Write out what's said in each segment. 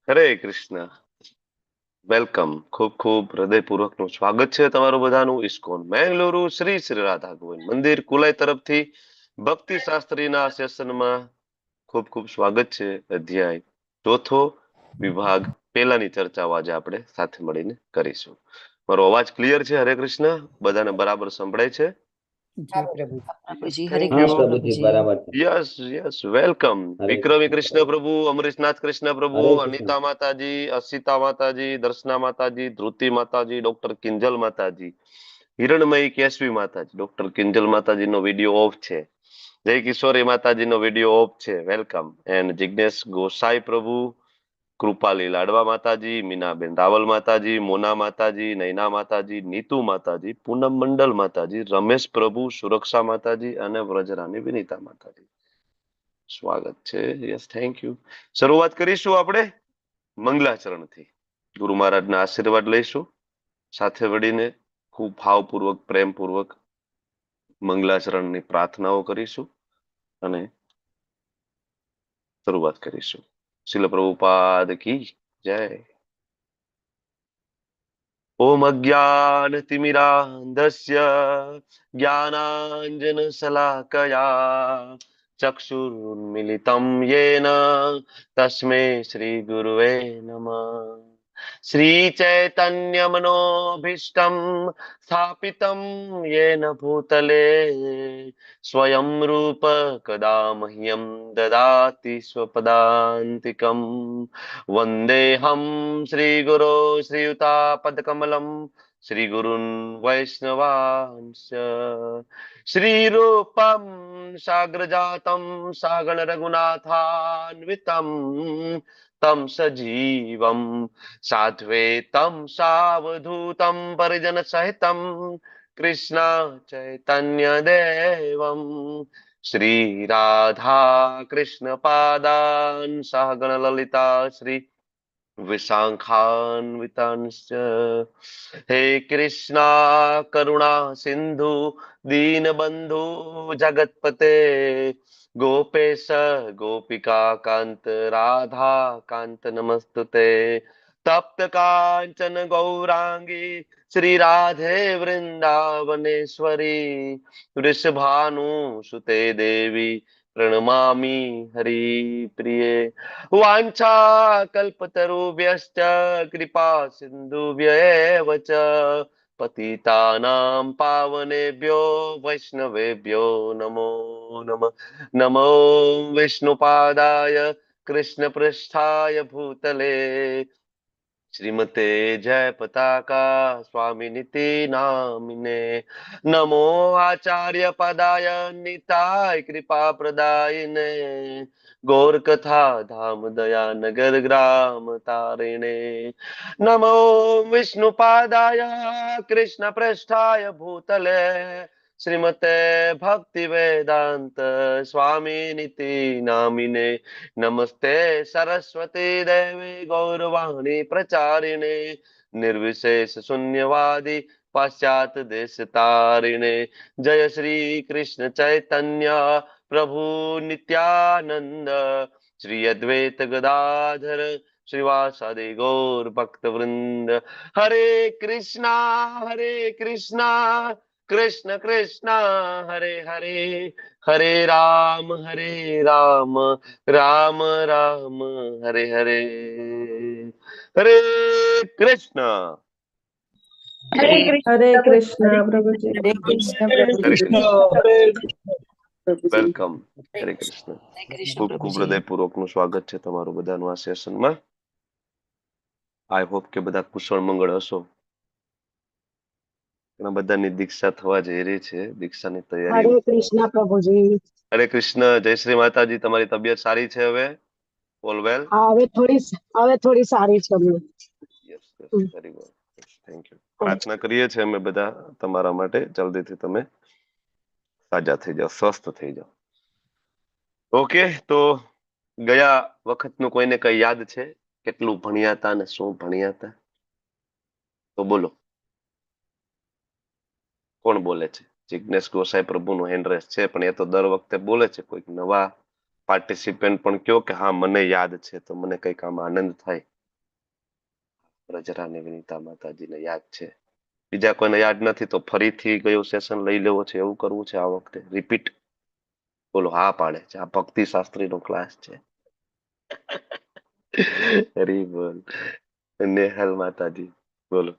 હરે Krishna. Welcome. ખૂબ ખૂબ હૃદયપૂર્વકનું સ્વાગત છે તમારું બધાનું ઇસ્કોન મેંગલુરુ શ્રી શ્રી રાધા ગોવિંદ મંદિર કુલાઈ તરફથી ભક્તિ શાસ્ત્રીના સેશનમાં ખૂબ ખૂબ સ્વાગત છે. અધ્યાય ચોથો વિભાગ પહેલાની ચર્ચાઓ આજે આપણે સાથે મળીને કરીશું. મારો અવાજ ક્લિયર છે? હરે કૃષ્ણ. બધાને બરાબર સંભળાય છે? પ્રભુજી, હરે થેન્ક કૃષ્ણ યુ. પ્રભુજી. બરાબર છે. Yes yes welcome. હરે વિક્રમી કૃષ્ણ કૃષ્ણ પ્રભુ, અમરીશનાથ કૃષ્ણ પ્રભુ, હરે કૃષ્ણ. અનિતા માતાજી, અસિતા માતાજી, દર્શના માતાજી, ધ્રુતિ માતાજી, ડોક્ટર કિંજલ માતાજી, હિરણમયી કેશવી માતાજી. ડોક્ટર કિંજલ માતાજીનો વિડીયો ઓફ છે. જય કિશોરી માતાજીનો વિડીયો ઓફ છે. વેલકમ. એન્ડ જિજ્ઞેશ ગોસાઈ પ્રભુ, કૃપાલી લાડવા માતાજી, મીનાબેન રાવલ માતાજી, મોના માતાજી, નૈના માતાજી, નીતુ માતાજી, પૂનમ મંડલ માતાજી, રમેશ પ્રભુ, સુરક્ષા માતાજી અને વ્રજરાની વિનીતા માતાજી. સ્વાગત છે. Yes, thank you. શરૂઆત કરીશું આપણે મંગલાચરણથી. ગુરુ મહારાજના આશીર્વાદ લઈશું. સાથે વળીને ખૂબ ભાવપૂર્વક પ્રેમપૂર્વક મંગલાચરણની પ્રાર્થનાઓ કરીશું અને શરૂઆત કરીશું. શીલ પ્રભુપાદ કી જય. ઓમ અજ્ઞાનતિમિરાન્ધસ્ય જ્ઞાનાંજન શલાકયા ચક્ષુરુન્મિલિतं येन તસ્मै શ્રી ગુરુવે નમઃ. શ્રી ચૈતન્ય મનોભીષ્ટમ સ્થાપિतं येन ભૂતલે સ્વયં રૂપ કદા મહ્યં દદાતિ સ્વપદાન્તિકમ. વંદેહમ શ્રી ગુરો શ્રીયુતાપદકમલમ શ્રી ગુરુન વૈષ્ણવાંશ શ્રીરૂપમ સાગ્રજાતમ સાગણ રઘુનાથાન્વિતમ તમ સજીવમ સાધ્વૈતમ સાવધૂતમ પરિજન સહિતમ કૃષ્ણ ચૈતન્ય દેવમ શ્રી રાધા કૃષ્ણ પાદાન સહગણ લલિતા શ્રી વિશાખાન્વિતાંશ્ચ. હે કૃષ્ણા કરુણા સિંધુ દીનબંધુ જગતપતે ગોપેશ ગોપિકા કાંત રાધા કાંત નમસ્તુતે. તપ્ત કાંચન ગૌરાંગી શ્રી રાધે વૃંદાવનેશ્વરી વૃષભાનુ સુતે દેવી પ્रणमामि हरिप्रिये. वाञ्छा कल्पतरुभ्यश्च कृपा सिन्धुभ्येव च पतितानां पावनेभ्यो वैष्णवेभ्यो नमो नमः. नमो विष्णुपादाय कृष्णपृष्ठाय भूतले श्रीमते जय पताका स्वामिनिति नामिने. नमो आचार्य पदाय निताय कृपा प्रदायिने गौर कथा धाम दया नगर ग्राम तारिणे. नमो विष्णुपादाय कृष्ण पृष्ठाय भूतले श्रीमते भक्ति वेदांत स्वामिनिति नामिने. नमस्ते सरस्वती देवी गौरवाणी प्रचारिणे निर्विशेष शून्यवादी पाश्चात देश तारिणे. जय श्री कृष्ण चैतन्य प्रभु नित्यानंद श्री अद्वैत गदाधर श्रीवासादि गौर भक्त वृंद. हरे कृष्णा कृष्ण कृष्ण हरे हरे हरे राम राम राम हरे हरे. हरे कृष्ण. હરે કૃષ્ણ પ્રભુજી. કૃષ્ણ હરે પ્રભુજી. કૃષ્ણ. વેલકમ. હરે કૃષ્ણ. હરે કૃષ્ણ ખૂબ ખૂબ પ્રભુજી. હૃદયપૂર્વકનું સ્વાગત છે તમારું બધાનું આ સેશનમાં. આઈ હોપ કે બધા કુશળ મંગળ હશો. ઘણા બધાની દીક્ષા થવા જઈ રહી છે. દીક્ષાની તૈયારી. હરે કૃષ્ણ પ્રભુજી. હરે કૃષ્ણ. જય શ્રી માતાજી. તમારી તબિયત સારી છે હવે? All well? હા, હવે થોડી સારી છે અમને. Yes yes, very good. Thank you. પ્રાર્થના કરીએ છીએ અમે બધા તમારા માટે જલ્દીથી તમે સાજા થઈ જાઓ, સ્વસ્થ થઈ જાઓ. ઓકે, તો ગયા વખતનું કોઈને કઈ યાદ છે? કેટલું ભણ્યા હતા અને શું ભણ્યા હતા? તો બોલો. કોણ બોલે છે? જિજ્ઞેશ ગોસાઈ પ્રભુનો હેન્ડરેસ છે, પણ એ તો દર વખતે બોલે છે. કોઈક નવા પાર્ટિસિપન્ટ પણ કયો કે હા મને યાદ છે, તો મને કઈક આમાં આનંદ થાય. પ્રજરાની વિનીતા માતાજીને યાદ છે. બીજા કોઈને યાદ નથી તો ફરીથી ગયો સેશન લઈ લેવો છે, એવું કરવું છે આ વખતે રિપીટ? બોલો. હા પાડે છે. આ ભક્તિ શાસ્ત્રીનો ક્લાસ છે. હરી બોલ. નેહલ માતાજી બોલો.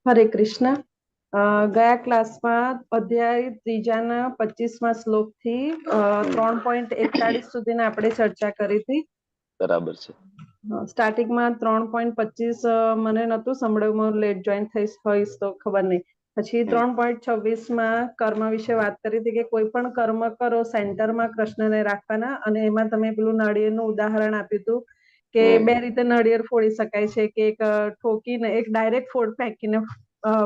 હરે કૃષ્ણ. ગયા ક્લાસમાં અધ્યાય 3ના 25મા શ્લોકથી 3.41 સુધીના આપણે ચર્ચા કરી હતી. બરાબર છે. સ્ટાર્ટિંગમાં 3.25 મને નહોતું સંભળાયું, હું લેટ જોઈન હોઈશ તો ખબર નહીં. પછી 3.26માં કર્મ વિશે વાત કરી હતી કે કોઈ પણ કર્મ કરો સેન્ટરમાં કૃષ્ણને રાખવાના, અને એમાં તમે પેલું નાળિયેરનું ઉદાહરણ આપ્યું હતું કે બે રીતે નાળિયેર ફોડી શકાય છે, કે એક ઠોકીને, એક ડાયરેક્ટ ફેંકીને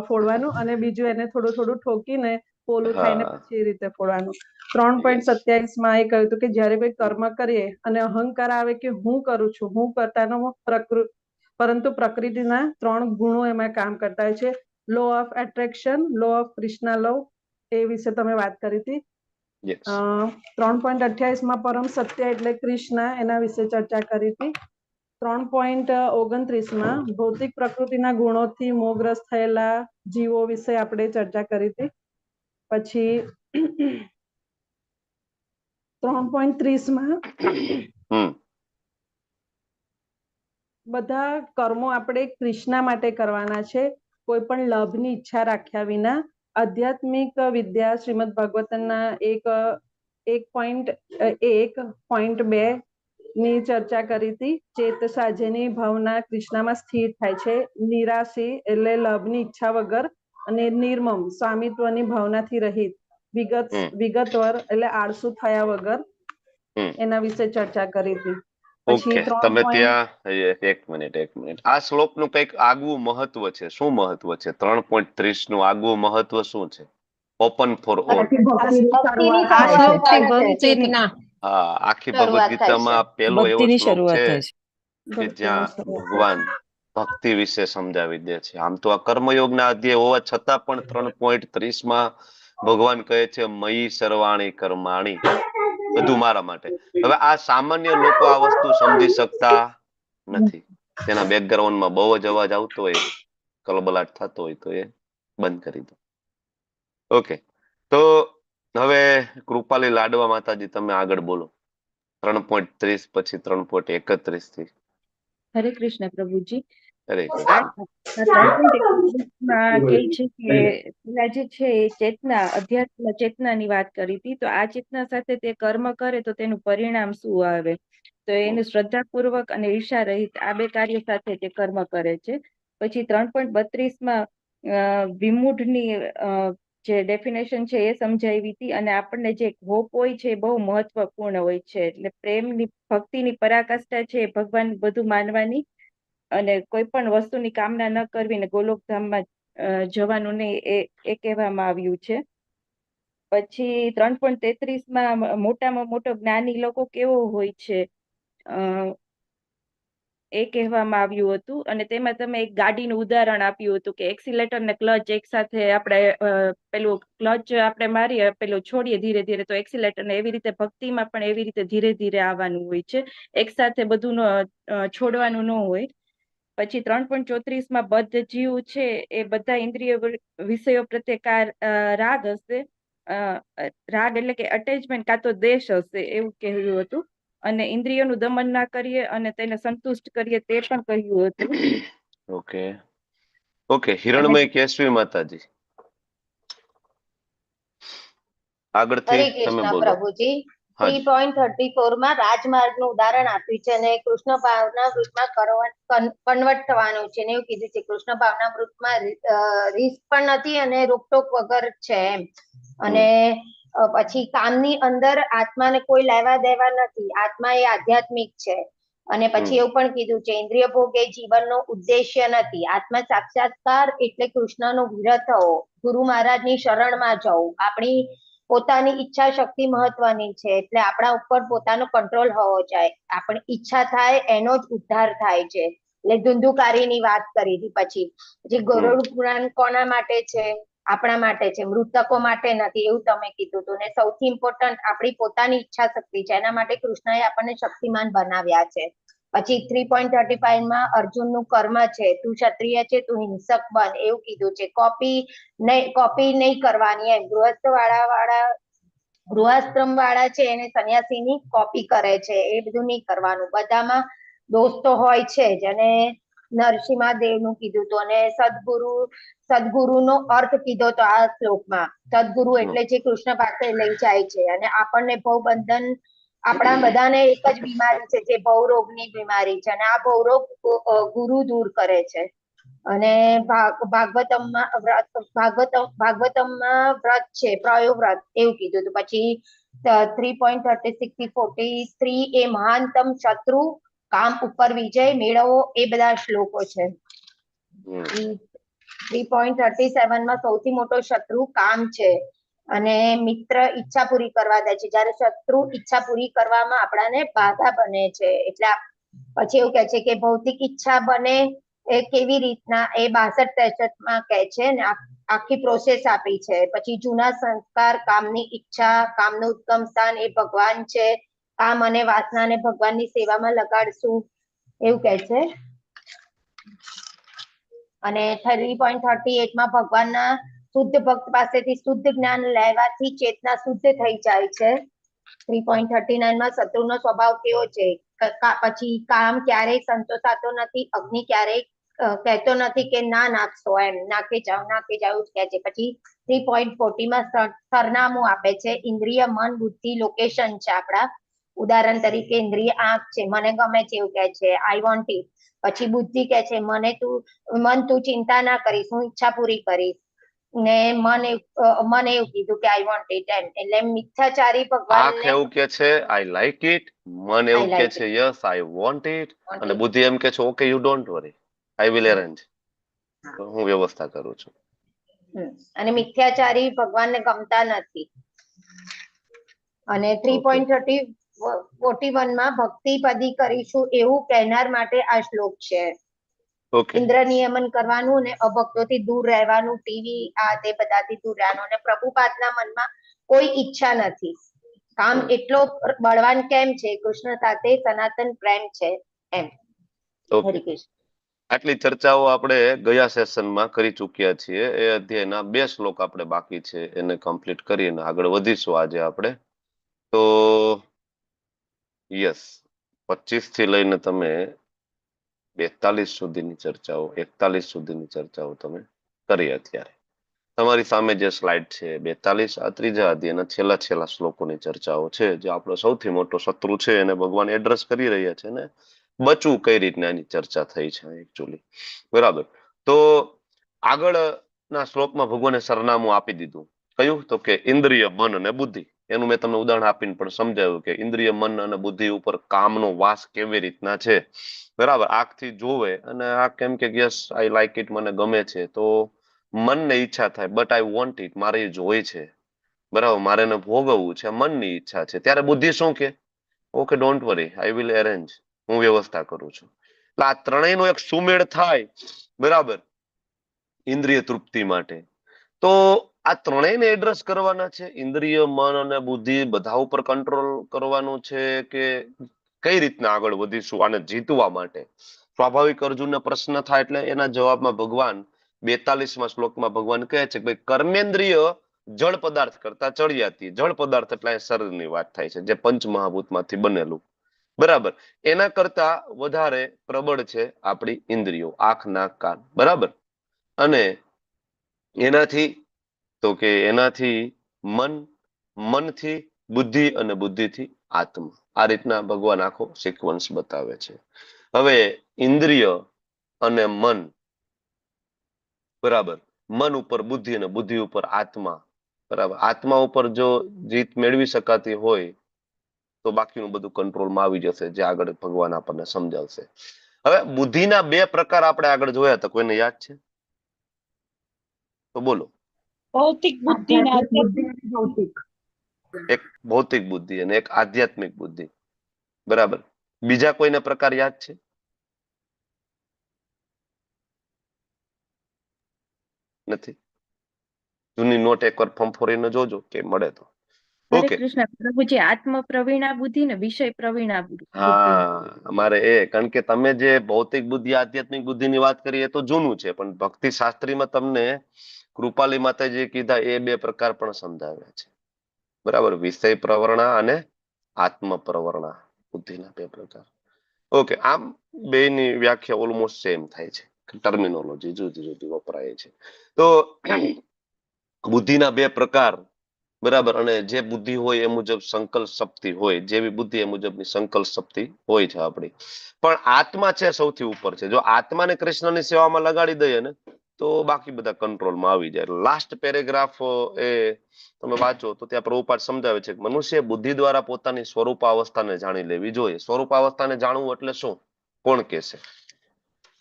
ફોડવાનું, અને બીજું એને થોડું થોડું ઠોકીને પોલું થાય ને પછી એ રીતે ફોડવાનું. 3.27માં એ કહ્યું હતું કે જયારે કોઈ કર્મ કરીએ અને અહંકાર આવે કે હું કરું છું, હું કરતાનો પરંતુ પ્રકૃતિના 3 ગુણો એમાં કામ કરતા હોય છે. Law of attraction, law of Krishna love, એ વિશે તમે વાત કરી હતી. 3.28માં પરમ સત્ય એટલે કૃષ્ણ, એના વિશે ચર્ચા કરી હતી. 3.29માં ભૌતિક પ્રકૃતિના ગુણોથી મોહગ્રસ્ત થયેલા જીવો વિશે આપણે ચર્ચા કરી હતી. પછી 3.30માં બધા કર્મો આપણે કૃષ્ણ માટે કરવાના છે, કોઈ પણ લાભની ઈચ્છા રાખ્યા વિના. આધ્યાત્મિક વિદ્યા શ્રીમદ ભાગવતના 1.1.2 ની ચર્ચા કરી હતી. ચેત સાજેની ભાવના કૃષ્ણમાં સ્થિર થાય છે. નિરાશી એટલે લાભની ઈચ્છા વગર, અને નિર્મમ સ્વામિત્વની ભાવનાથી રહિત. વિગતવાર એટલે આળસુ થયા વગર. એના વિશે ચર્ચા કરી હતી. ઓકે, તમે ત્યાં એક મિનિટ. આ શ્લોકનું કંઈક આગવું મહત્વ છે. શું મહત્વ છે? 3.30 નું આગવું મહત્વ શું છે? Open for all. હા, આખી ભગવદ ગીતામાં પેલો એવો શ્લોક છે કે જ્યાં ભગવાન ભક્તિ વિશે સમજાવી દે છે. આમ તો આ કર્મયોગના અધ્યાય હોવા છતાં પણ 3.30માં ભગવાન કહે છે મયી સર્વાણી કર્માણી, બધું મારા માટે. હવે આ સામાન્ય લોકો આ વસ્તુ સમજી શકતા નથી. તેના બેકગ્રાઉન્ડમાં બહુ જ અવાજ આવતો હોય, કલબલાટ થતો હોય તો એ બંધ કરી દો. ઓકે, તો હવે કૃપાલી લાડવા માતાજી તમે આગળ બોલો. 3.30 પછી 3.31 થી. હરે કૃષ્ણ પ્રભુજી. હરે આ 3.31માં કહે છે કે પેલા જે છે એ ચેતના, અધ્યાત્મ ચેતનાની વાત કરી હતી. તો આ ચેતના સાથે તે કર્મ કરે તો તેનું પરિણામ શું આવે? તો એનું શ્રદ્ધાપૂર્વક અને ઈર્ષા રહિત આ બે કાર્ય સાથે તે કર્મ કરે છે. પછી 3.32માં વિમૂઢની જે ડેફિનેશન છે એ સમજાવી હતી. અને આપણને જે હોપ હોય છે એ બહુ મહત્વપૂર્ણ હોય છે. એટલે પ્રેમની, ભક્તિની પરાકાષ્ઠા છે ભગવાન બધું માનવાની, અને કોઈ પણ વસ્તુની કામના ન કરવી, ને ગોલોકધામમાં જવાનું નહીં, એ કહેવામાં આવ્યું છે. પછી 3.33માં મોટામાં મોટો જ્ઞાની લોકો કેવો હોય છે એ કહેવામાં આવ્યું હતું. અને તેમાં તમે એક ગાડીનું ઉદાહરણ આપ્યું હતું કે એક્સિલેટર ને ક્લચ એક સાથે આપણે પેલું ક્લચ આપણે મારીએ, પેલું છોડીએ ધીરે ધીરે, તો એક્સિલેટર ને એવી રીતે ભક્તિમાં પણ એવી રીતે ધીરે ધીરે આવવાનું હોય છે, એક સાથે બધું છોડવાનું ન હોય. પછી 3.34માં બદ્ધ જીવ છે એ બધા ઇન્દ્રિય વિષયો પ્રત્યે રાગ હશે. રાગ એટલે કે અટેચમેન્ટ કાં તો દેશ હશે, એવું કહ્યું હતું. અને ઇન્દ્રિયોનું દમન ના કરીએ અને તેને સંતુષ્ટ કરીએ, તે પણ કહ્યું હતું. ઓકે ઓકે, હિરણમય કેશવી માતાજી આગળથી તમે બોલો. પ્રભુજી. 3.34માં રાજમાર્ગનું ઉદાહરણ આપ્યું છે, અને કૃષ્ણ ભાવના વૃત્તમાં કન્વર્ટ થવાનું છે, ને એવું કીધું છે કૃષ્ણ ભાવના વૃત્તમાં રિસ્ક પણ નથી અને રોકટોક વગર છે એમ. અને પછી કામની અંદર આત્માને કોઈ લેવા દેવા નથી, આત્મા એ આધ્યાત્મિક છે. અને પછી એવું પણ કીધું છે ઇન્દ્રિય ભોગ એ જીવનનો ઉદ્દેશ્ય નથી, આત્મા સાક્ષાત્કાર એટલે કૃષ્ણનો વિરહ થવો, ગુરુ મહારાજની શરણમાં જવું. આપણી પોતાની ઈચ્છા શક્તિ મહત્વની છે, એટલે આપણા ઉપર પોતાનો કંટ્રોલ હોવો જોઈએ. આપણી ઈચ્છા થાય એનો જ ઉદ્ધાર થાય છે. એટલે ધુંધુકારીની વાત કરી હતી. પછી ગરુડ પુરાણ કોના માટે છે? આપણા માટે છે, મૃતકો માટે નથી, એવું તમે કીધું હતું. ને સૌથી ઇમ્પોર્ટન્ટ આપણી પોતાની ઈચ્છા શક્તિ છે, એના માટે કૃષ્ણએ આપણને શક્તિમાન બનાવ્યા છે. પછી 3.35 માં અર્જુનનું કર્મ છે, તું ક્ષત્રિય છે તું હિંસક બન એવું કીધું છે. કોપી નહીં કરવાની એમ. ગૃહસ્થાશ્રમ વાળા છે એને સન્યાસીની કોપી કરે છે, એ બધું નહીં કરવાનું. બધામાં દોસ્તો હોય છે જ. અને નરસિંહાદેવનું કીધું હતું. અને સદગુરુનો અર્થ કીધો તો આ શ્લોકમાં. સદગુરુ એટલે જે કૃષ્ણ પાસે લઈ જાય છે. અને આપણને ભવબંધન, આપણા બધાને એક જ બીમારી છે જે ભવરોગની બીમારી છે, અને આ ભવરોગ ગુરુ દૂર કરે છે. અને ભાગવતમમાં વ્રત છે, પ્રયોવ્રત એવું કીધું હતું. પછી 3.36-43 એ મહાનતમ શત્રુ, કામ ઉપર વિજય મેળવવો, એ બધા શ્લોકો છે. 3.37 માં સૌથી મોટો શત્રુ કામ છે, અને મિત્ર ઈચ્છા પૂરી કરવા દે છે, જ્યારે શત્રુ ઈચ્છા પૂરી કરવામાં આપણાને બાધા બને છે. એટલે પછી એવું કે છે કે ભૌતિક ઈચ્છા બને એ કેવી રીતના, એ 62-63 કહે છે, ને આખી પ્રોસેસ આપી છે. પછી જૂના સંસ્કાર, કામની ઈચ્છા, કામનું ઉત્તમ સ્થાન એ ભગવાન છે, કામ અને વાસનાને ભગવાનની સેવામાં લગાડશું એવું કે છે. અને 3.38 માં ભગવાનના શુદ્ધ ભક્ત પાસેથી શુદ્ધ જ્ઞાન લેવાથી ચેતના શુદ્ધ થઈ જાય છે. 3.39 માં શત્રુનો સ્વભાવ કેવો છે, પછી કામ ક્યારેય સંતોષાતો નથી, અગ્નિ ક્યારેય કહેતો નથી કે ના નાખશો એમ, નાખી જાઓ એવું કહે છે. પછી 3.40 માં સરનામું આપે છે, ઇન્દ્રિય, મન, બુદ્ધિ, લોકેશન છે આપણા. ઉદાહરણ તરીકે ઇન્દ્રિય આંખ છે, મને ગમે છે એવું કહે છે, આઈ વોન્ટ ઇટ. પછી બુદ્ધિ કહે છે મન તું ચિંતા ના કરીશ, હું ઈચ્છા પૂરી કરીશ. ને મન એવું કીધું કે આઈ વોન્ટ ઇટ એમ. એટલે મિથ્યાચારી ભગવાન આંખ એવું કે છે આઈ લાઈક ઇટ, મન એવું કે છે યસ આઈ વોન્ટ ઇટ, અને બુદ્ધિ એમ કે છે okay you don't worry, I will arrange, હું વ્યવસ્થા કરું છું. અને મિથ્યાચારી ભગવાનને ગમતા નથી. અને 3.41 માં ભક્તિ પદી કરીશું એવું કહેનાર માટે આ શ્લોક છે. ઇન્દ્ર નિયમન કરવાનું, ને અભક્તોથી દૂર રહેવાનું, ટીવી આ તે બધાથી દૂર રહેવાનું. અને પ્રભુપાદના મનમાં કોઈ ઈચ્છા નથી. કામ એટલો બળવાન કેમ છે, કૃષ્ણ સાથે સનાતન પ્રેમ છે એમ. આટલી ચર્ચાઓ આપણે ગયા સેશનમાં કરી ચૂક્યા છીએ. એ અધ્યાયના 2 શ્લોક આપણે બાકી છે, એને કમ્પ્લીટ કરીને આગળ વધીશું આજે આપણે. તો યસ, 25 થી લઈને તમે 42 સુધીની ચર્ચાઓ, 41 સુધીની ચર્ચાઓ તમે કરી. અત્યારે તમારી સામે જે સ્લાઇડ છે 42 આ ત્રીજા અધ્યાયના છેલ્લા શ્લોકોની ચર્ચાઓ છે, જે આપણો સૌથી મોટો શત્રુ છે એને ભગવાન એડ્રેસ કરી રહ્યા છે, ને બચવું કઈ રીતના એની ચર્ચા થઈ છે એકચ્યુઅલી. બરાબર. તો આગળના શ્લોકમાં ભગવાને સરનામું આપી દીધું. કયું? તો કે ઇન્દ્રિય, મન અને બુદ્ધિ. એનું મેં તમને ઉદાહરણ આપીને પણ સમજાવ્યું કે ઇન્દ્રિય, મન અને બુદ્ધિ ઉપર કામનો વાસ કેવી રીતના છે. બરાબર. આંખથી જોવે અને આંખ કેમ કે યસ આઈ લાઈક ઇટ, મને ગમે છે, તો મનને ઈચ્છા થાય બટ આઈ વોન્ટ ઇટ, મારે એ જોઈ છે. બરાબર, મારે એને ભોગવવું છે, મનની ઈચ્છા છે. ત્યારે બુદ્ધિ શું કે okay don't worry, I will arrange, હું વ્યવસ્થા કરું છું. એટલે આ ત્રણેયનો એક સુમેળ થાય. બરાબર, ઇન્દ્રિય તૃપ્તિ માટે. તો આ ત્રણેયને એડ્રેસ કરવાના છે. ઇન્દ્રિય, મન અને બુદ્ધિ બધા ઉપર કંટ્રોલ કરવાનું છે કે કઈ રીતના આગળ વધીશું આને જીતવા માટે. સ્વાભાવિક અર્જુનને પ્રશ્ન થાય એટલે એના જવાબમાં ભગવાન 42માં શ્લોકમાં ભગવાન કહે છે કે ભાઈ કર્મેન્દ્રિય જળ પદાર્થ કરતા ચડિયાતી. જળ પદાર્થ એટલે શરીરની વાત થાય છે, જે પંચમહાભૂતમાંથી બનેલું. બરાબર, એના કરતા વધારે પ્રબળ છે આપણી ઇન્દ્રિયો, આંખ, નાક, કાન. બરાબર. અને એનાથી તો કે એનાથી મનથી બુદ્ધિ અને બુદ્ધિથી આત્મા. આ રીતના ભગવાન આખો સિક્વન્સ બતાવે છે. હવે ઇન્દ્રિય અને મન, બરાબર, મન ઉપર બુદ્ધિ અને બુદ્ધિ ઉપર આત્મા. બરાબર, આત્મા ઉપર જો જીત મેળવી શકાતી હોય તો બાકીનું બધું કંટ્રોલમાં આવી જશે, જે આગળ ભગવાન આપણને સમજાવશે. હવે બુદ્ધિના 2 પ્રકાર આપણે આગળ જોયા હતા, કોઈને યાદ છે તો બોલો. ભૌતિક બુદ્ધિ ને એક ભૌતિક બુદ્ધિ અને એક આધ્યાત્મિક બુદ્ધિ. બરાબર, બીજા કોઈને પ્રકાર યાદ છે? નથી? જૂની નોટ એકવાર ફંફોરીને જોજો કે મળે તો. હરે ઓકે, કૃષ્ણ પ્રભુજી, આત્મ પ્રવીણા બુદ્ધિ ને વિષય પ્રવીણા બુદ્ધિ. હા, અમારે કારણ કે તમે જે ભૌતિક બુદ્ધિ આધ્યાત્મિક બુદ્ધિની વાત કરી એ તો જૂનું છે, પણ ભક્તિ શાસ્ત્રીમાં તમને કૃપાલી માતાજી કીધા એ બે પ્રકાર પણ સમજાવ્યા છે. બરાબર, વિષય પ્રવરણા અને આત્મ પ્રવરણા બુદ્ધિના બે પ્રકાર. ઓકે, આમ બેની વ્યાખ્યા ઓલમોસ્ટ સેમ થાય છે, ટર્મિનોલોજી જુદી જુદી વપરાય છે. તો બુદ્ધિના બે પ્રકાર, બરાબર, અને જે બુદ્ધિ હોય એ મુજબ સંકલ્પ શક્તિ હોય, જેવી બુદ્ધિ એ મુજબની સંકલ્પ શક્તિ હોય છે આપણી. પણ આત્મા છે સૌથી ઉપર છે. જો આત્માને કૃષ્ણની સેવામાં લગાડી દઈએ ને તો બાકી બધા કંટ્રોલમાં આવી જાય. લાસ્ટ પેરેગ્રાફ એ તમે વાંચો તો ત્યાં પ્રભુપાદ સમજાવે છે કે મનુષ્ય બુદ્ધિ દ્વારા પોતાની સ્વરૂપાવસ્થાને જાણી લેવી જોઈએ. સ્વરૂપાવસ્થાને જાણવું એટલે શું? કોણ કહેશે?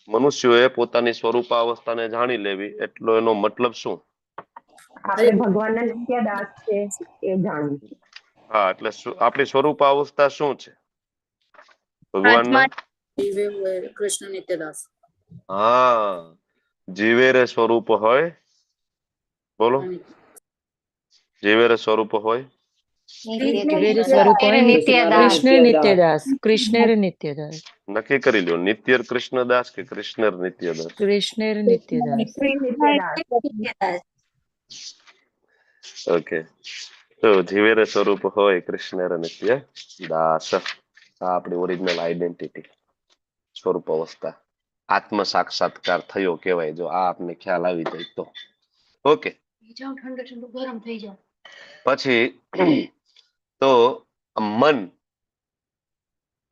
મનુષ્યોએ પોતાની સ્વરૂપાવસ્થાને જાણી લેવી એટલો એનો મતલબ શું? આપણે ભગવાનના નિત્ય દાસ છે એ જાણવું. હા, એટલે આપણી સ્વરૂપાવસ્થા શું છે? ભગવાનના કૃષ્ણ નિત્યદાસ. હા, જીવે રે સ્વરૂપ હોય, બોલો, જીવે રે સ્વરૂપ હોય નિત્યદાસ. કૃષ્ણ નિત્યદાસ. કૃષ્ણ નિત્યદાસ. નક્કી કરી લ્યો, નિત્ય કૃષ્ણદાસ કે કૃષ્ણ નિત્યદાસ? કૃષ્ણ નિત્યદાસ. નિત્યદાસ. ઓકે, તો જીવે રે સ્વરૂપ હોય કૃષ્ણ નિત્ય દાસ. આ આપણી ઓરિજિનલ આઈડેન્ટિટી, સ્વરૂપ અવસ્થા, આત્મ સાક્ષાત્કાર થયો કહેવાય જો આ આપને ખ્યાલ આવી જાય તો. ઓકે, પછી તો મન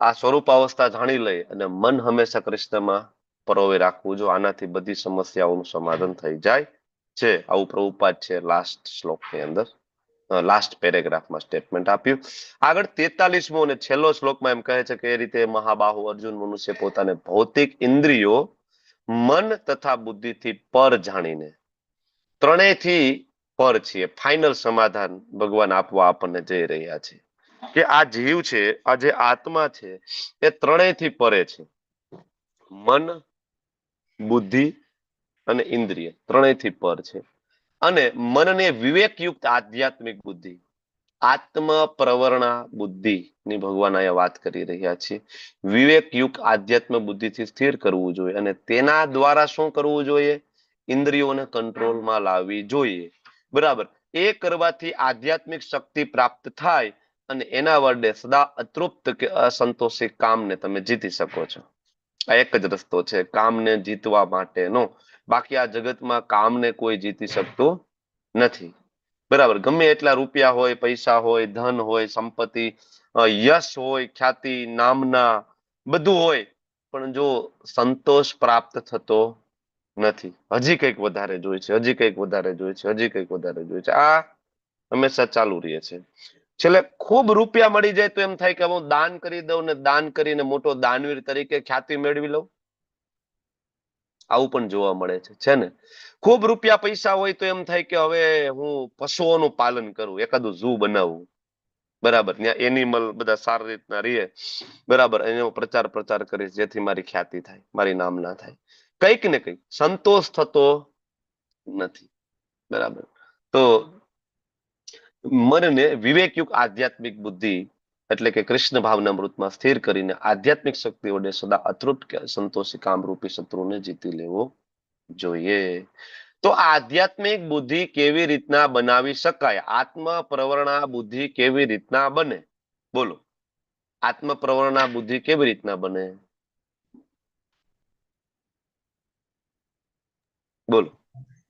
આ સ્વરૂપ અવસ્થા જાણી લઈ અને મન હંમેશા કૃષ્ણમાં પરોવે રાખવું જો આનાથી બધી સમસ્યાઓનું સમાધાન થઈ જાય છે. આવું પ્રભુપાદ છે લાસ્ટ શ્લોકની અંદર, લાસ્ટ પેરેગ્રાફમાં સ્ટેટમેન્ટ આપ્યું. આગળ 43મો અને છેલ્લો શ્લોકમાં એમ કહે છે કે એ રીતે મહાબાહુ અર્જુન મનુષ્ય પોતાને ભૌતિક ઇન્દ્રિયો, મન તથા બુદ્ધિથી પર જાણીને, ત્રણેયથી પર છીએ, ફાઇનલ સમાધાન ભગવાન આપવા આપણને જઈ રહ્યા છે કે આ જીવ છે, આ જે આત્મા છે એ ત્રણેયથી પરે છે. મન, બુદ્ધિ અને ઇન્દ્રિય ત્રણેયથી પર છે. અને મનને વિવેકયુક્ત આધ્યાત્મિક બુદ્ધિ, આત્મ પ્રવરણા બુદ્ધિ ની ભગવાન અહીંયા વાત કરી રહ્યા છે. વિવેકયુક્ત આધ્યાત્મ બુદ્ધિથી સ્થિર કરવું જોઈએ અને તેના દ્વારા શું કરવું જોઈએ? ઇન્દ્રિયોને કંટ્રોલમાં લાવવી જોઈએ. બરાબર, એ કરવાથી આધ્યાત્મિક શક્તિ પ્રાપ્ત થાય અને એના વડે સદા અતૃપ્ત કે અસંતોષી કામને તમે જીતી શકો છો. આ એક જ રસ્તો છે કામને જીતવા માટેનો. બાકી આ જગતમાં કામને કોઈ જીતી શકતું નથી. બરાબર, ગમે એટલા રૂપિયા હોય, પૈસા હોય, ધન હોય, સંપત્તિ, યશ હોય, ખ્યાતિ, નામના, બધું હોય, પણ જો સંતોષ પ્રાપ્ત થતો નથી. હજી કંઈક વધારે જોઈએ છે, હજી કંઈક વધારે જોઈએ છે, હજી કંઈક વધારે જોઈએ છે. આ હંમેશા ચાલુ રહે છે. છેલ્લે ખૂબ રૂપિયા મળી જાય તો એમ થાય કે હું દાન કરી દઉં ને દાન કરીને મોટો દાનવીર તરીકે ખ્યાતિ મેળવી લઉં. આવું પણ જોવા મળે છે ને? ખૂબ રૂપિયા પૈસા હોય તો એમ થાય કે હવે હું પશુઓનું પાલન કરું, એકાદું ઝૂ બનાવવું. બરાબર, ત્યાં એનિમલ બધા સારી રીતના રહે, બરાબર, એનો પ્રચાર કરીશ જેથી મારી ખ્યાતિ થાય, મારી નામના થાય. કંઈક ને કંઈક સંતોષ થતો નથી. બરાબર, તો મનને વિવેકયુક્ત આધ્યાત્મિક બુદ્ધિ એટલે કે કૃષ્ણ ભાવના મૃતમાં સ્થિર કરીને આધ્યાત્મિક શક્તિ વડે સદા અતૃપ્ત કે સંતોષી કામરૂપી શત્રુને જીતી લેવો જોઈએ. તો આધ્યાત્મિક બુદ્ધિ કેવી રીતના બનાવી શકાય? આત્મ પ્રવરણા બુદ્ધિ કેવી રીતના બને? બોલો, આત્મ પ્રવરણા બુદ્ધિ કેવી રીતના બને? બોલો.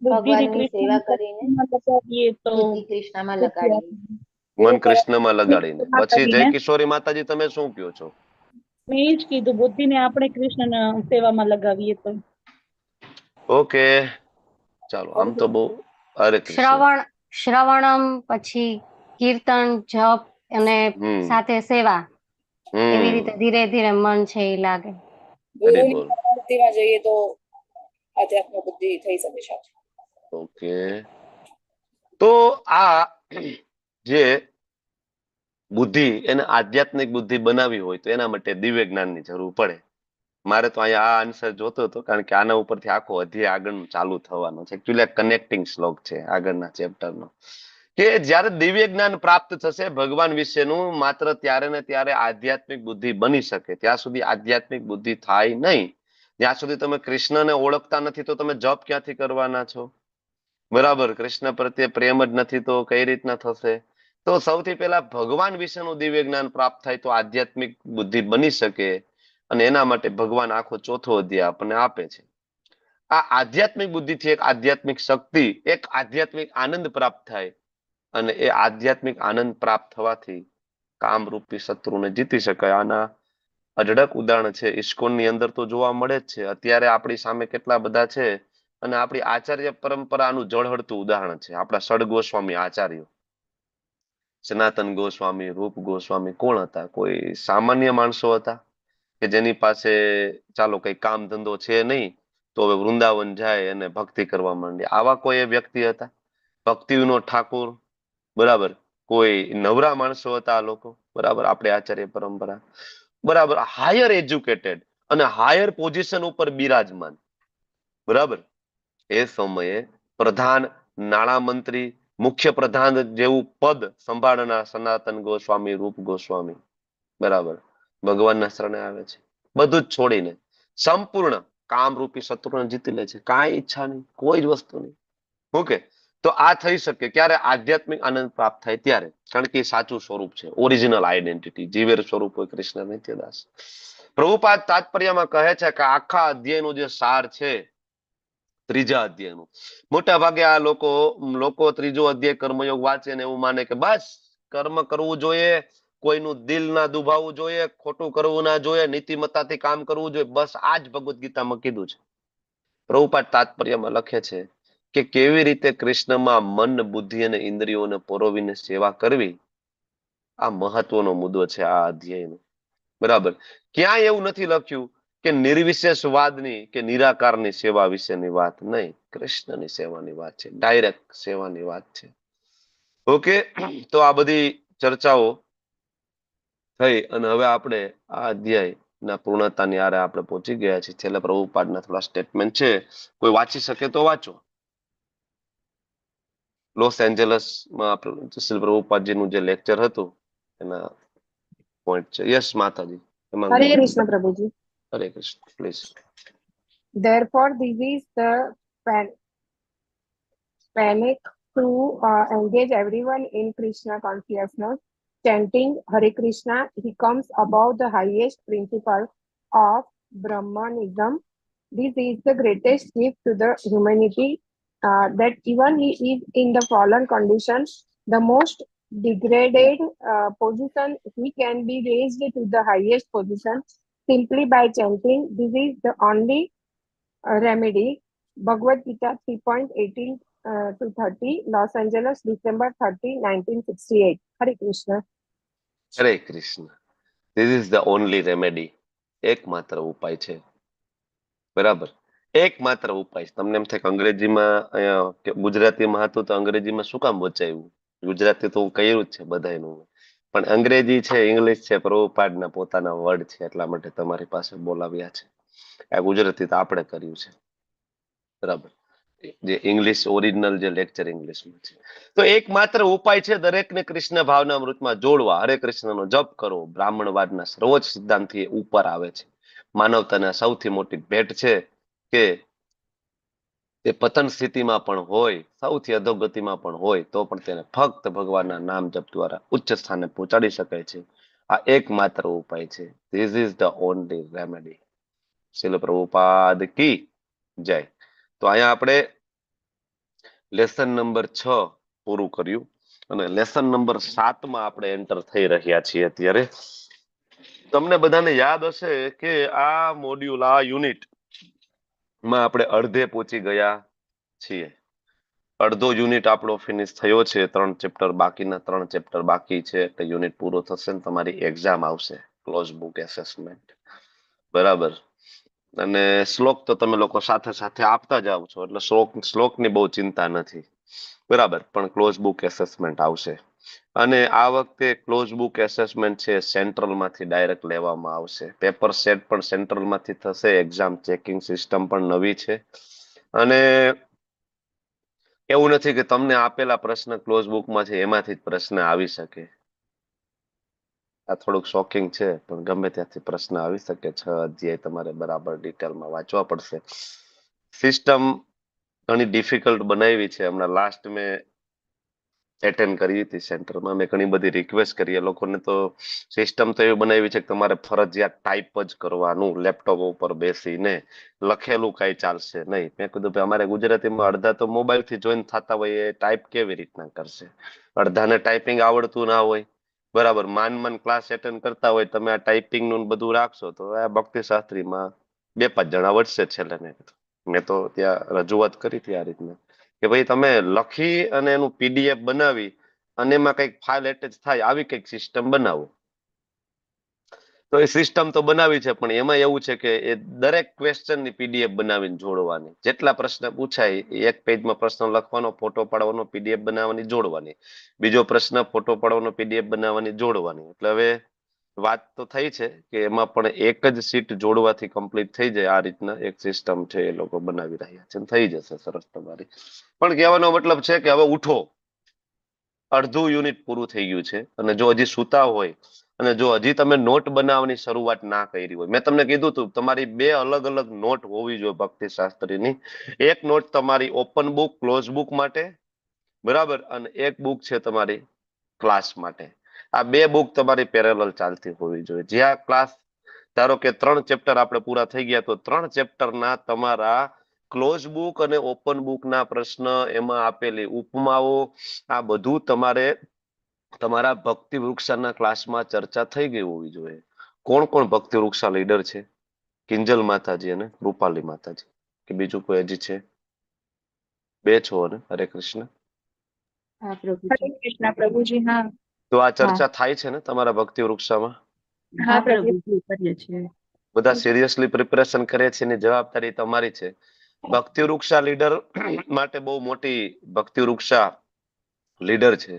ભગવાનની સેવા કરીને લગાવીએ તો બુદ્ધિ કૃષ્ણમાં લગાડીએ. મન કૃષ્ણમાં લગાડીને. પછી જય કિશોરી માતાજી તમે શું કહો છો? મેં એ જ કીધું, બુદ્ધિને આપણે કૃષ્ણ સેવામાં લગાવીએ તો. ઓકે, ચાલો, આમ તો બહુ હરે કૃષ્ણ. શ્રવણમ, પછી કીર્તન, જપ અને સાથે સેવા, એવી રીતે ધીરે ધીરે મન છે એ લાગે. બુદ્ધિમાં જઈએ તો આધ્યાત્મ બુદ્ધિ થઈ શકે છે. ઓકે, તો આ જે બુદ્ધિ એને આધ્યાત્મિક બુદ્ધિ બનાવી હોય તો એના માટે દિવ્ય જ્ઞાનની જરૂર પડે. મારે તો અહીંયા આ આન્સર જોતો હતો કારણ કે આના ઉપરથી આખો અધ્યાય આગળનું ચાલુ થવાનો છે. એકચ્યુઅલી કનેક્ટિંગ શ્લોક છે આગળના ચેપ્ટરનો. કે જ્યારે દિવ્ય જ્ઞાન પ્રાપ્ત થશે ભગવાન વિશેનું, માત્ર ત્યારે ને ત્યારે આધ્યાત્મિક બુદ્ધિ બની શકે. ત્યાં સુધી આધ્યાત્મિક બુદ્ધિ થાય નહીં. જ્યાં સુધી તમે કૃષ્ણને ઓળખતા નથી તો તમે જપ ક્યાંથી કરવાના છો? બરાબર, કૃષ્ણ પ્રત્યે પ્રેમ જ નથી તો કઈ રીતના થશે? તો સૌથી પહેલા ભગવાન વિશેનું દિવ્ય જ્ઞાન પ્રાપ્ત થાય તો આધ્યાત્મિક બુદ્ધિ બની શકે, અને એના માટે ભગવાન આખો ચોથો અધ્યાય આપણને આપે છે. આ આધ્યાત્મિક બુદ્ધિથી એક આધ્યાત્મિક શક્તિ, એક આધ્યાત્મિક આનંદ પ્રાપ્ત થાય, અને એ આધ્યાત્મિક આનંદ પ્રાપ્ત થવાથી કામરૂપી શત્રુને જીતી શકાય. આના અઢળક ઉદાહરણ છે ઇસ્કોનની અંદર તો જોવા મળે જ છે. અત્યારે આપણી સામે કેટલા બધા છે, અને આપણી આચાર્ય પરંપરાનું જળહળતું ઉદાહરણ છે આપણા સડ ગોસ્વામી આચાર્યો. સનાતન ગોસ્વામી, રૂપ ગોસ્વામી કોણ હતા? કોઈ સામાન્ય માણસો હતા કે જેની પાસે ચાલો કઈ કામ ધંધો છે નહીં, તો હવે વૃંદાવન જાય અને ભક્તિ કરવા માંડે? આવા કોઈ વ્યક્તિ હતા? ભક્તિનો ઠાકોર, બરાબર, કોઈ નવરા માણસો હતા આ લોકો? બરાબર, આપણે આચાર્ય પરંપરા, બરાબર, હાયર એજ્યુકેટેડ અને હાયર પોઝિશન ઉપર બિરાજમાન, બરાબર. એ સમયે પ્રધાન, નાણામંત્રી, મુખ્ય પ્રધાન જેવું પદ સંભાળનાર સનાતન ગોસ્વામી, રૂપ ગોસ્વામી, બરાબર, ભગવાનના શરણે આવે છે. બધું જ છોડીને સંપૂર્ણ કામરૂપી શત્રુને જીતી લે છે. કાંઈ ઈચ્છા નહીં, કોઈ જ વસ્તુ નહીં. ઓકે, તો આ થઈ શકે ક્યારે? આધ્યાત્મિક આનંદ પ્રાપ્ત થાય ત્યારે, કારણ કે એ સાચું સ્વરૂપ છે, ઓરિજિનલ આઈડેન્ટિટી, જીવેર સ્વરૂપ હોય કૃષ્ણ નિત્યદાસ. પ્રભુપાદ તાત્પર્યમાં કહે છે કે આખા અધ્યાયનો જે સાર છે, ત્રીજા અધ્યાયનું, મોટા ભાગે આ લોકો ત્રીજો અધ્યાય કર્મયોગ વાંચે ને એવું માને કે બસ કર્મ કરવું જોઈએ, કોઈનું દિલ ના દુભાવવું જોઈએ, ખોટું કરવું ના જોઈએ, નીતિમત્તાથી કામ કરવું જોઈએ, બસ આ જ ભગવદ્ ગીતામાં કીધું છે. પ્રભુપાદ તાત્પર્યમાં લખે છે કે કેવી રીતે કૃષ્ણમાં મન, બુદ્ધિ અને ઇન્દ્રિયોને પરોવીને સેવા કરવી, આ મહત્વનો મુદ્દો છે આ અધ્યાયનો. બરાબર, ક્યાંય એવું નથી લખ્યું કે નિર્વિશેષવાદની કે નિરાકારની સેવા વિશેની વાત નહીં, કૃષ્ણની સેવાની વાત છે, ડાયરેક્ટ સેવાની વાત છે. ઓકે, તો આ બધી ચર્ચાઓ થઈ અને હવે આપણે આ અધ્યાય ના પૂર્ણતાની આરે આપણે પહોંચી ગયા છીએ. છેલ્લે પ્રભુપાદના થોડા સ્ટેટમેન્ટ છે, કોઈ વાંચી શકે તો વાંચો. લોસ એન્જલસમાં શ્રી પ્રભુપાદજીનું જે લેક્ચર હતું એના પોઈન્ટ છે. યસ માતાજી. Hare Krishna Prabhuji. Hare Krishna, please. Therefore, this is the panic to engage everyone in Krishna consciousness. Chanting Hare Krishna, he comes above the highest principle of Brahmanism. This is the greatest gift to the humanity, that even he is in the fallen condition, the most degraded position, he can be raised to the highest position simply by chanting. This is the only remedy. Bhagavad Gita 3.18 to 30, Los Angeles, December 30, 1968. Hare Krishna. Hare Krishna. This is the only remedy. એકમાત્ર ઉપાય છે, બરાબર, એકમાત્ર ઉપાય છે. તમને એમ થાય કે અંગ્રેજીમાં, અહીંયા ગુજરાતીમાં હતું તો અંગ્રેજીમાં શું કામ વચાવ્યું? ગુજરાતી તો કર્યું જ છે બધાયનું, પણ અંગ્રેજી છે, ઇંગ્લિશ છે, પ્રભુપાદના પોતાના વર્ડ છે, એટલા માટે તમારી પાસે બોલાવ્યા છે. આ ગુજરાતી તો આપણે કર્યું છે, બરાબર, જે ઇંગ્લિશ ઓરિજિનલ જે લેક્ચર ઇંગ્લિશમાં છે. તો એકમાત્ર ઉપાય છે દરેકને કૃષ્ણ ભાવના અમૃતમાં જોડવા. હરે કૃષ્ણનો જપ કરો. બ્રાહ્મણવાદના સર્વોચ્ચ સિદ્ધાંતથી ઉપર આવે છે. માનવતાના સૌથી મોટી ભેટ છે કે તે પતન સ્થિતિમાં પણ હોય, સૌથી અધોગતિમાં પણ હોય, તો પણ તેને ફક્ત ભગવાનના નામ જપ દ્વારા ઉચ્ચ સ્થાને પહોંચાડી શકાય છે. આ એકમાત્ર ઉપાય છે. This is the only remedy. શીલ પ્રભુપાદ કી જય. તો અહીંયા આપણે લેસન નંબર 6 પૂરું કર્યું અને લેસન નંબર 7માં આપણે એન્ટર થઈ રહ્યા છીએ અત્યારે. તમને બધાને યાદ હશે કે આ મોડ્યુલ, આ યુનિટ માં આપણે અડધે પહોંચી ગયા છીએ. અડધો યુનિટ આપણો ફિનિશ થયો છે. 3 ચેપ્ટર બાકીના 3 ચેપ્ટર બાકી છે, એટલે યુનિટ પૂરો થશે ને તમારી એક્ઝામ આવશે, ક્લોઝ બુક એસેસમેન્ટ, બરાબર. અને શ્લોક તો તમે લોકો સાથે સાથે આપતા જાવ છો, એટલે શ્લોકની બહુ ચિંતા નથી, બરાબર. પણ ક્લોઝ બુક એસેસમેન્ટ આવશે, અને આ વખતે ક્લોઝ બુક એસેસમેન્ટ છે સેન્ટ્રલમાંથી ડાયરેક્ટ લેવામાં આવશે. પેપર સેટ પણ સેન્ટ્રલમાંથી થશે. એક્ઝામ ચેકિંગ સિસ્ટમ પણ નવી છે, અને એવું નથી કે તમને આપેલા પ્રશ્ન ક્લોઝ બુકમાં છે એમાંથી જ પ્રશ્ન આવી શકે. આ થોડુંક શોકિંગ છે, પણ ગમે ત્યાંથી પ્રશ્ન આવી શકે. 6 અધ્યાય તમારે બરાબર ડિટેલમાં વાંચવા પડશે. સિસ્ટમ ઘણી ડિફિકલ્ટ બનાવી છે. હમણાં લાસ્ટ મેં એટેન્ડ કરી હતી સેન્ટરમાં, મેં ઘણી બધી રિક્વેસ્ટ કરી. એ લોકોને તો સિસ્ટમ તો એવી બનાવી છે કે તમારે ફરજિયાત ટાઈપ જ કરવાનું, લેપટોપ ઉપર બેસીને. લખેલું કઈ ચાલશે નહીં. મેં કીધું ભાઈ અમારે ગુજરાતીમાં અડધા તો મોબાઈલ થી જોઈન થતા હોય, એ ટાઈપ કેવી રીતના કરશે? અડધાને ટાઈપિંગ આવડતું ના હોય, બરાબર. માન ક્લાસ એટેન્ડ કરતા હોય, તમે આ ટાઈપિંગ નું બધું રાખશો તો આ ભક્તિ શાસ્ત્રીમાં 2-5 જણા વધશે છેલ્લે. મેં તો ત્યાં રજૂઆત કરી હતી આ રીતના કે ભાઈ તમે લખી અને એનું પીડીએફ બનાવી અને એમાં કંઈક ફાઇલ એટેચ થાય આવી કંઈક સિસ્ટમ બનાવો. તો એ સિસ્ટમ તો બનાવી છે, પણ એમાં એવું છે કે એ દરેક ક્વેશ્ચનની પીડીએફ બનાવીને જોડવાની. જેટલા પ્રશ્ન પૂછાય એક પેજમાં પ્રશ્ન લખવાનો, ફોટો પાડવાનો, પીડીએફ બનાવવાની, જોડવાની. બીજો પ્રશ્ન, ફોટો પાડવાનો, પીડીએફ બનાવવાની, જોડવાની. એટલે હવે વાત તો થઈ છે કે એમાં પણ એક જ સીટ જોડવાથી કમ્પ્લીટ થઈ જાય. આ રીતના એક સિસ્ટમ છે એ લોકો બનાવી રહ્યા છે. થઈ જશે સરસ તમારી. પણ કહેવાનો મતલબ છે કે હવે ઉઠો, અડધું યુનિટ પૂરું થઈ ગયું છે. અને જો હજી સૂતા હોય અને જો હજી તમે નોટ બનાવવાની શરૂઆત ના કરી હોય, મેં તમને કીધું હતું તમારી 2 અલગ અલગ નોટ હોવી જોઈએ ભક્તિ શાસ્ત્રીની. એક નોટ તમારી ઓપન બુક ક્લોઝ બુક માટે, બરાબર, અને એક બુક છે તમારી ક્લાસ માટે. આ 2 બુક તમારી પેરેલલ ચાલતી હોવી જોઈએ. જ્યાં ક્લાસ ધારો કે 3 ચેપ્ટર આપણે પૂરા થઈ ગયા, તો 3 ચેપ્ટરના તમારા ક્લોઝ બુક અને ઓપન બુક ના પ્રશ્ન, એમાં આપેલી ઉપમાઓ, આ બધું તમારે તમારા ભક્તિ વૃક્ષાના ક્લાસમાં ચર્ચા થઈ ગઈ હોવી જોઈએ. કોણ કોણ ભક્તિ વૃક્ષા લીડર છે? કિંજલ માતાજી અને રૂપાલી માતાજી, કે બીજું કોઈ હજી છે? 2 છો ને? હરે કૃષ્ણ. હા પ્રભુજી. હરે કૃષ્ણ પ્રભુજી. હા તો આ ચર્ચા થાય છે ને તમારા ભક્તિ વૃક્ષામાં? હા પ્રભુજી, કરીએ છીએ. બધા સિરિયસલી પ્રિપેરેશન કરે છે, એની જવાબદારી તમારી છે. ભક્તિ વૃક્ષા લીડર માટે બહુ મોટી, ભક્તિ વૃક્ષા લીડર છે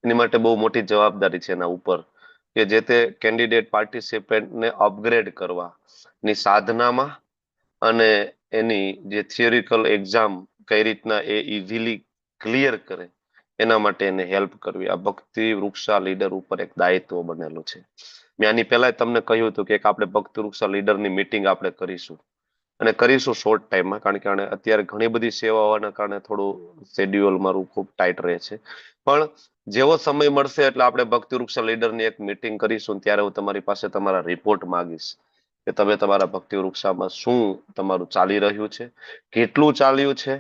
એની માટે બહુ મોટી જવાબદારી છે એના ઉપર, કે જે તે કેન્ડિડેટ પાર્ટિસિપેન્ટને અપગ્રેડ કરવા ની સાધનામાં અને એની જે થિયોરિકલ એક્ઝામ કઈ રીતના એ ઇઝીલી ક્લિયર કરે એના માટે એને હેલ્પ કરવી. આ ભક્તિ વૃક્ષા લીડર ઉપર એક દાયિત્વ બનેલું છે. મેં આની પહેલા તમને કહ્યું હતું કે એક આપણે ભક્તિ વૃક્ષા લીડરની મીટિંગ આપણે કરીશું, અને કરીશું શોર્ટ ટાઈમમાં, કારણ કે અત્યારે ઘણી બધી સેવા હોવાના કારણે થોડું શેડ્યુલ મારું ખૂબ ટાઈટ રહે છે. પણ જેવો સમય મળશે એટલે આપણે ભક્તિ વૃક્ષા લીડરની એક મીટિંગ કરીશું. ત્યારે હું તમારી પાસે તમારા રિપોર્ટ માંગીશ કે તમે તમારા ભક્તિ વૃક્ષામાં શું તમારું ચાલી રહ્યું છે, કેટલું ચાલ્યું છે,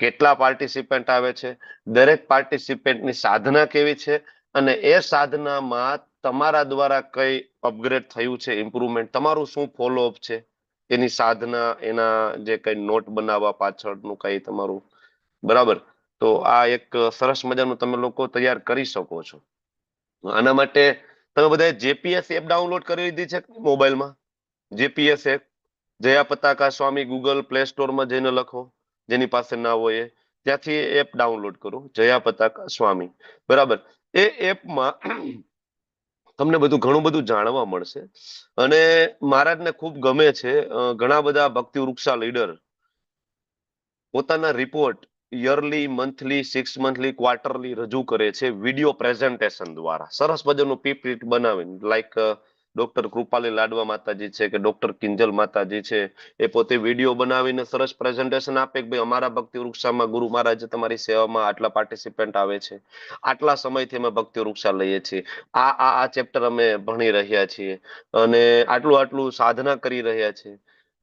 કેટલા પાર્ટિસિપન્ટ આવે છે, દરેક પાર્ટિસિપન્ટની સાધના કેવી છે, અને એ સાધનામાં તમારા દ્વારા કઈ અપગ્રેડ થયું છે, ઇમ્પ્રુવમેન્ટ, તમારું શું ફોલોઅપ છે, એની સાધના, એના જે કઈ નોટ બનાવવા પાછળનું કઈ તમારું, બરાબર. તો આ એક સરસ મજાનું તમે લોકો તૈયાર કરી શકો છો. આના માટે તમે બધા જેપીએસ એપ ડાઉનલોડ કરી લીધી છે મોબાઈલમાં? જેપીએસ એપ, જયા પતાકા સ્વામી, ગૂગલ પ્લે સ્ટોરમાં જઈને લખો, જેની પાસે ના હોય એ, ત્યાંથી એપ ડાઉનલોડ કરો, જયા પતાકા સ્વામી, બરાબર. એ એપમાં તમને બધું ઘણું બધું જાણવા મળશે. અને મહારાજને ખૂબ ગમે છે, ઘણા બધા ભક્તિ વૃક્ષા લીડર પોતાના report yearly, monthly, 6 monthly, quarterly રજૂ કરે છે વિડીયો પ્રેઝન્ટેશન દ્વારા. સરસ મજાનું પીપીટી બનાવીને, લાઈક ડોક્ટર કૃપાલી લાડવા માતાજી છે કે ડોક્ટર કિંજલ માતાજી છે, એ પોતે વિડીયો બનાવીને સરસ પ્રેઝન્ટેશન આપે કે ભાઈ અમારા ભક્તિ વૃક્ષામાં ગુરુ મહારાજ તમારી સેવામાં આટલા પાર્ટિસિપન્ટ આવે છે, આટલા સમયથી અમે ભક્તિ વૃક્ષા લઈએ છીએ, આ ચેપ્ટર અમે ભણી રહ્યા છીએ, અને આટલું આટલું સાધના કરી રહ્યા છે,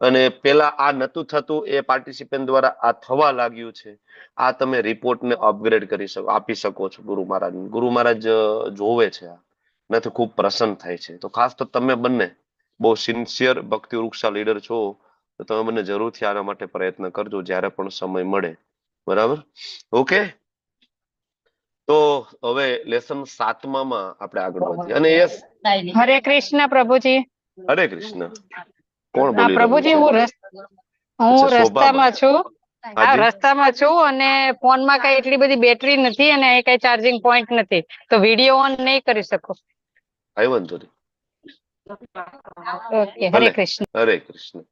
અને પેલા આ નતું થતું, એ પાર્ટિસિપન્ટ દ્વારા આ થવા લાગ્યું છે. આ તમે રિપોર્ટને અપગ્રેડ કરી શકો, આપી શકો છો ગુરુ મહારાજ. ગુરુ મહારાજ જોવે છે, નથી ખૂબ પ્રસન્ન થાય છે. તો ખાસ તો તમે બંને બહુ સિન્સિયર ભક્તિ વૃક્ષા લીડર છો, તો તમે બંને જરૂરથી આના માટે પ્રયત્ન કરજો જ્યારે પણ સમય મળે, બરાબર. ઓકે, તો હવે લેસન 7માં આપણે આગળ વધીએ. અને યસ, હરે કૃષ્ણ પ્રભુજી. હરે કૃષ્ણ. કોણ હા બોલી રહ્યું પ્રભુજી, છે? હું અચ્છા, શોભામાં. રસ્તામાં છું. હા, હાજી. રસ્તામાં છું, અને ફોનમાં કઈ એટલી બધી બેટરી નથી, અને કઈ ચાર્જિંગ પોઈન્ટ નથી, તો વિડીયો ઓન નહીં કરી શકું. કઈ વાંધો નહીં, ઓકે, હરે ભલે. કૃષ્ણ. હરે કૃષ્ણ.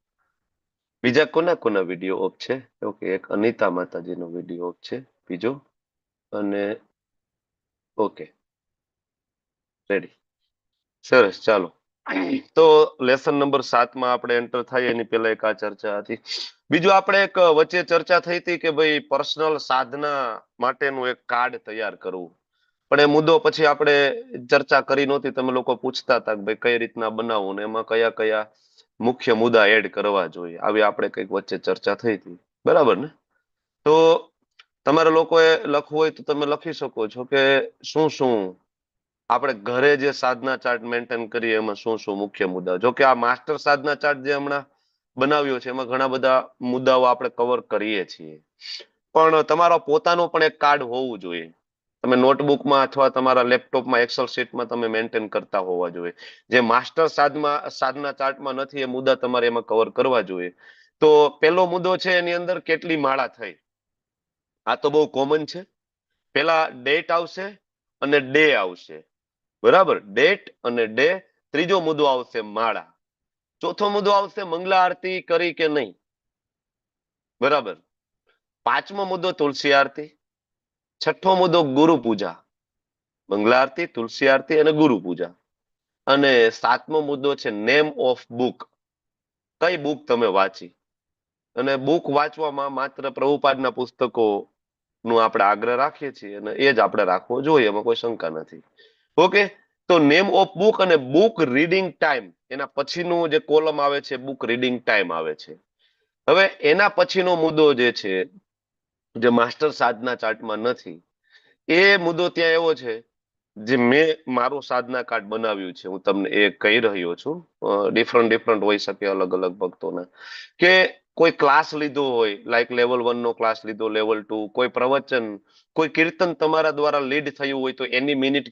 બીજા કોના કોના વિડીયો ઓફ છે? ઓકે, એક અનિતા માતાજીનો વિડીયો ઓફ છે, બીજો, અને ઓકે, રેડી, સરસ. ચાલો, તો લેસન નંબર 7 માં આપણે એન્ટર થાય એની પહેલા એક આ ચર્ચા હતી. બીજું આપણે એક વચ્ચે ચર્ચા થઈ હતી કે ભાઈ પર્સનલ સાધના માટેનું એક કાર્ડ તૈયાર કરવું, પણ એ મુદ્દો પછી આપણે ચર્ચા કરી નહોતી. તમે લોકો પૂછતા હતા કે ભાઈ કઈ રીતના બનાવવું ને એમાં કયા કયા મુખ્ય મુદ્દા એડ કરવા જોઈએ, આવી આપણે કઈક વચ્ચે ચર્ચા થઈ હતી, બરાબર ને? તો તમારે લોકોએ લખવું હોય તો તમે લખી શકો છો કે શું શું આપણે ઘરે જે સાધના ચાર્ટ મેન્ટેન કરીએ એમાં શું શું મુખ્ય મુદ્દા. જો કે આ માસ્ટર સાધના ચાર્ટ જે હમણાં બનાવ્યો છે એમાં ઘણા બધા મુદ્દાઓ આપણે કવર કરીએ છીએ, પણ તમારો પોતાનો પણ એક કાર્ડ હોવું જોઈએ. તમે નોટબુકમાં અથવા તમારા લેપટોપમાં એક્સેલ શીટમાં તમે મેન્ટેન કરતા હોવા જોઈએ. જે માસ્ટર સાધના ચાર્ટમાં નથી એ મુદ્દા તમારે એમાં કવર કરવા જોઈએ. તો પહેલો મુદ્દો છે એની અંદર કેટલી માળા થઈ. આ તો બહુ કોમન છે. પેલા ડેટ આવશે અને ડે આવશે, બરાબર, ડેટ અને ડે. ત્રીજો મુદ્દો આવશે માળા. ચોથો મુદ્દો આવશે મંગલા આરતી કરી કે નહીં, બરાબર. પાંચમો મુદ્દો તુલસી આરતી. છઠ્ઠો મુદ્દો ગુરુ પૂજા, મંગલા આરતી, તુલસી આરતી અને ગુરુ પૂજા. અને સાતમો મુદ્દો છે નેમ ઓફ બુક, કઈ બુક તમે વાંચી. અને બુક વાંચવામાં માત્ર પ્રભુપાદના પુસ્તકો નું આપણે આગ્રહ રાખીએ છીએ અને એ જ આપણે રાખવો જોઈએ, એમાં કોઈ શંકા નથી. ઓકે, તો નેમ ઓફ બુક અને બુક રીડિંગ ટાઈમ, એના પછીનું જે કોલમ આવે છે બુક રીડિંગ ટાઈમ આવે છે. હવે એના પછીનો મુદ્દો જે છે જે માસ્ટર સાધના ચાર્ટમાં નથી, એ મુદ્દો ત્યાં એવો છે જે મેં મારું સાધના કાર્ડ બનાવ્યું છે, હું તમને એ કહી રહ્યો છું. ડિફરન્ટ હોઈ શકે અલગ અલગ ભક્તોના, કે કોઈ ક્લાસ લીધો હોય, લાઈક લેવલ 1 નો ક્લાસ લીધો, લેવલ 2, કોઈ પ્રવચન, કોઈ કીર્તન તમારા દ્વારા લીડ થયું હોય તો એની મિનિટ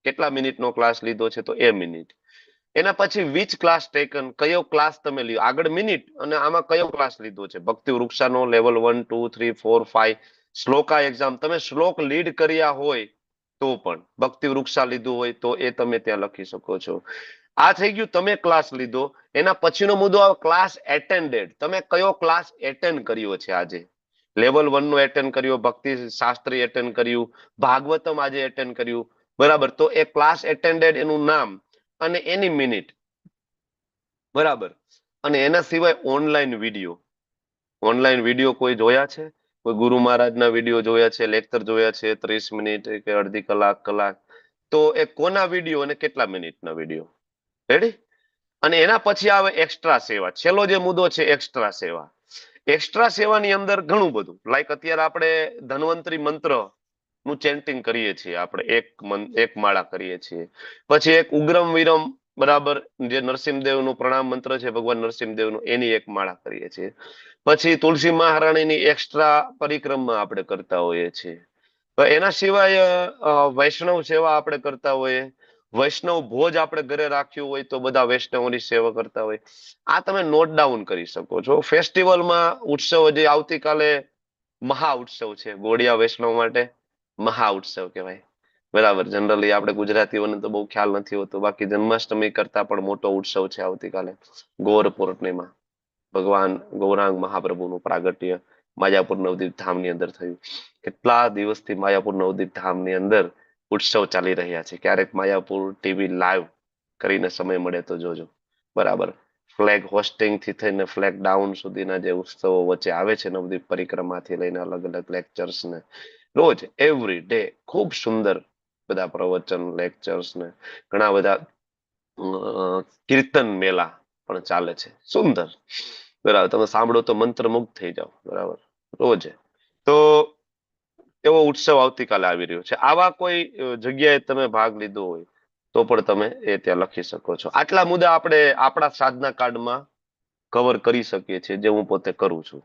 કેટલા મિનિટનો ક્લાસ લીધો છે તો એ મિનિટ. એના પછી વિચ ક્લાસ ટેકન, કયો ક્લાસ તમે લીધો, આગળ મિનિટ અને આમાં કયો ક્લાસ લીધો છે. ભક્તિ વૃક્ષાનો લેવલ 1, 2, 3, 4, 5. શ્લોકા એક્ઝામ, તમે શ્લોક લીડ કર્યા હોય તો પણ, ભક્તિ વૃક્ષા લીધું હોય તો એ તમે ત્યાં લખી શકો છો. આ થઈ ગયું તમે ક્લાસ લીધો. એના પછીનો મુદ્દો આવે ક્લાસ એટેન્ડેડ, તમે કયો ક્લાસ એટેન્ડ કર્યો છે આજે. લેવલ 1 નો એટેન્ડ કર્યો, ભક્તિ શાસ્ત્રી એટેન્ડ કર્યું, ભાગવતમ આજે એટેન્ડ કર્યું, બરાબર. તો એ ક્લાસ એટેન્ડેડ એનું નામ અને એની મિનિટ, બરાબર. અને એના સિવાય ઓનલાઈન વિડીયો કોઈ જોયા છે, કોઈ ગુરુ મહારાજના વિડીયો જોયા છે, લેક્ચર જોયા છે 30 મિનિટ કે અડધી કલાક, તો એ કોના વિડીયો અને કેટલા મિનિટના વિડીયો, રેડી. અને એના પછી આવે એક્સ્ટ્રા સેવા. છેલ્લો જે મુદ્દો છે એક્સ્ટ્રા સેવા. એક્સ્ટ્રા સેવાની અંદર ઘણું બધું, લાઈક અત્યારે આપણે ધન્વંતરી મંત્ર નું ચેન્ટિંગ કરીએ છીએ, આપણે એક માળા કરીએ છીએ. પછી એક ઉગ્રમ વિરમ, બરાબર, જે નરસિંહદેવનું પ્રણામ મંત્ર છે ભગવાન નરસિંહદેવનું, એની એક માળા કરીએ છીએ. પછી તુલસી મહારાણીની એક્સ્ટ્રા પરિક્રમા આપણે કરતા હોઈએ છીએ. એના સિવાય વૈષ્ણવ સેવા આપણે કરતા હોઈએ. વૈષ્ણવ ભોજ આપણે ઘરે રાખ્યું હોય તો બધા વૈષ્ણવોની સેવા કરતા હોય. આ તમે નોટ ડાઉન કરી શકો છો. ફેસ્ટિવલમાં ઉત્સવ, જે આવતીકાલે મહા ઉત્સવ છે ગોળિયા વૈષ્ણવ માટે, મહા ઉત્સવ કહેવાય, બરાબર. જનરલી આપણે ગુજરાતીઓને તો બહુ ખ્યાલ નથી હોતો, બાકી જન્માષ્ટમી કરતા પણ મોટો ઉત્સવ છે આવતીકાલે, ગૌર પૂર્ણિમા. ભગવાન ગૌરાંગ મહાપ્રભુનું પ્રાગટ્ય માયાપુર નવદીપ ધામની અંદર થયું. કેટલા દિવસથી માયાપુર નવદીપ ધામની અંદર ઉત્સવ ચાલી રહ્યા છે. ક્યારેક માયાપુર ટીવી લાઈવ કરીને સમય મળે તો જોજો, બરાબર. ફ્લેગ હોસ્ટિંગ થી થઈને ફ્લેગ ડાઉન સુધીના જે ઉત્સવો વચ્ચે આવે છે, નવદીપ પરિક્રમાથી લઈને અલગ અલગ લેક્ચર્સ ને, રોજ એવરી ડે ખૂબ સુંદર બધા પ્રવચન, લેક્ચર્સ ને ઘણા બધા કીર્તન મેલા પણ ચાલે છે, સુંદર, બરાબર. તમે સાંભળો તો મંત્રમુગ્ધ થઈ જાઓ, બરાબર, રોજ. તો એવો ઉત્સવ આવતીકાલે આવી રહ્યો છે. આવા કોઈ જગ્યાએ તમે ભાગ લીધો હોય તો પણ તમે એ ત્યાં લખી શકો છો. આટલા મુદ્દા આપણે આપણા સાધના કાર્ડમાં કવર કરી શકીએ છીએ, જે હું પોતે કરું છું.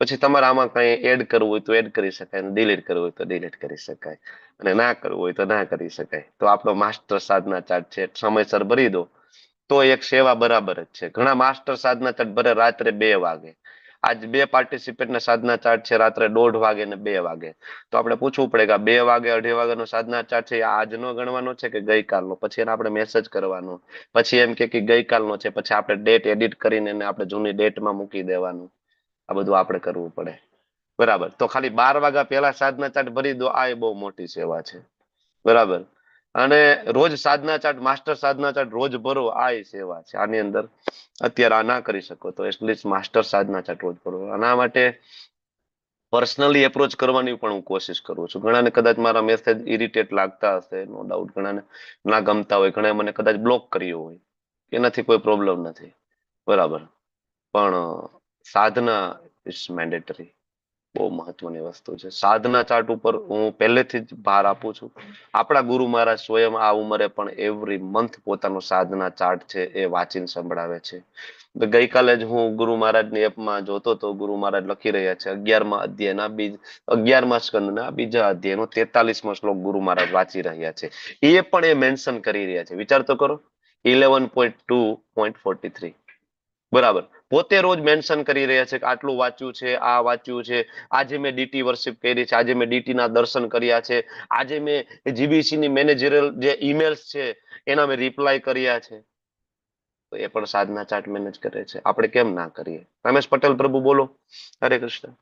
પછી તમારે આમાં કઈ એડ કરવું હોય તો એડ કરી શકાય, અને ડિલીટ કરવું હોય તો ડિલીટ કરી શકાય, અને ના કરવું હોય તો ના કરી શકાય. તો આપણો માસ્ટર સાધના ચાર્ટ છે, સમયસર ભરી દો તો એક સેવા બરાબર જ છે. ઘણા માસ્ટર સાધના ચાર્ટ ભરે રાત્રે 2 વાગે, આજ 2 પાર્ટિસિપેન્ટ ના સાધના ચાર્ટ છે રાત્રે 1:30 વાગે ને 2 વાગે. તો આપણે પૂછવું પડે કે 2 વાગે 2:30 વાગ્યાનો સાધના ચાર્ટ છે આજનો ગણવાનો છે કે ગઈકાલનો, પછી એને આપણે મેસેજ કરવાનો, પછી એમ કે ગઈકાલનો છે, પછી આપણે ડેટ એડિટ કરીને એને આપણે જૂની ડેટમાં મૂકી દેવાનું. આ બધું આપણે કરવું પડે. બરાબર. તો ખાલી 12 વાગ્યા પહેલા સાધના ચાર્ટ ભરી દો, આ બહુ મોટી સેવા છે. બરાબર. અને રોજ સાધના ચાર્ટ, માસ્ટર સાધના ચાર્ટ રોજ ભરો, આ સેવા છે. આની અંદર અત્યારે આ ના કરી શકો તો એટલીસ્ટ માસ્ટર સાધના ચાર્ટ રોજ ભરો. આના માટે પર્સનલી એપ્રોચ કરવાની પણ હું કોશિશ કરું છું. ઘણાને કદાચ મારા મેસેજ ઇરિટેટ લાગતા હશે, નો ડાઉટ ઘણાને ના ગમતા હોય, ઘણા મને કદાચ બ્લોક કર્યો હોય, એનાથી કોઈ પ્રોબ્લેમ નથી. બરાબર. પણ સાધના ઇઝ મેન્ડેટરી, બહુ મહત્વની વસ્તુ છે. સાધના ચાર્ટ ઉપર હું પહેલેથી જ ભાર આપું છું. આપણા ગુરુ મહારાજ સ્વયં આ ઉંમરે પણ એવરી મંથ પોતાનો સાધના ચાર્ટ છે એ વાંચીને સંભળાવે છે. ગઈકાલે જ હું ગુરુ મહારાજની એપમાં જોતો તો ગુરુ મહારાજ લખી રહ્યા છે 11મા અધ્યાયના 11મા સ્કંદના બીજા અધ્યાયનો 43મો શ્લોક ગુરુ મહારાજ વાંચી રહ્યા છે. એ પણ એ મેન્શન કરી રહ્યા છે. વિચાર તો કરો, 11.2.43. બરાબર. પોતે રોજ મેન્શન કરી રહ્યા છે કે આટલું વાંચ્યું છે, આ વાંચ્યું છે, આજે મેં ડીટી વર્શિપ કરી છે, આજે મેં ડીટી ના દર્શન કર્યા છે, આજે મેં જીબીસી ની મેનેજરિયલ જે ઈમેલ્સ છે એના મેં રિપ્લાય કર્યા છે. તો એ પણ સાધના ચાર્ટ મેનેજ કરે છે. આપણે કેમ ના કરીએ? રમેશ પટેલ પ્રભુ બોલો. હરે કૃષ્ણ.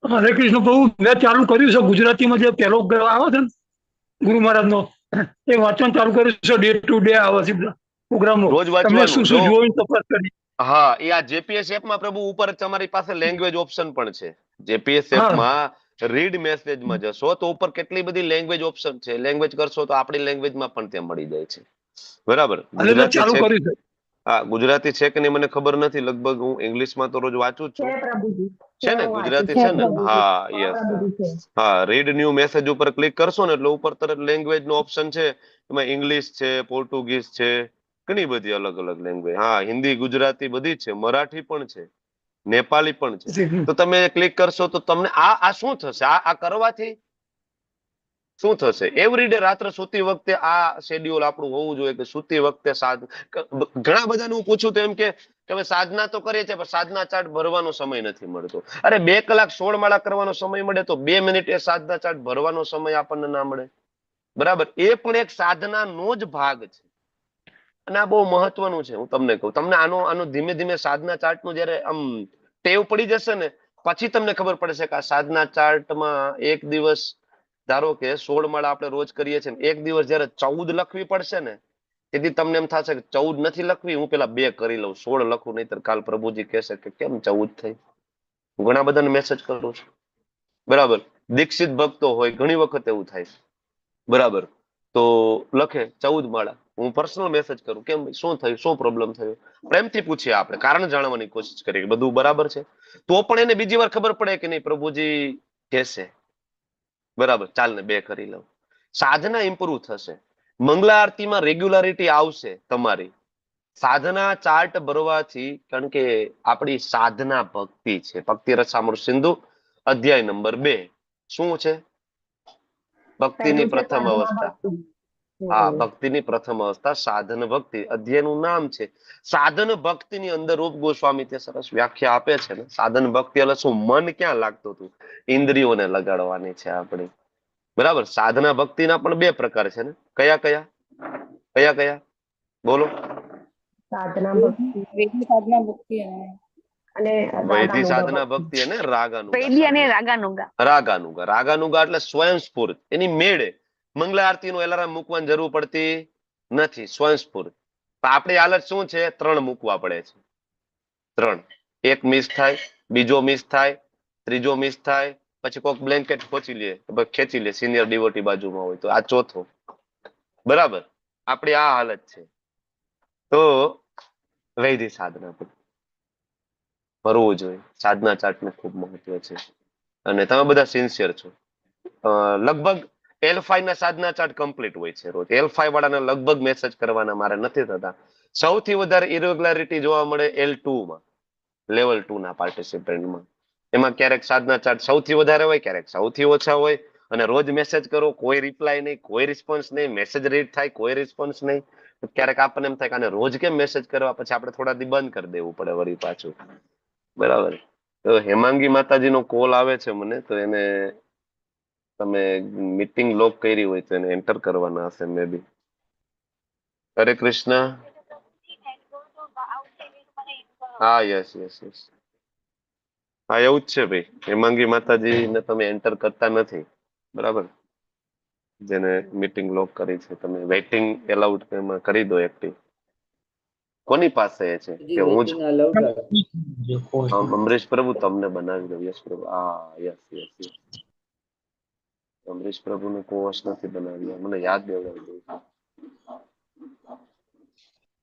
હરે કૃષ્ણ પ્રભુ, મેં ચાલુ કર્યું છે ગુજરાતીમાં જે પહેલો આવે છે ને ગુરુ મહારાજ નો, એ વાંચન ચાલુ કર્યું છે. ડે ટુ ડે આવે છે પ્રોગ્રામો. રોજ તમને વાંચવાનું. શું જો શું જોઈને તપાસ કરી. હા, એ આ જેપીએસ એપમાં પ્રભુ ઉપર તમારી પાસે લેંગ્વેજ ઓપ્શન પણ છે. જેપીએસ હા, એપમાં રીડ મેસેજમાં જશો તો ઉપર કેટલી બધી લેંગ્વેજ ઓપ્શન છે. લેંગ્વેજ કરશો તો આપણી લેંગ્વેજમાં પણ ત્યાં મળી જાય છે. બરાબર. એટલે મેં ગુજરાતી ચાલુ છે, કર્યું છે. હા ગુજરાતી છે કે નહીં મને ખબર નથી. લગભગ હું ઇંગ્લિશમાં તો રોજ વાંચું જ છે છું. પ્રભુજી, છે ને હું વાંચું ગુજરાતી છું છે ને? પ્રભુજી. હા, હા યસ. પ્રભુજી છે. હા, રીડ ન્યુ મેસેજ ઉપર ક્લિક કરશો ને એટલે ઉપર તરત લેંગ્વેજ નો ઓપ્શન છે. એમાં ઇંગ્લિશ છે, પોર્ટુગીઝ છે, ઘણી બધી અલગ અલગ લેંગ્વેજ. હા, હિન્દી, ગુજરાતી બધી જ છે, મરાઠી પણ છે, નેપાળી પણ છે. તો તમે ક્લિક કરશો તો તમને આ શું થશે? આ કરવાથી શું થશે? એવરીડે રાત્રે સૂતી વખતે આ શેડ્યુલ આપણું હોવું જોઈએ કે સૂતી વખતે ઘણા બધાને હું પૂછું તો એમ કે હવે સાધના તો કરીએ છીએ પણ સાધના ચાર્ટ ભરવાનો સમય નથી મળતો. અરે 2 કલાક 16 માળા કરવાનો સમય મળે તો 2 મિનિટ એ સાધના ચાર્ટ ભરવાનો સમય આપણને ના મળે. બરાબર. એ પણ એક સાધનાનો જ ભાગ છે. અને આ બહુ મહત્વનું છે. હું તમને કહું, તમને આનો ધીમે ધીમે સાધના ચાર્ટનું જયારે આમ ટેવ પડી જશે ને પછી તમને ખબર પડશે કે આ સાધના ચાર્ટમાં એક દિવસ ધારો કે 16 માળા આપણે રોજ કરીએ છીએ, એક દિવસ જયારે 14 લખવી પડશે ને તેથી તમને એમ થશે કે 14 નથી લખવી, હું પેલા 2 કરી લઉં, 16 લખું, નહીતર કાલ પ્રભુજી કહેશે કે કેમ 14 થઈ. હું ઘણા બધાને મેસેજ કરું છું. બરાબર. દીક્ષિત ભક્તો હોય ઘણી વખત એવું થાય છે. બરાબર. તો લખે 14 માળા, હું પર્સનલ મેસેજ કરું, કેમ શું થયું, શું પ્રોબ્લેમ થયો, પ્રેમથી પૂછીએ, આપણે કારણ જાણવાની કોશિશ કરીએ કે બધું બરાબર છે. તો પણ એને બીજી વાર ખબર પડે કે નહીં પ્રભુજી કહેશે બરાબર, ચાલ ને 2 કરી લઉં. સાધના ઇમ્પ્રુવ થશે. મંગલા આરતીમાં રેગ્યુલારિટી આવશે તમારી. સાધના ચાર્ટ ભરવાથી, કારણ કે આપણી સાધના ભક્તિ છે. ભક્તિ રસામૃત સિંધુ અધ્યાય નંબર 2 શું છે? ભક્તિની પહેલું છે પ્રથમ સાધના અવસ્થા. ભક્તિ. હા, ભક્તિની પ્રથમ અવસ્થા સાધન ભક્તિ. અધ્યાયનું નામ છે. સાધન ભક્તિની અંદર રૂપ ગોસ્વામી તે સરસ વ્યાખ્યા આપે છે ને. સાધન ભક્તિ એટલે શું? મન ક્યાં લાગતું હતું? ઇન્દ્રિયોને લગાડવાની છે આપણી. બરાબર. સાધના ભક્તિના પણ 2 પ્રકાર છે ને. કયા કયા? કયા કયા? બોલો. સાધના ભક્તિ વેદની સાધના ભક્તિ અને વૈધિ રાગાનુગા સાધના ભક્તિ. ભક્તિ અને રાગાનુગા વૈદ્ય અને સાધના. રાગાનુગા. રાગાનુગા એટલે સ્વયંસ્ફૂર્ત, એની મેળે મંગલા આરતીનું એલાર્મ મૂકવાની જરૂર પડતી નથી. સ્વયંસ્ફૂર્ત. આપણી હાલત શું છે? 3 મૂકવા પડે છે. 3. એક મિસ થાય, બીજો મિસ થાય, ત્રીજો મિસ થાય, પછી કોઈક બ્લેન્કેટ ખેંચી લે સિનિયર ડિવોટી બાજુમાં હોય તો, આ ચોથો. બરાબર. આપણી આ હાલત છે. તો વૈધિ સાધના ભરવું જોઈએ. સાધના ચાર્ટનું ખૂબ મહત્વ છે. અને તમે બધા સિન્સિયર છો. લગભગ L5 ના સાધના ચાર્ટ કમ્પ્લીટ હોય છે રોજ. L5 વાળાને લગભગ મેસેજ કરવાના મારે નથી થતા. સૌથી વધારે ઇરેગ્યુલારિટી જોવા મળે L2 માં, લેવલ 2 ના પાર્ટિસિપન્ટમાં. એમાં ક્યારેક સાધના ચાર્ટ સૌથી વધારે હોય, ક્યારેક સૌથી ઓછા હોય. અને રોજ મેસેજ કરો, કોઈ રિપ્લાય નહીં, કોઈ રિસ્પોન્સ નહીં, મેસેજ રીડ થાય, કોઈ રિસ્પોન્સ નહીં. ક્યારેક આપણને એમ થાય કે આને રોજ કેમ મેસેજ કરવા, પછી આપણે થોડા દી બંધ કરી દેવું પડે વળી પાછું. બરાબર. તો હેમાંગી માતાજીનો કોલ આવે છે મને, તો એને તમે મીટિંગ લોક કરી હોય તો એને એન્ટર કરવાના હશે મે બી. હરે કૃષ્ણ. હા, યસ યસ યસ. હા, એવું જ છે ભાઈ. હેમાંગી માતાજીને તમે એન્ટર કરતા નથી, બરાબર. જેને મીટિંગ લોક કરી છે તમે વેઇટિંગ એલાઉડ એમાં કરી દો એક્ટિવ. કોની પાસે છે કે હું જ અમરીશ પ્રભુ તમને બનાવી દઉં. યસ પ્રભુ. હા, યસ યસ યસ. અમરીશ પ્રભુને કોર્સ નથી બનાવ્યો, મને યાદ દેવડાવી દઉં.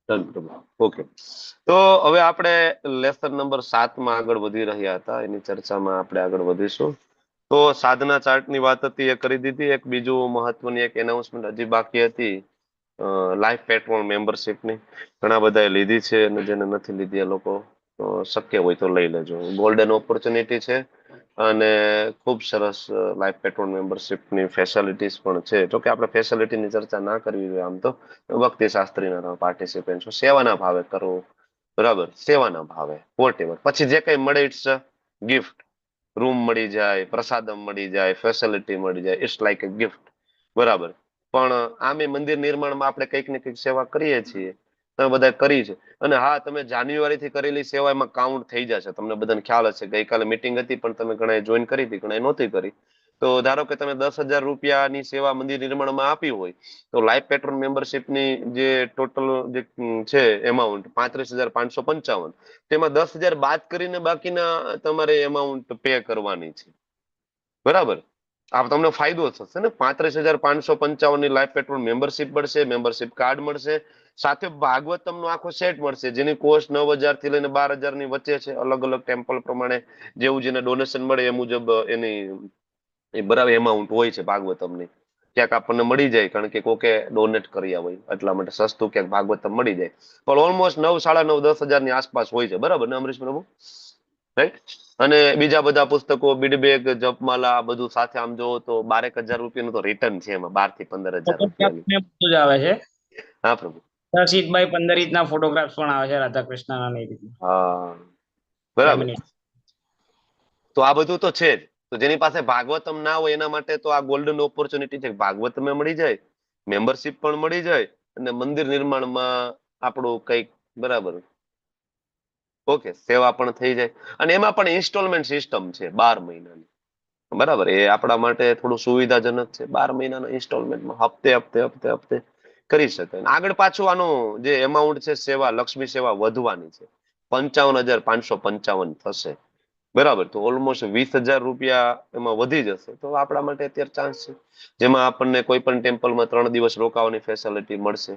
ડન પ્રભુ. ઓકે. તો હવે આપણે લેસન નંબર 7 માં આગળ વધી રહ્યા હતા, એની ચર્ચામાં આપણે આગળ વધીશું. તો સાધના ચાર્ટની વાત હતી એ કરી દીધી. એક બીજું મહત્વની એક એનાઉન્સમેન્ટ હજી બાકી હતી, લાઈફ પેટ્રોલ મેમ્બરશિપની. ઘણા બધાએ લીધી છે અને જેને નથી લીધી એ લોકો શક્ય હોય તો લઈ લેજો. ગોલ્ડન ઓપોર્ચ્યુનિટી છે અને ખૂબ સરસ લાઈફ પેટ્રોલ મેમ્બરશિપની ફેસિલિટીઝ પણ છે. જોકે આપણે ફેસિલિટીની ચર્ચા ના કરવી જોઈએ, આમ તો ભક્તિ શાસ્ત્રીના પાર્ટિસિપન્ટ છો, સેવાના ભાવે કરો, બરાબર. સેવાના ભાવે વોટેવર. પછી જે કઈ મળે ઇટ્સ ગિફ્ટ. રૂમ મળી જાય, પ્રસાદમ મળી જાય, ફેસિલિટી મળી જાય, ઇટ્સ લાઈક એ ગિફ્ટ, બરાબર. પણ આમે મંદિર નિર્માણમાં આપણે કંઈક ને કંઈક સેવા કરીએ છીએ, તમે બધા કરી છે. અને હા, તમે જાન્યુઆરી થી કરેલી સેવા એમાં કાઉન્ટ થઈ જશે. તમને બધાને ખ્યાલ હશે, ગઈકાલે મીટિંગ હતી પણ તમે ઘણા જોઈન કરી હતી, ઘણા નહોતી કરી. તો ધારો કે તમે 10,000 રૂપિયાની સેવા મંદિર નિર્માણમાં આપી હોય, તો લાઈફ પેટ્રોલ મેમ્બરશિપની જે ટોટલ જે છે એમાઉન્ટ 35,555, તેમાં 10,000 બાદ કરીને બાકીના તમારે એમાઉન્ટ પે કરવાની છે, બરાબર. આ તમને ફાયદો થશે ને. 35,555 ની લાઈફ પેટ્રોલ મેમ્બરશિપ મળશે, મેમ્બરશિપ કાર્ડ મળશે, સાથે ભાગવતમ નો આખો સેટ મળશે, જેની કોસ્ટ 9,000 થી લઈને 12,000 ની વચ્ચે છે. અલગ અલગ ટેમ્પલ પ્રમાણે જેવું જેને ડોનેશન મળે એ મુજબ એની બરાબર એમાઉન્ટ હોય છે ભાગવતમની. ક્યાંક આપણને મળી જાય, કારણ કે કોકે ડોનેટ કર્યા હોય એટલા માટે સસ્તું ક્યાંક ભાગવતમ મળી જાય. પણ ઓલમોસ્ટ 9, 9.5, 10,000 ની આસપાસ હોય છે, બરાબર ને અમરીશ પ્રભુ? રાઈટ. અને બીજા બધા પુસ્તકો, બીડબેગ, જપમાલા, બધું સાથે આમ જોવો તો 12,000 રૂપિયાનું તો રિટર્ન છે એમાં, 12 થી 15,000 રૂપિયાનું. બધું જ આવે છે. હા પ્રભુ. 10 બાય 15 રીતના ફોટોગ્રાફ્સ પણ આવે છે રાધા કૃષ્ણના ને એ રીતના. હા, બરાબર. લેમિનેટ. તો આ બધું તો છે જ. તો જેની પાસે ભાગવતમ ના હોય એના માટે તો આ ગોલ્ડન ઓપોર્ચ્યુનિટી છે. ભાગવતમ મળી જાય, મેમ્બરશિપ પણ મળી જાય, અને મંદિર નિર્માણમાં આપણું કંઈક, બરાબર, ઓકે, સેવા પણ થઈ જાય. અને એમાં પણ ઇન્સ્ટોલમેન્ટ સિસ્ટમ છે 12 મહિનાની, બરાબર. એ આપણા માટે થોડું સુવિધાજનક છે. 12 મહિનાના ઇન્સ્ટોલમેન્ટમાં હપ્તે હપ્તે હપ્તે હપ્તે કરી શકાય. આગળ પાછું આનું જે એમાઉન્ટ છે, સેવા, લક્ષ્મી સેવા વધવાની છે. 55,555 થશે, બરાબર. તો ઓલમોસ્ટ 20,000 રૂપિયા એમાં વધી જશે. તો આપણા માટે અત્યારે ચાન્સ છે, જેમાં આપણને કોઈ પણ ટેમ્પલમાં 3 દિવસ રોકાવાની ફેસિલિટી મળશે,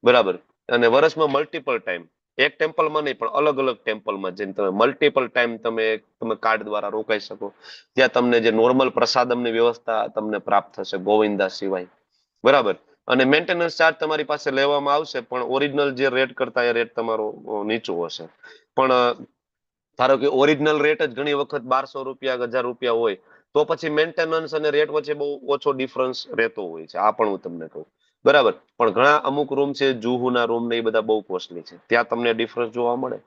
બરાબર. અને વર્ષમાં મલ્ટિપલ ટાઈમ, એક ટેમ્પલમાં નહીં પણ અલગ અલગ ટેમ્પલમાં જઈને તમે મલ્ટિપલ ટાઈમ તમે કાર્ડ દ્વારા રોકાઈ શકો. ત્યાં તમને જે નોર્મલ પ્રસાદમની વ્યવસ્થા તમને પ્રાપ્ત થશે, ગોવિંદા સિવાય, બરાબર. અને મેન્ટેનન્સ ચાર્જ તમારી પાસે લેવામાં આવશે, પણ ઓરિજિનલ જે રેટ કરતા એ રેટ તમારો નીચો હશે. પણ ધારો કે ઓરિજિનલ રેટ જ ઘણી વખત 1,200 રૂપિયા, 1,000 રૂપિયા હોય, તો પછી મેન્ટેનન્સ અને રેટ વચ્ચે બહુ ઓછો ડિફરન્સ રહેતો હોય છે. આ પણ હું તમને કહું, બરાબર. પણ ઘણા અમુક રૂમ છે, જુહુના રૂમ ને એ બધા બહુ કોસ્ટલી છે, ત્યાં તમને ડિફરન્સ જોવા મળે.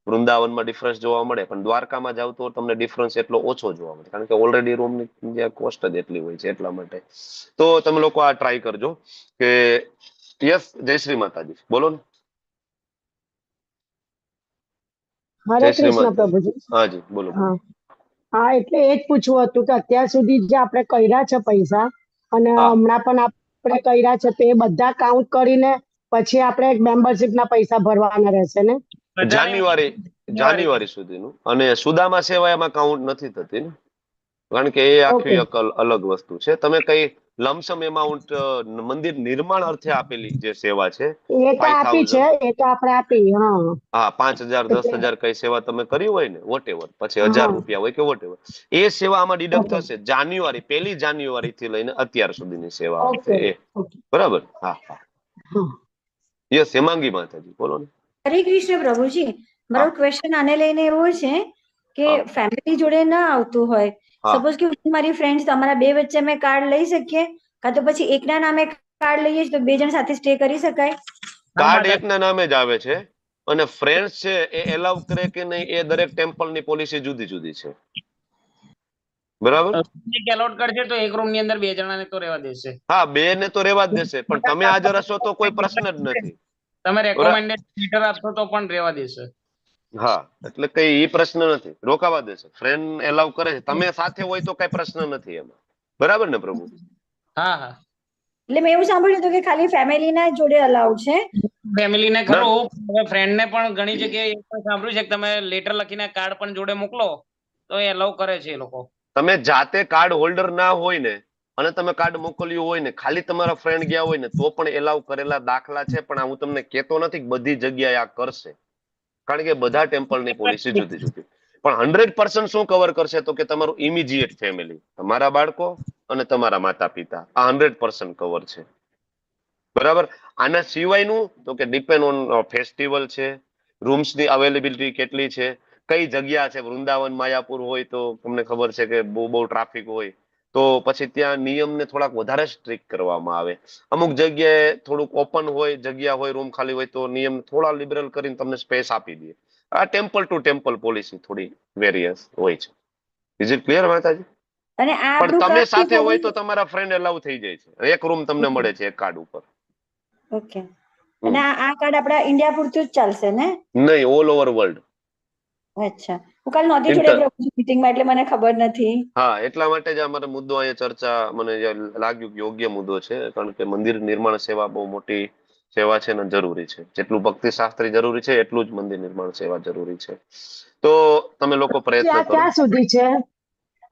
વૃંદાવનમાં ડિફરન્સ જોવા મળે, પણ દ્વારકામાં જાવ તો તમને ડિફરન્સ એટલો ઓછો જોવા મળે, કારણ કે ઓલરેડી રૂમની કોસ્ટ જ એટલી હોય છે, એટલા માટે. તો તમે લોકો આ ટ્રાય કરજો કે યસ. જય શ્રી માતાજી. બોલો ને. હરે જય શ્રી કૃષ્ણ માતાજી. પ્રભુજી. હાજી, બોલો બોલો. હા હા, એટલે એ જ પૂછવું હતું કે અત્યાર સુધી જે આપણે કર્યા છે પૈસા, અને હા, હમણાં પણ આપણે કર્યા છે, તો એ બધા કાઉન્ટ કરીને પછી આપણે મેમ્બરશિપના પૈસા ભરવાના રહેશે ને? જાન્યુઆરી સુધીનું. અને સુદામા સેવા એમાં કાઉન્ટ નથી થતી ને, કારણ કે એ આખી ઓકે, એક અલગ વસ્તુ છે. તમે કઈ લમસમ એમાઉન્ટ મંદિર નિર્માણ અર્થે આપેલી જે સેવા છે, એ તો આપી છે, 5,000, એ તો આપણે આપી. હા, હા, 5,000, એટલે 10,000 કઈ સેવા તમે કરી હોય ને, વોટેવર, પછી 1,000 હા, રૂપિયા હોય કે વોટેવર, એ સેવા આમાં ડિડક્ટ ઓકે થશે. જાન્યુઆરી, 1 જાન્યુઆરી થી લઈને અત્યાર સુધીની સેવા હશે ઓકે એ, ઓકે. બરાબર. હા હા, હા યસ. હેમાંગી માતાજી, બોલો ને. હરે કૃષ્ણ પ્રભુજી, મારો હા ક્વેશ્ચન આને લઈને એવો છે કે હા ફેમિલી જોડે ના આવતું હોય, હા. સપોઝ કે હું મારી ફ્રેન્ડ્સ તમારા બે વચ્ચે અમે કાર્ડ લઈ શકીએ, કાં તો પછી એકના નામે કાર્ડ લઈએ તો બે જણ સાથે સ્ટે કરી શકાય? કાર્ડ એકના નામે જ આવે છે. અને ફ્રેન્ડ્સ છે એ એલાવ કરે કે નહીં એ દરેક ટેમ્પલ ની પોલિસી જુદી જુદી છે. બરાબર. એલોટ કરશે તો એક રૂમ ની અંદર 2 જણાને તો રહેવા દેશે. હા, 2 ને તો રહેવા જ દેશે, પણ તમે હાજર હશો તો કોઈ પ્રશ્ન જ નથી. તમે રેકમેન્ડેડ લેટર આપશો તો પણ રહેવા દેશે. હા, એટલે કઈ ઈ પ્રશ્ન નથી, રોકાવા દેશે. ફ્રેન્ડ એલાવ કરે છે, તમે સાથે હોય તો કઈ પ્રશ્ન નથી એમાં. બરાબર ને પ્રભુ? હા હા, એટલે મેં એવું સાંભળ્યું હતું કે ખાલી ફેમિલી ના જોડે અલાઉડ છે. ફેમિલી ને ખરું, ફ્રેન્ડ ને પણ ઘણી જગ્યાએ એ પણ સાંભળ્યું છે કે તમે લેટર લખીને કાર્ડ પણ જોડે મોકલો તો એ એલાવ કરે છે એ લોકો. તમે જાતે કાર્ડ હોલ્ડર ના હોય ને અને તમે કાર્ડ મોકલ્યું હોય ને, ખાલી તમારા ફ્રેન્ડ ગયા હોય ને તો પણ એલાવ કરેલા દાખલા છે. પણ હું તમને કહેતો નથી કે બધી જગ્યાએ આ કરશે, કારણ કે બધા ટેમ્પલની પોલિસી જુદી જુદી. પણ 100% શું કવર કરશે તો કે તમારું ઇમિજિએટ ફેમિલી, તમારા બાળકો અને તમારા માતા પિતા, આ 100% કવર છે. બરાબર. આના સિવાયનું તો કે ડિપેન્ડ ઓન ફેસ્ટિવલ છે, રૂમ્સ ની અવેલેબિલિટી કેટલી છે, કઈ જગ્યા છે. વૃંદાવન માયાપુર હોય તો તમને ખબર છે કે બહુ ટ્રાફિક હોય, તો પછી ત્યાં નિયમને થોડાક વધારે સ્ટ્રિક્ટ કરવામાં આવે. અમુક જગ્યાએ થોડુંક ઓપન હોય, જગ્યા હોય, રૂમ ખાલી હોય તો નિયમ થોડા લિબરલ કરીને તમને સ્પેસ આપી દે. આ ટેમ્પલ ટુ ટેમ્પલ પોલિસી થોડી વેરિયસ હોય છે. ઇઝ ઇટ ક્લિયર માતાજી? અને આ પણ આપણું તમે કાર્ડ સાથે હોય તો શું તમારા ફ્રેન્ડ એલાવ થઈ જાય છે. એક રૂમ તમને મળે છે એક કાર્ડ ઉપર. ઓકે. અને આ કાર્ડ આપણા ઇન્ડિયા પૂરતું જ ચાલશે ને? નહીં, ઓલ ઓવર વર્લ્ડ. અચ્છા, હું કાલ નહોતી જોડે મીટિંગમાં એટલે મને ખબર નથી. હા, એટલા માટે જ અમારે મુદ્દો અહીંયા ચર્ચા મને લાગ્યું કે યોગ્ય મુદ્દો છે, કારણ કે મંદિર નિર્માણ સેવા બહુ મોટી સેવા છે ને જરૂરી છે. જેટલું ભક્તિ શાસ્ત્રી જરૂરી છે એટલું જ મંદિર નિર્માણ સેવા જરૂરી છે. તો તમે લોકો પ્રયત્ન કરો. ક્યાં સુધી છે?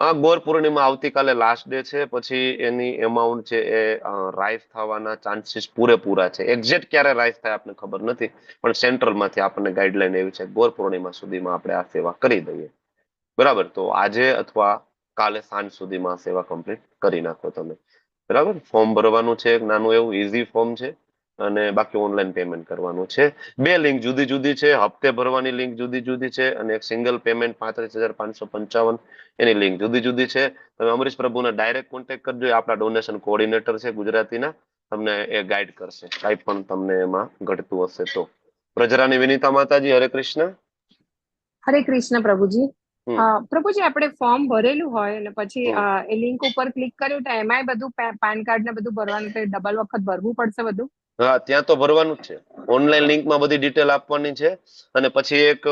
હા, ગોર પૂર્ણિમા આવતીકાલે લાસ્ટ ડે છે. પછી એની એમાઉન્ટ છે એ રાઇઝ થવાના ચાન્સીસ પૂરેપૂરા છે. એક્ઝેક્ટ ક્યારે રાઇઝ થાય આપણને ખબર નથી, પણ સેન્ટ્રલ માંથી આપણને ગાઈડલાઈન એવી છે ગોર પૂર્ણિમા સુધીમાં આપણે આ સેવા કરી દઈએ. બરાબર. તો આજે અથવા કાલે સાંજ સુધીમાં સેવા કમ્પ્લીટ કરી નાખો તમે. બરાબર. ફોર્મ ભરવાનું છે, એક નાનું એવું ઈઝી ફોર્મ છે, અને બાકી ઓનલાઈન પેમેન્ટ કરવાનું છે. 2 લિંક જુદી જુદી છે. હપ્તે ભરવાની લિંક જુદી જુદી છે અને એક સિંગલ પેમેન્ટ 35,555 એની લિંક જુદી જુદી છે. તમે અમરીશ પ્રભુને ડાયરેક્ટ કોન્ટેક્ટ કરજો. એ આપણા ડોનેશન કોઓર્ડિનેટર છે ગુજરાતીના. તમને એ ગાઈડ કરશે કાંઈ પણ તમને એમાં ઘટતું હશે તો. પ્રજરાની વિનીતા માતાજી, હરે કૃષ્ણ. હરે કૃષ્ણ પ્રભુજી. પ્રભુજી, આપણે ફોર્મ ભરેલું હોય અને પછી એ લિંક ઉપર ક્લિક કર્યું તો એમાંય બધું પાન કાર્ડ ને બધું ભરવાનું, તો ડબલ વખત ભરવું પડશે બધું? હા, ત્યાં તો ભરવાનું જ છે. ઓનલાઈન લિંકમાં બધી ડિટેલ આપવાની છે, અને પછી એક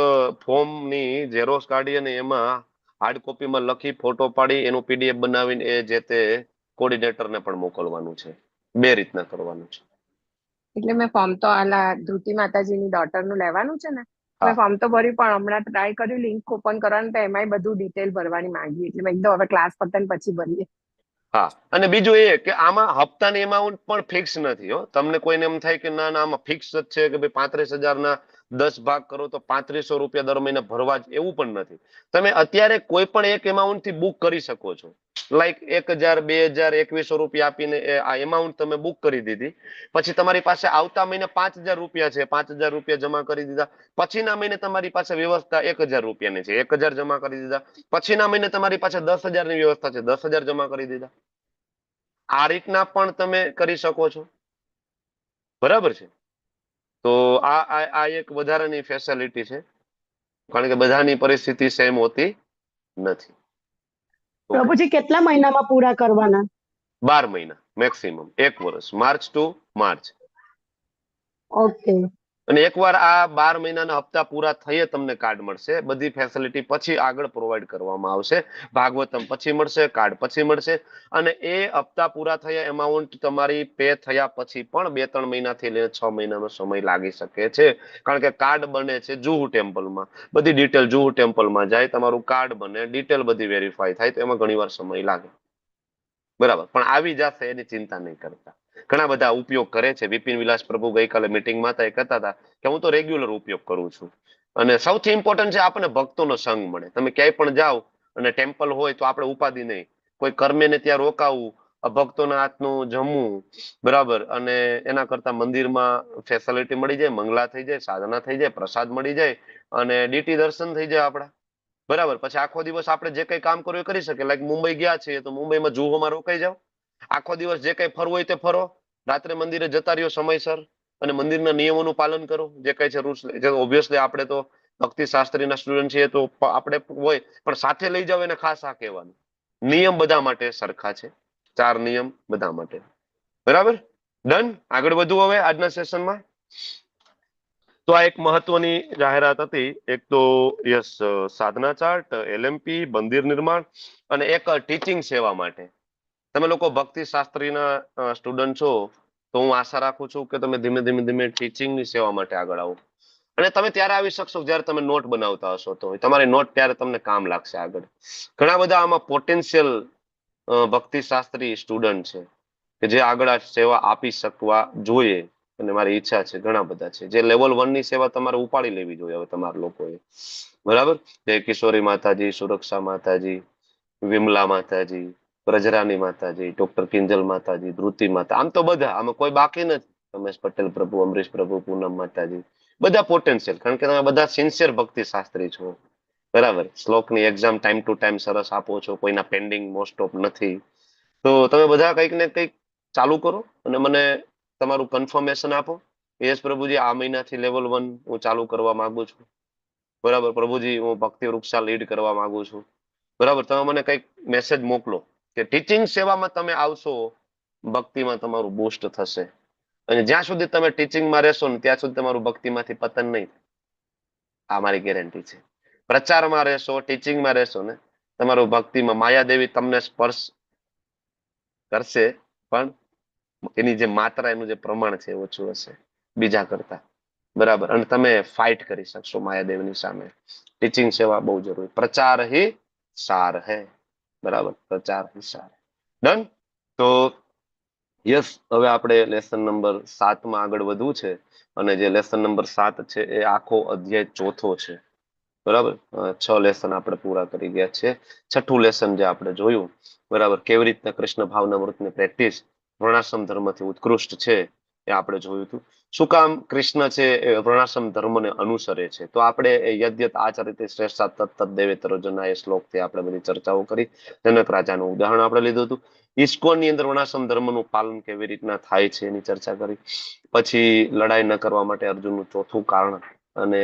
ફોર્મ ની ઝેરોક્સ કાઢી અને એમાં હાર્ડ કોપીમાં લખી, ફોટો પાડી, એનું પીડીએફ બનાવીને એ જે તે કોર્ડિનેટરને પણ મોકલવાનું છે. 2 રીતના કરવાનું છે. એટલે મેં ફોર્મ તો આલા ધૃતિ માતાજીની ડોટરનું લેવાનું છે ને, મેં ફોર્મ તો ભર્યું, પણ હમણાં ટ્રાય કર્યું લિંક ઓપન કરવાનું, તો એમાંય બધું ડિટેલ ભરવાની માંગી. એટલે મેં કીધું હવે ક્લાસ પતે ને પછી ભરીએ. હા, અને બીજું એ કે આમાં હપ્તાની એમાઉન્ટ પણ ફિક્સ નથી. તમને કોઈને એમ થાય કે ના ના આમાં ફિક્સ જ છે કે ભાઈ 35,000 ના 10 ભાગ કરો તો 3500 રૂપિયા દર મહિને ભરવા જ, એવું પણ નથી. તમે અત્યારે કોઈ પણ એક એમાઉન્ટ થી બુક કરી શકો છો. લાઈક 1,000, 2,000, 2,100 રૂપિયા આપીને આ એમાઉન્ટ તમે બુક કરી દીધી. પછી તમારી પાસે આવતા મહિને 5,000 રૂપિયા છે, 5,000 રૂપિયા જમા કરી દીધા. પછીના મહિને તમારી પાસે વ્યવસ્થા 1,000 રૂપિયાની છે, 1,000 જમા કરી દીધા. પછીના મહિને તમારી પાસે 10,000 ની વ્યવસ્થા છે, 10,000 જમા કરી દીધા. આ રીતના પણ તમે કરી શકો છો. બરાબર છે. તો આ એક વધારાની ફેસિલિટી છે, કારણ કે બધાની પરિસ્થિતિ સેમ હોતી નથી. પ્રભુજી, કેટલા મહિનામાં પૂરા કરવાના? 12 મહિના મેક્સિમમ, 1 વર્ષ, માર્ચ ટુ માર્ચ. ઓકે. અને એકવાર આ 12 મહિનાના હપ્તા પૂરા થઈએ તમને કાર્ડ મળશે. બધી ફેસિલિટી પછી આગળ પ્રોવાઈડ કરવામાં આવશે. ભાગવતમ પછી મળશે, કાર્ડ પછી મળશે, અને એ હપ્તા પૂરા થયા એમાઉન્ટ તમારી પે થયા પછી પણ 2-3 મહિનાથી લઈને 6 મહિનાનો સમય લાગી શકે છે, કારણ કે કાર્ડ બને છે જુહુ ટેમ્પલમાં. બધી ડિટેલ જુહુ ટેમ્પલમાં જાય, તમારું કાર્ડ બને, ડિટેલ બધી વેરીફાઈ થાય, તો એમાં ઘણીવાર સમય લાગે. બરાબર. પણ આવી જશે એની ચિંતા નહીં કરતા. ઘણા બધા ઉપયોગ કરે છે. વિપિન વિલાસ પ્રભુ ગઈકાલે મિટિંગમાં હતા, એ કહેતા હતા કે હું તો રેગ્યુલર ઉપયોગ કરું છું. અને સૌથી ઇમ્પોર્ટન્ટ છે આપણને ભક્તોનો સંગ મળે. તમે ક્યાંય પણ જાઓ અને ટેમ્પલ હોય તો આપણે ઉપાધિ નહીં, કોઈ કર્મેને ત્યાં રોકાવું, ભક્તોના હાથનું જમવું, બરાબર, અને એના કરતા મંદિરમાં ફેસિલિટી મળી જાય, મંગલા થઈ જાય, સાધના થઈ જાય, પ્રસાદ મળી જાય, અને ડીટી દર્શન થઈ જાય આપણા. બરાબર. પછી આખો દિવસ આપણે જે કઈ કામ કરવું એ કરી શકીએ. લાઈક મુંબઈ ગયા છીએ તો મુંબઈમાં જુહોમાં રોકાઈ જાઓ, આખો દિવસ જે કઈ ફરવું હોય તે ફરો, રાત્રે મંદિરે જતા રહ્યો સમયસર, અને મંદિરના નિયમોનું પાલન કરો, જે કઈ છે રૂલ્સ. ઓબ્વિયસલી આપણે તો ભક્તિ શાસ્ત્રીના સ્ટુડન્ટ છીએ તો આપણે હોય, પણ સાથે લઈ જાવ એને ખાસ આ કહેવાનું. નિયમ બધા માટે સરખા છે, 4 નિયમ બધા માટે. બરાબર, ડન. આગળ વધવું હવે આજના સેશનમાં. તો આ એક મહત્વની જાહેરાત હતી. એક તો યસ સાધના ચાર્ટ, LMP, મંદિર નિર્માણ અને એક ટીચિંગ સેવા માટે. તમે લોકો ભક્તિ શાસ્ત્રીના સ્ટુડન્ટ છો તો હું આશા રાખું છું કે તમે ધીમે ધીમે ટીચિંગની સેવા માટે આગળ આવો. અને તમે ત્યારે આવી શકશો જ્યારે તમે નોટ બનાવતા હશો, તો તમારી નોટ ત્યારે તમને કામ લાગશે આગળ. ઘણા બધા આમાં પોટેન્શિયલ ભક્તિ શાસ્ત્રી સ્ટુડન્ટ છે કે જે આગળ આ સેવા આપી શકવા જોઈએ, અને મારી ઈચ્છા છે ઘણા બધા છે જે લેવલ 1 ની સેવા તમારે ઉપાડી લેવી જોઈએ હવે તમારા લોકોએ. બરાબર, જય કિશોરી માતાજી, સુરક્ષા માતાજી, વિમલા માતાજી, પ્રજરાની માતાજી, ડોક્ટર કિંજલ માતાજી, ધ્રુતિ માતા, આમ તો બધા, આમાં કોઈ બાકી નથી. રમેશ પટેલ પ્રભુ, અમરીશ પ્રભુ, પૂનમ માતાજી, બધા પોટેન્શિયલ, કારણ કે તમે બધા સિન્સિયર ભક્તિ શાસ્ત્રી છો. બરાબર, શ્લોકની એક્ઝામ ટાઈમ ટુ ટાઈમ સરસ આપો છો, કોઈના પેન્ડિંગ મોસ્ટ ઓફ નથી. તો તમે બધા કંઈક ને કંઈક ચાલુ કરો અને મને તમારું કન્ફર્મેશન આપો. યસ પ્રભુજી, આ મહિનાથી લેવલ 1 હું ચાલુ કરવા માંગુ છું. બરાબર પ્રભુજી, હું ભક્તિ વૃક્ષા લીડ કરવા માંગુ છું. બરાબર, તમે મને કંઈક મેસેજ મોકલો કે ટીચિંગ સેવામાં તમે આવશો, ભક્તિમાં તમારું બૂસ્ટ થશે. અને જ્યાં સુધી તમે ટીચિંગમાં રહેશો ને ત્યાં સુધી તમારું ભક્તિમાંથી પતન નહીં. આ મારી ગેરંટી છે. પ્રચારમાં રહેશો, ટીચિંગમાં રહેશો ને, તમારું ભક્તિમાં માયાદેવી તમને સ્પર્શ કરશે, પણ એની જે માત્રા, એનું જે પ્રમાણ છે એ ઓછું હશે બીજા કરતા. બરાબર, અને તમે ફાઇટ કરી શકશો માયાદેવીની સામે. ટીચિંગ સેવા બહુ જરૂરી. પ્રચાર હી સાર હૈ. બરાબર, પ્રચાર હી સાર. ડન. તો યસ, હવે આપણે લેસન નંબર 7 માં આગળ વધવું છે. અને જે લેસન નંબર 7 છે એ આખો અધ્યાય ચોથો છે. બરાબર, 6 લેસન આપણે પૂરા કરી ગયા છે. છઠ્ઠું લેસન જે આપણે જોયું, બરાબર, કેવી રીતના કૃષ્ણ ભાવનામૃતની પ્રેક્ટિસ વર્ણાશ્રમ ધર્મથી ઉત્કૃષ્ટ છે એ આપણે જોયું હતું. શું કામ કૃષ્ણ છે એ વર્ણાશ્રમ ધર્મને અનુસરે છે? તો આપણે યદ્યત આચરિતે શ્રેષ્ઠ તત્ત દેવેતરો જના એ શ્લોકથી આપણે બધી ચર્ચાઓ કરી. જનક રાજાનું ઉદાહરણ આપણે લીધું હતું. ઇસ્કોનની અંદર વર્ણાશ્રમ ધર્મનું પાલન કેવી રીતના થાય છે એની ચર્ચા કરી. પછી લડાઈ ન કરવા માટે અર્જુનનું ચોથું કારણ અને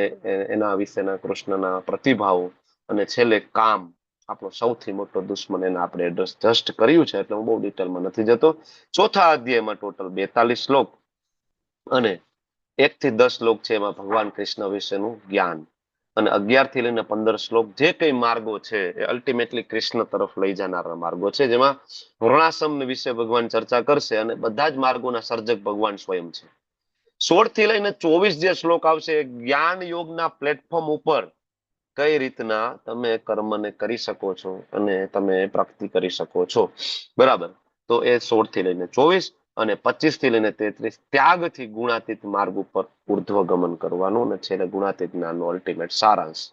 એના વિશેના કૃષ્ણના પ્રતિભાવો, અને છેલ્લે કામ, આપણો સૌથી મોટો દુશ્મન, એને આપણે એડ્રેસ જસ્ટ કર્યું છે, એટલે હું બહુ ડિટેલમાં નથી જતો. ચોથા અધ્યાયમાં ટોટલ 42 શ્લોક અને 1 થી 10 શ્લોક છે એમાં ભગવાન કૃષ્ણ વિશેનું જ્ઞાન, અને 11 થી લઈને 15 શ્લોક જે કઈ માર્ગો છે એ અલ્ટિમેટલી કૃષ્ણ તરફ લઈ જનારા માર્ગો છે, જેમાં વર્ણાશ્રમ વિશે ભગવાન ચર્ચા કરશે, અને બધા જ માર્ગોના સર્જક ભગવાન સ્વયં છે. 16 થી લઈને 24 જે શ્લોક આવશે એ જ્ઞાન યોગના પ્લેટફોર્મ ઉપર કઈ રીતના તમે કર્મને કરી શકો છો અને તમે પ્રાપ્તિ કરી શકો છો. બરાબર, તો એ 16 થી લઈને 24 અને 25 થી લઈને 33 ત્યાગથી ગુણાતીત માર્ગ ઉપર ઉર્ધ્વ ગમન કરવાનું, અને છેલ્લે ગુણાતીત જ્ઞાનનો અલ્ટિમેટ સારાંશ.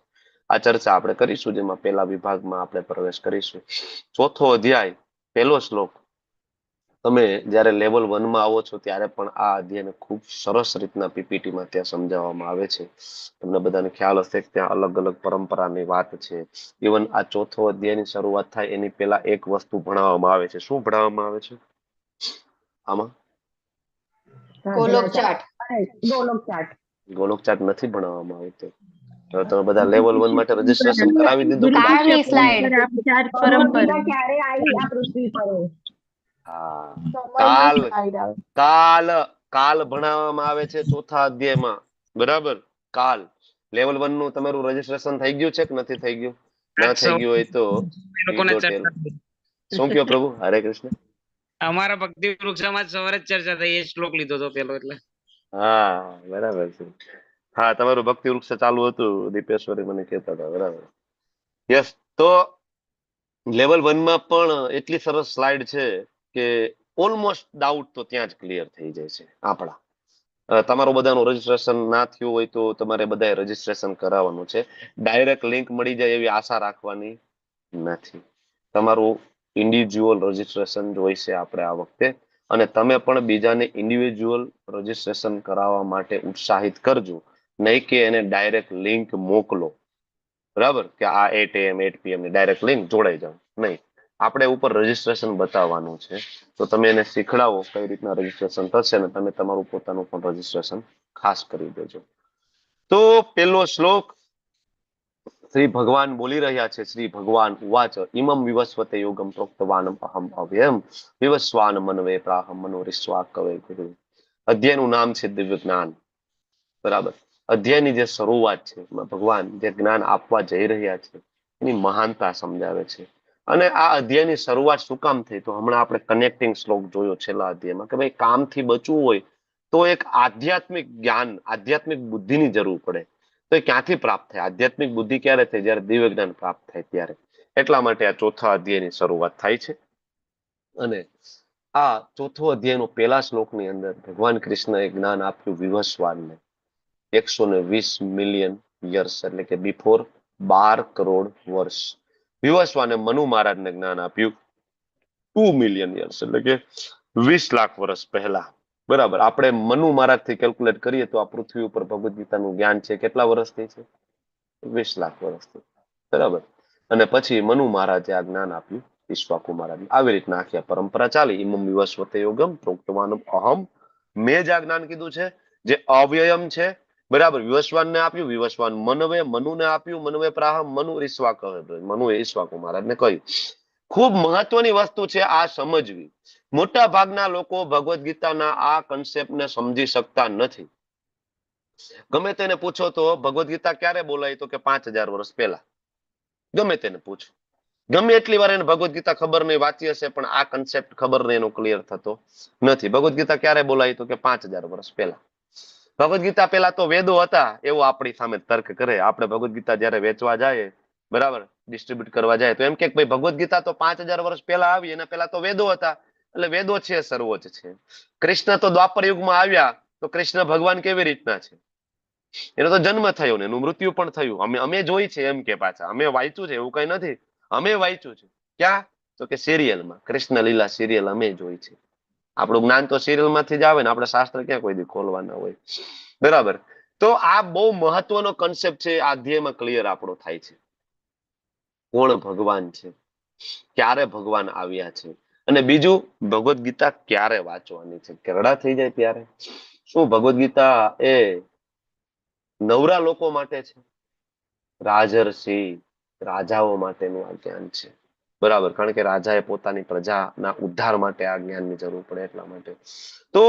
આ ચર્ચા આપણે કરીશું, જેમાં પહેલા વિભાગમાં આપણે પ્રવેશ કરીશું. ચોથો અધ્યાય, પહેલો શ્લોક. તમે જ્યારે લેવલ 1 માં આવો છો ત્યારે પણ આ અધ્યાયને ખૂબ સરસ રીતના પીપીટીમાં ત્યાં સમજાવવામાં આવે છે. તમને બધાને ખ્યાલ હશે કે ત્યાં અલગ અલગ પરંપરાની વાત છે. ઇવન આ ચોથો અધ્યાયની શરૂઆત થાય એની પહેલા એક વસ્તુ ભણાવવામાં આવે છે. શું ભણાવવામાં આવે છે આમાં? ગોલોક ચાટ. ગોલોક ચાટ નથી ભણાવવામાં આવતો. હવે તમે બધા લેવલ 1 માટે રજીસ્ટ્રેશન કરાવી દીધું કે બાકી? કાળની સ્લાઇડ. પરંપરા. ક્યારે આવી આ પૃથ્વી પર? હા, સમયની slide આવે. કાલ ભણાવવામાં આવે છે ચોથા અધ્યાયમાં. બરાબર, કાલ. લેવલ 1 નું તમારું રજીસ્ટ્રેશન થઈ ગયું છે કે નથી થઈ ગયું? ના થઈ ગયું હોય તો એ લોકોને ઈ ડોટ એલ. ચર્ચા થઈ. શું કયો પ્રભુ? હરે કૃષ્ણ. અમારા ભક્તિ વૃક્ષામાં જ સવારે જ ચર્ચા થઈ, એ શ્લોક લીધો હતો પેલો એટલે. હા, બરાબર છે. હા, તમારું ભક્તિ વૃક્ષ ચાલુ હતું, દીપેશ્વરી મને કહેતા હતા. બરાબર, યસ. તો લેવલ 1 માં પણ એટલી સરસ સ્લાઇડ છે કે ઓલમોસ્ટ ડાઉટ તો ત્યાં જ ક્લિયર થઈ જાય છે આપણા. તમારું બધાનું રજીસ્ટ્રેશન ના થયું હોય તો તમારે બધાએ રજીસ્ટ્રેશન કરાવવાનું છે. ડાયરેક્ટ લિંક મળી જાય એવી આશા રાખવાની નથી. તમારું ઇન્ડિવિજ્યુઅલ રજીસ્ટ્રેશન જોઈશે આપણે આ વખતે, અને તમે પણ બીજાને ઇન્ડિવિજ્યુઅલ રજીસ્ટ્રેશન કરાવવા માટે ઉત્સાહિત કરજો, નહીં કે એને ડાયરેક્ટ લિંક મોકલો. બરાબર, કે આ 8 AM 8 PM ની ડાયરેક્ટ લિંક જોડાઈ જાવ નહીં. આપણે ઉપર રજીસ્ટ્રેશન બતાવવાનું છે, તો તમે એને શીખડાવો કઈ રીતના રજીસ્ટ્રેશન થશે ને તમે તમારું પોતાનું પણ રજીસ્ટ્રેશન ખાસ કરી દેજો. તો પેલો શ્લોક શ્રી ભગવાન બોલી રહ્યા છે. શ્રી ભગવાન ઉવાચ ઇમમ વિવસ્વતે યોગમ પ્રોક્તવાનમ અહમ અવ્યયમ વિવસ્વાન મનવે પ્રાહમ મનોરિસ્વા કવે ગુરુ. અધ્યાયનું નામ છે દિવ્ય જ્ઞાન. બરાબર. અધ્યાયની જે શરૂઆત છે એમાં ભગવાન જે જ્ઞાન આપવા જઈ રહ્યા છે એની મહાનતા સમજાવે છે. અને આ અધ્યાયની શરૂઆત શું કામ થઈ, તો હમણાં આપણે કનેક્ટિંગ શ્લોક જોયો છેલ્લા અધ્યાયમાં કે ભાઈ કામથી બચવું હોય તો એક આધ્યાત્મિક જ્ઞાન, આધ્યાત્મિક બુદ્ધિની જરૂર પડે. તો એ ક્યાંથી પ્રાપ્ત થાય? આધ્યાત્મિક બુદ્ધિ ક્યારે થાય? જ્યારે દિવ્ય જ્ઞાન પ્રાપ્ત થાય ત્યારે. એટલા માટે આ ચોથા અધ્યાયની શરૂઆત થાય છે. અને આ ચોથો અધ્યાયનો પહેલા શ્લોકની અંદર ભગવાન કૃષ્ણએ જ્ઞાન આપ્યું વિવસ્વાનને 120 મિલિયન યર્સ, એટલે કે બિફોર 12 કરોડ વર્ષ. વિવસ્વાને મનુ મહારાજને જ્ઞાન આપ્યું 2 મિલિયન યર્સ, એટલે કે 20 લાખ વર્ષ પહેલા. બરાબર. આપણે મનુ મહારાજ થી કેલ્ક્યુલેટ કરીએ તો આ પૃથ્વી ઉપર ભગવદ ગીતાનું જ્ઞાન છે કેટલા વર્ષથી છે? 20 લાખ વર્ષથી. બરાબર. અને પછી મનુ મહારાજે આ જ્ઞાન આપ્યું ઈક્ષ્વાકુ મહારાજને. આવી રીતના આખી પરંપરા ચાલી. ઇમમ વિવસ્વતે યોગમ પ્રોક્તવાનમ અહમ. મેં જ આ જ્ઞાન કીધું છે જે અવ્યયમ છે. બરાબર. વિવસ્વાનને આપ્યું, વિવસ્વાન મનવે, મનુને આપ્યું, મનવે પ્રાહમ, મનુ ઈક્ષ્વાક, મનુએ ઈક્ષ્વાકુ મહારાજને કહ્યું. ખૂબ મહત્વની વસ્તુ છે આ સમજવી. મોટા ભાગના લોકો ભગવદ ગીતાના આ કન્સેપ્ટને સમજી શકતા નથી. ગમે તેને પૂછો તો ભગવદ ગીતા ક્યારે બોલાય, તો કે 5000 વર્ષ પહેલા. ગમે તેને પૂછો, ગમે એટલી વાર એને ભગવદ ગીતા ખબર નહીં, વાંચી હશે પણ આ કન્સેપ્ટ ખબર નહીં, એનો ક્લિયર થતો નથી. ભગવદ ગીતા ક્યારે બોલાય, તો કે 5000 વર્ષ પહેલા. ભગવદ ગીતા પહેલા તો વેદો હતા એવો આપણી સામે તર્ક કરે. આપણે ભગવદ ગીતા જયારે વેચવા જાય, બરાબર, ડિસ્ટ્રીબ્યુટ કરવા જાય તો એમ કે ભાઈ ભગવદ ગીતા તો 5000 વર્ષ પહેલા આવી, એના પહેલા તો વેદો હતા, એટલે વેદો છે સર્વોચ્ચ છે. કૃષ્ણ તો દ્વાપર યુગમાં આવ્યા, તો કૃષ્ણ ભગવાન કેવી રીતના છે? એનો તો જન્મ થયો ને એનું મૃત્યુ પણ થયું. અમે જોઈ છે એમ કે પાછા અમે વાંચ્યું છે એવું કઈ નથી. અમે વાંચ્યું છે ક્યાં? તો કે સિરિયલમાં, કૃષ્ણ લીલા સિરિયલ અમે જોઈ છે. આપણું જ્ઞાન તો સિરિયલ માંથી જ આવે ને, આપણે શાસ્ત્ર ક્યાં કોઈ દી ખોલવાના હોય? બરાબર. તો આ બહુ મહત્વનો કન્સેપ્ટ છે. આ અધ્યાયમાં ક્લિયર આપણો થાય છે. કોણ ભગવાન છે, ક્યારે ભગવાન આવ્યા છે, અને બીજું ભગવદ ગીતા ક્યારે વાંચવાની છે? કેરડા થઈ જાય ત્યારે. શું ભગવદ ગીતા એ નવરા લોકો માટે છે? રાજર્ષિ, રાજાઓ માટેનું આ જ્ઞાન છે. બરાબર. કારણ કે રાજાએ પોતાની પ્રજાના ઉદ્ધાર માટે આ જ્ઞાનની જરૂર પડે એટલા માટે. તો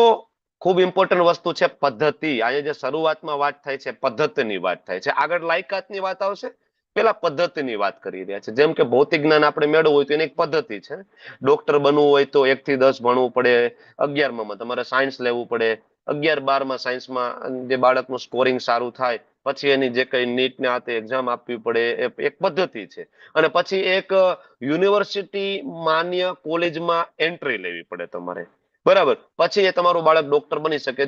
ખૂબ ઇમ્પોર્ટન્ટ વસ્તુ છે પદ્ધતિ. અહીંયા જે શરૂઆતમાં વાત થાય છે પદ્ધતિની વાત થાય છે, આગળ લાયકાતની વાત આવશે. પેલા પદ્ધતિની વાત કરી રહ્યા છે. જેમ કે ભૌતિક જ્ઞાન આપણે મેળવવું હોય તો એની એક પદ્ધતિ છે. ડોક્ટર બનવું હોય તો 1 થી 10 ભણવું પડે. 11માં તમારે સાયન્સ લેવું પડે. 11-12માં સાયન્સમાં જે બાળકનું સ્કોરિંગ સારું થાય પછી એની જે કઈ નીટ ને આ તે એક્ઝામ આપવી પડે, એ એક પદ્ધતિ છે. અને પછી એક યુનિવર્સિટી માન્ય કોલેજમાં એન્ટ્રી લેવી પડે તમારે. બરાબર. પછી એ તમારું બાળક ડોક્ટર બની શકે.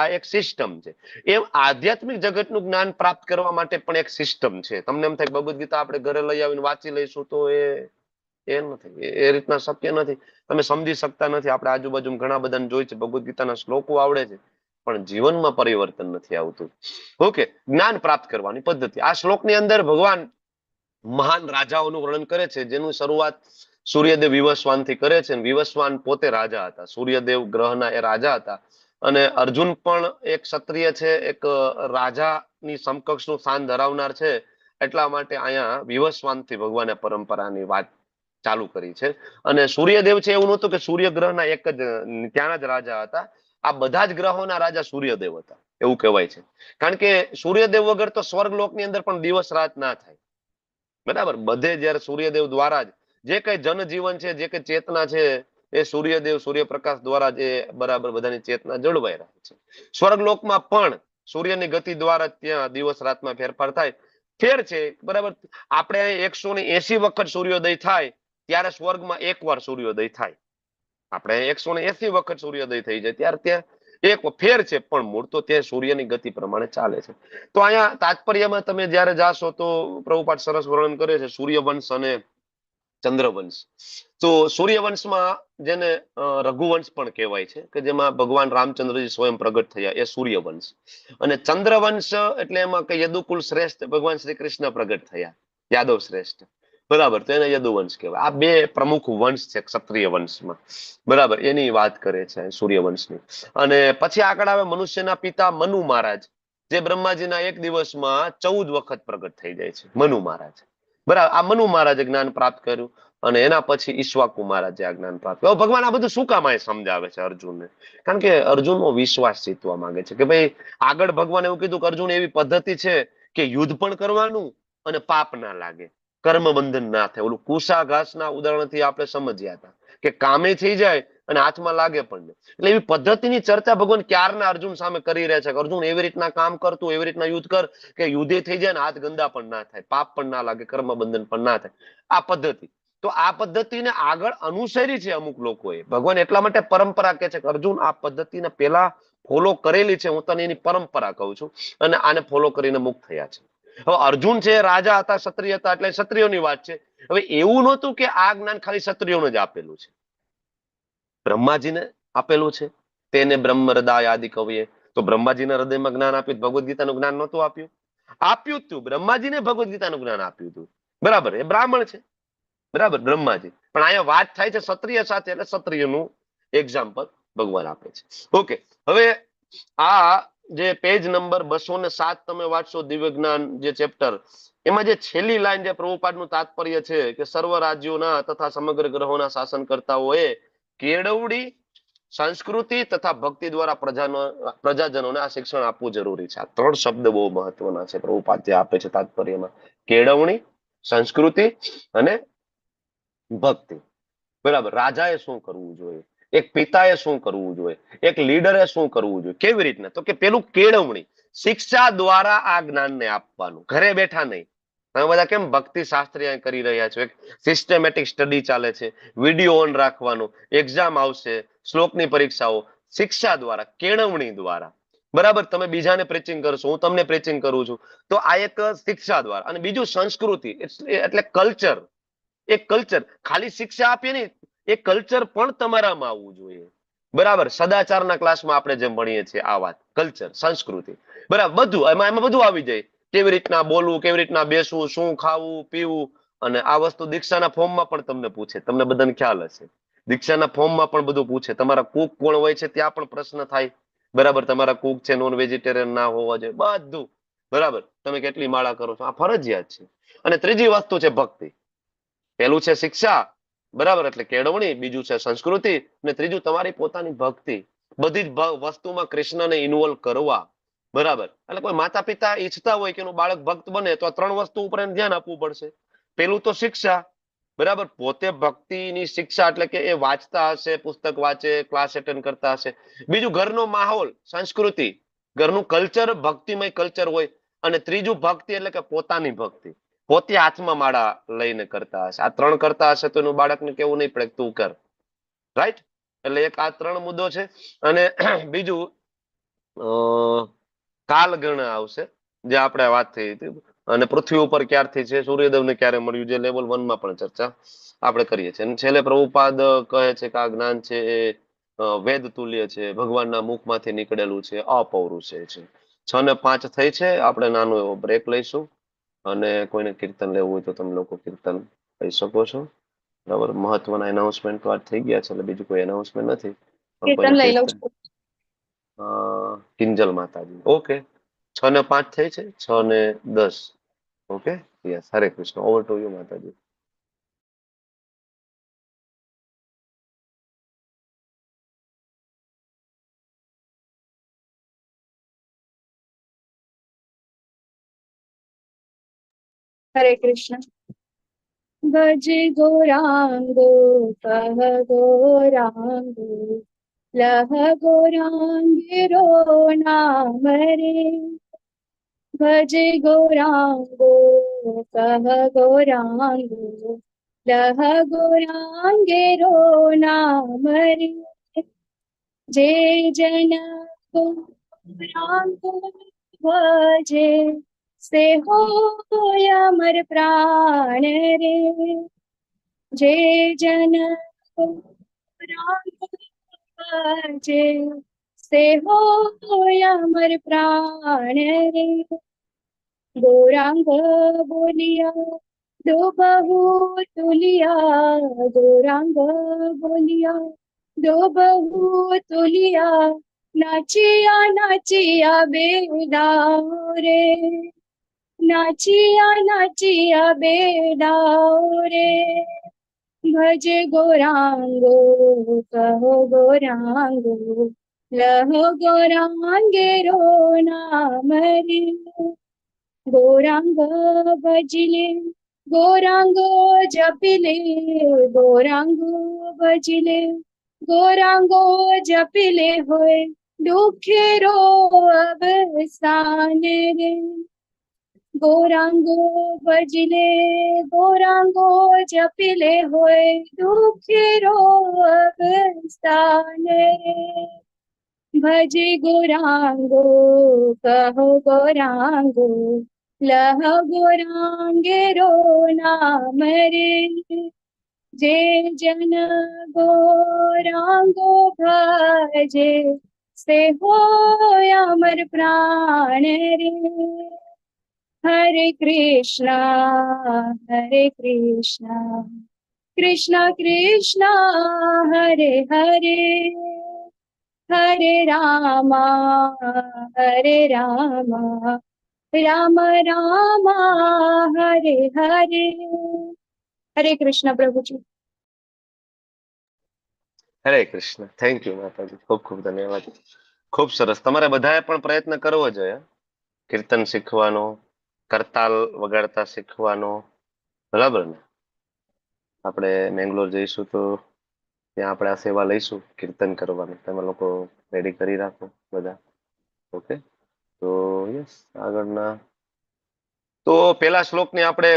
આ એક સિસ્ટમ છે. એમ આધ્યાત્મિક જગતનું જ્ઞાન પ્રાપ્ત કરવા માટે પણ એક સિસ્ટમ છે. તમને એમ થાય ભગવદ ગીતા આપણે ઘરે લઈ આવીને વાંચી લઈશું તો એ નથી, એ રીતના શક્ય નથી. તમે સમજી શકતા નથી. આપણે આજુબાજુ ઘણા બધાને જોઈ છે ભગવદ ગીતાના શ્લોકો આવડે છે પણ જીવનમાં પરિવર્તન નથી આવતું. ઓકે. જ્ઞાન પ્રાપ્ત કરવાની પદ્ધતિ. આ શ્લોકની અંદર ભગવાન મહાન રાજાઓનું વર્ણન કરે છે, જેનું શરૂઆત સૂર્યદેવ વિવસ્વાન થી કરે છે. વિવસ્વાન પોતે રાજા હતા. સૂર્યદેવ ગ્રહના એ રાજા હતા. અને અર્જુન પણ એક ક્ષત્રિય છે, એક રાજાની સમકક્ષનું સ્થાન ધરાવનાર છે. એટલા માટે અહીંયા વિવસ્વાનથી ભગવાને પરંપરાની વાત ચાલુ કરી છે. અને સૂર્યદેવ છે એવું નહોતું કે સૂર્ય ગ્રહના એક જ ત્યાંના જ રાજા હતા. આ બધા જ ગ્રહોના રાજા સૂર્યદેવ હતા એવું કહેવાય છે. કારણ કે સૂર્યદેવ વગર તો સ્વર્ગલોકની અંદર પણ દિવસ રાત ના થાય. બરાબર. બધે જયારે સૂર્યદેવ દ્વારા જ જે કઈ જનજીવન છે, જે કઈ ચેતના છે, એ સૂર્યદેવ સૂર્યપ્રકાશ દ્વારા જ બરાબર બધાની ચેતના જળવાઈ રહે છે. સ્વર્ગલોકમાં પણ સૂર્યની ગતિ દ્વારા ત્યાં દિવસ રાતમાં ફેરફાર થાય. ફેર છે. બરાબર. આપણે 180 વખત સૂર્યોદય થાય ત્યારે સ્વર્ગમાં 1 વાર સૂર્યોદય થાય. આપણે 180 વખત સૂર્યોદય થઈ જાય ત્યારે ત્યાં એક ફેર છે, પણ મૂળ તો ત્યાં સૂર્યની ગતિ પ્રમાણે ચાલે છે. તો અહીંયા તાત્પર્યમાં તમે જયારે જાશો તો પ્રભુપાદ સરસ વર્ણન કરે છે સૂર્યવંશ અને ચંદ્રવંશ. તો સૂર્યવંશમાં જેને રઘુવંશ પણ કહેવાય છે, કે જેમાં ભગવાન રામચંદ્રજી સ્વયં પ્રગટ થયા, એ સૂર્યવંશ. અને ચંદ્રવંશ એટલે એમાં કે યદુકુલ શ્રેષ્ઠ ભગવાન શ્રી કૃષ્ણ પ્રગટ થયા, યાદવ શ્રેષ્ઠ. બરાબર, તો એને યદુવંશ કહેવાય. આ બે પ્રમુખ વંશ છે ક્ષત્રિય વંશમાં, બરાબર, એની વાત કરે છે સૂર્યવંશની. અને પછી આગળ આવે મનુષ્યના પિતા મનુ મહારાજ, જે બ્રહ્માજીના એક દિવસમાં 14 વખત પ્રગટ થઈ જાય છે, મનુ મહારાજ. બરાબર, આ મનુ મહારાજે જ્ઞાન પ્રાપ્ત કર્યું અને એના પછી ઈશ્વાકુ મહારાજે આ જ્ઞાન પ્રાપ્ત કર્યું. ભગવાન આ બધું શું કામ અહીં સમજાવે છે અર્જુનને? કારણ કે અર્જુનનો વિશ્વાસ જીતવા માંગે છે કે ભાઈ આગળ ભગવાન એવું કીધું કે અર્જુન એવી પદ્ધતિ છે કે યુદ્ધ પણ કરવાનું અને પાપ ના લાગે, કર્મ બંધન ના થાય. ઓલું કુશા ઘાસના ઉદાહરણથી આપણે સમજ્યા હતા કે કામે થઈ જાય અને હાથમાં લાગે પણ નહીં. એટલે એવી પદ્ધતિની ચર્ચા ભગવાન ક્યારના અર્જુન સામે કરી રહ્યા છે કે અર્જુન એવી રીતના કામ કરતું, એવી રીતના યુદ્ધ કર કે યુદ્ધે થઈ જાય ને હાથ ગંદા પણ ના થાય, પાપ પણ ના લાગે, કર્મ બંધન પણ ના થાય. આ પદ્ધતિ, તો આ પદ્ધતિને આગળ અનુસરી છે અમુક લોકોએ. ભગવાન એટલા માટે પરંપરા કહે છે કે અર્જુન આ પદ્ધતિને પેલા ફોલો કરેલી છે, હું તને એની પરંપરા કહું છું, અને આને ફોલો કરીને મુક્ત થયા છે. હવે અર્જુન છે રાજા હતા, ક્ષત્રિય હતા, એટલે ક્ષત્રિયોની વાત છે. હવે એવું નહોતું કે આ જ્ઞાન ખાલી ક્ષત્રિયોને જ આપેલું છે, બ્રહ્માજીને આપેલું છે. તેને બ્રહ્મ હૃદય આદિ કવિએ, તો બ્રહ્માજીના હૃદયમાં જ્ઞાન આપ્યું, ભગવદ્ ગીતાનું જ્ઞાન નહોતું આપ્યું? આપ્યું તું, બ્રહ્માજીને ભગવદ્ ગીતાનું જ્ઞાન આપ્યું હતું, બરાબર, એ બ્રાહ્મણ છે, બરાબર, બ્રહ્માજી. પણ અહીંયા વાત થાય છે ક્ષત્રિય સાથે, એટલે ક્ષત્રિયનું એક્ઝામ્પલ ભગવાન આપે છે. ઓકે, હવે આ જે પેજ નંબર 207 તમે વાંચશો, દિવ્ય જ્ઞાન જે ચેપ્ટર, એમાં જે છેલ્લી લાઈન જે પ્રભુપાદનું તાત્પર્ય છે કે સર્વ રાજ્યોના તથા સમગ્ર ગ્રહોના શાસનકર્તાઓએ કેળવણી, સંસ્કૃતિ તથા ભક્તિ દ્વારા પ્રજાજનોને આ શિક્ષણ આપવું જરૂરી છે. આ 3 શબ્દ બહુ મહત્વના છે પ્રભુપાદ જે આપે છે તાત્પર્યમાં. કેળવણી, સંસ્કૃતિ અને ભક્તિ. બરાબર, રાજાએ શું કરવું જોઈએ, એક પિતાએ શું કરવું જોઈએ, એક લીડરે શું કરવું જોઈએ, કેવી રીતના? તો કે પેલું કેળવણી, શિક્ષા દ્વારા આ જ્ઞાનને આપવાનું, ઘરે બેઠા નહીં. તમે બધા કેમ ભક્તિ શાસ્ત્રી કરી રહ્યા છો, એક સિસ્ટમેટિક સ્ટડી ચાલે છે, વિડીયો ઓન રાખવાનો, એક્ઝામ આવશે, શ્લોકની પરીક્ષાઓ, શિક્ષા દ્વારા, કેળવણી દ્વારા. બરાબર, તમે બીજાને પ્રીચિંગ કરશો, હું તમને પ્રીચિંગ કરું છું, તો આ એક શિક્ષા દ્વારા. અને બીજું સંસ્કૃતિ, એટલે કલ્ચર. એક કલ્ચર, ખાલી શિક્ષા આપીએ નહીં, એ કલ્ચર પણ તમારામાં આવવું જોઈએ. બરાબર, સદાચારના ક્લાસમાં આપણે જેમ ભણીએ છીએ આ વાત, કલ્ચર, સંસ્કૃતિ, બરાબર, બધું એમાં બધું આવી જાય. કેવી રીતના બોલવું, કેવી રીતના બેસવું, શું ખાવું પીવું. અને આ વસ્તુ દીક્ષાના ફોર્મમાં પણ તમને પૂછે, તમને બધાને ખ્યાલ હશે. દીક્ષાના ફોર્મમાં પણ બધું પૂછે. તમારા કુક કોણ હોય છે ત્યાં પણ પ્રશ્ન થાય. બરાબર, તમારા કુક છે નોન વેજીટેરિયન ના હોવા જોઈએ, બધું. બરાબર, તમે કેટલી માળા કરો છો, આ ફરજિયાત છે. અને ત્રીજી વસ્તુ છે ભક્તિ. પેલું છે શિક્ષા, બરાબર, એટલે કેળવણી, બીજું છે સંસ્કૃતિ, અને ત્રીજું તમારી પોતાની ભક્તિ. બધી જ વસ્તુમાં કૃષ્ણને ઇન્વોલ્વ કરવા. બરાબર, એટલે કોઈ માતા પિતા ઈચ્છતા હોય કે એનું બાળક ભક્ત બને તો આ 3 વસ્તુ ઉપર એને ધ્યાન આપવું પડશે. પેલું તો શિક્ષા, બરાબર, પોતે ભક્તિની શિક્ષા, એટલે કે એ વાંચતા હશે, પુસ્તક વાંચે, ક્લાસ એટેન્ડ કરતા હશે. બીજું ઘરનો માહોલ, સંસ્કૃતિ, ઘરનું કલ્ચર, ભક્તિમય કલ્ચર હોય. અને ત્રીજું ભક્તિ, એટલે કે પોતાની ભક્તિ, પોતે હાથમાં માળા લઈને કરતા હશે. આ 3 કરતા હશે તો એનું બાળકને કેવું નહીં પડે તું કર, રાઈટ? એટલે એક આ 3 મુદ્દો છે. અને બીજું કાલ ગણના આવશે, જે આપણે વાત થઈ હતી. અને પૃથ્વી ઉપર ક્યારથી છે, સૂર્યદેવને ક્યારે મળ્યું, જે લેવલ 1 માં પણ ચર્ચા આપણે કરીએ છીએ. અને છેલ્લે પ્રભુપાદ કહે છે કે આ જ્ઞાન છે એ વેદ તુલ્ય છે, ભગવાનના મુખમાંથી નીકળેલું છે, અપૌરુષે છે. 6 ને 5 થઈ છે, આપણે નાનો એવો બ્રેક લઈશું. અને કોઈને કીર્તન લેવું હોય તો તમે લોકો કીર્તન કહી શકો છો. બરાબર, મહત્વના એનાઉન્સમેન્ટ વાત થઈ ગયા છે, એટલે બીજું કોઈ એનાઉન્સમેન્ટ નથી. પણ કોઈને કીર્તન લઈ લઉં કીર્તન, છું. કિંજલ માતાજી. ઓકે, 6 ને 5 થઈ છે, 6 ને 10. Okay, yes, Hare Krishna. Over to you માતાજી. હરે કૃષ્ણ. ભજ ગોરાંગો કહ ગોરાંગો લહ ગોરાંગીરો નામ રે. ભજ ગોરાંગો કહ ગોરાંગો લહ ગોરાંગેરો નામ રે. જે જન ગોરાંગો ભજે से होय अमर प्राण रे. जे जन भजे से होय अमर प्राण रे. गौरांग बोलिया दो बहू तुलिया गौरांग बोलिया, दो बहू तुलिया नाचिया नाचिया बेडाओ रे, नाचिया नाचिया बेडाओ रे, भज गौरांगो कहो गौरांगो, लहो गौरांगेरो नाम रे, गौरांग भजले गौरांगो जपिले, गौरांगो भजले गौरांगो जपिले होय दुखेरो अवसान रे, गौरांगो भजले गौरांगो जपिले होय दुखेरो अवसान रे, भज गौरांगो कहो गौरांगो, लह गौरांगेरो नाम रे, जे जन गौरांगो भजे से हो अमर प्राण रे, हरे कृष्णा कृष्णा कृष्णा हरे हरे, हरे रामा राम रामा हरे हरे। हरे कृष्ण प्रभुजी। હરે કૃષ્ણ. થેન્ક યુ માતાજી, ખૂબ ખૂબ ધન્યવાદ. ખૂબ સરસ. તમારે બધાએ પણ પ્રયત્ન કરવો જોઈએ કીર્તન શીખવાનો, કરતાલ વગાડતા શીખવાનો, બરાબર ને? આપણે મેંગ્લોર જઈશું તો ત્યાં આપણે આ સેવા લઈશું કીર્તન કરવાની. તમે લોકો રેડી કરી રાખો બધા. ઓકે, તો યસ, આગળના તો પેલા શ્લોકની આપણે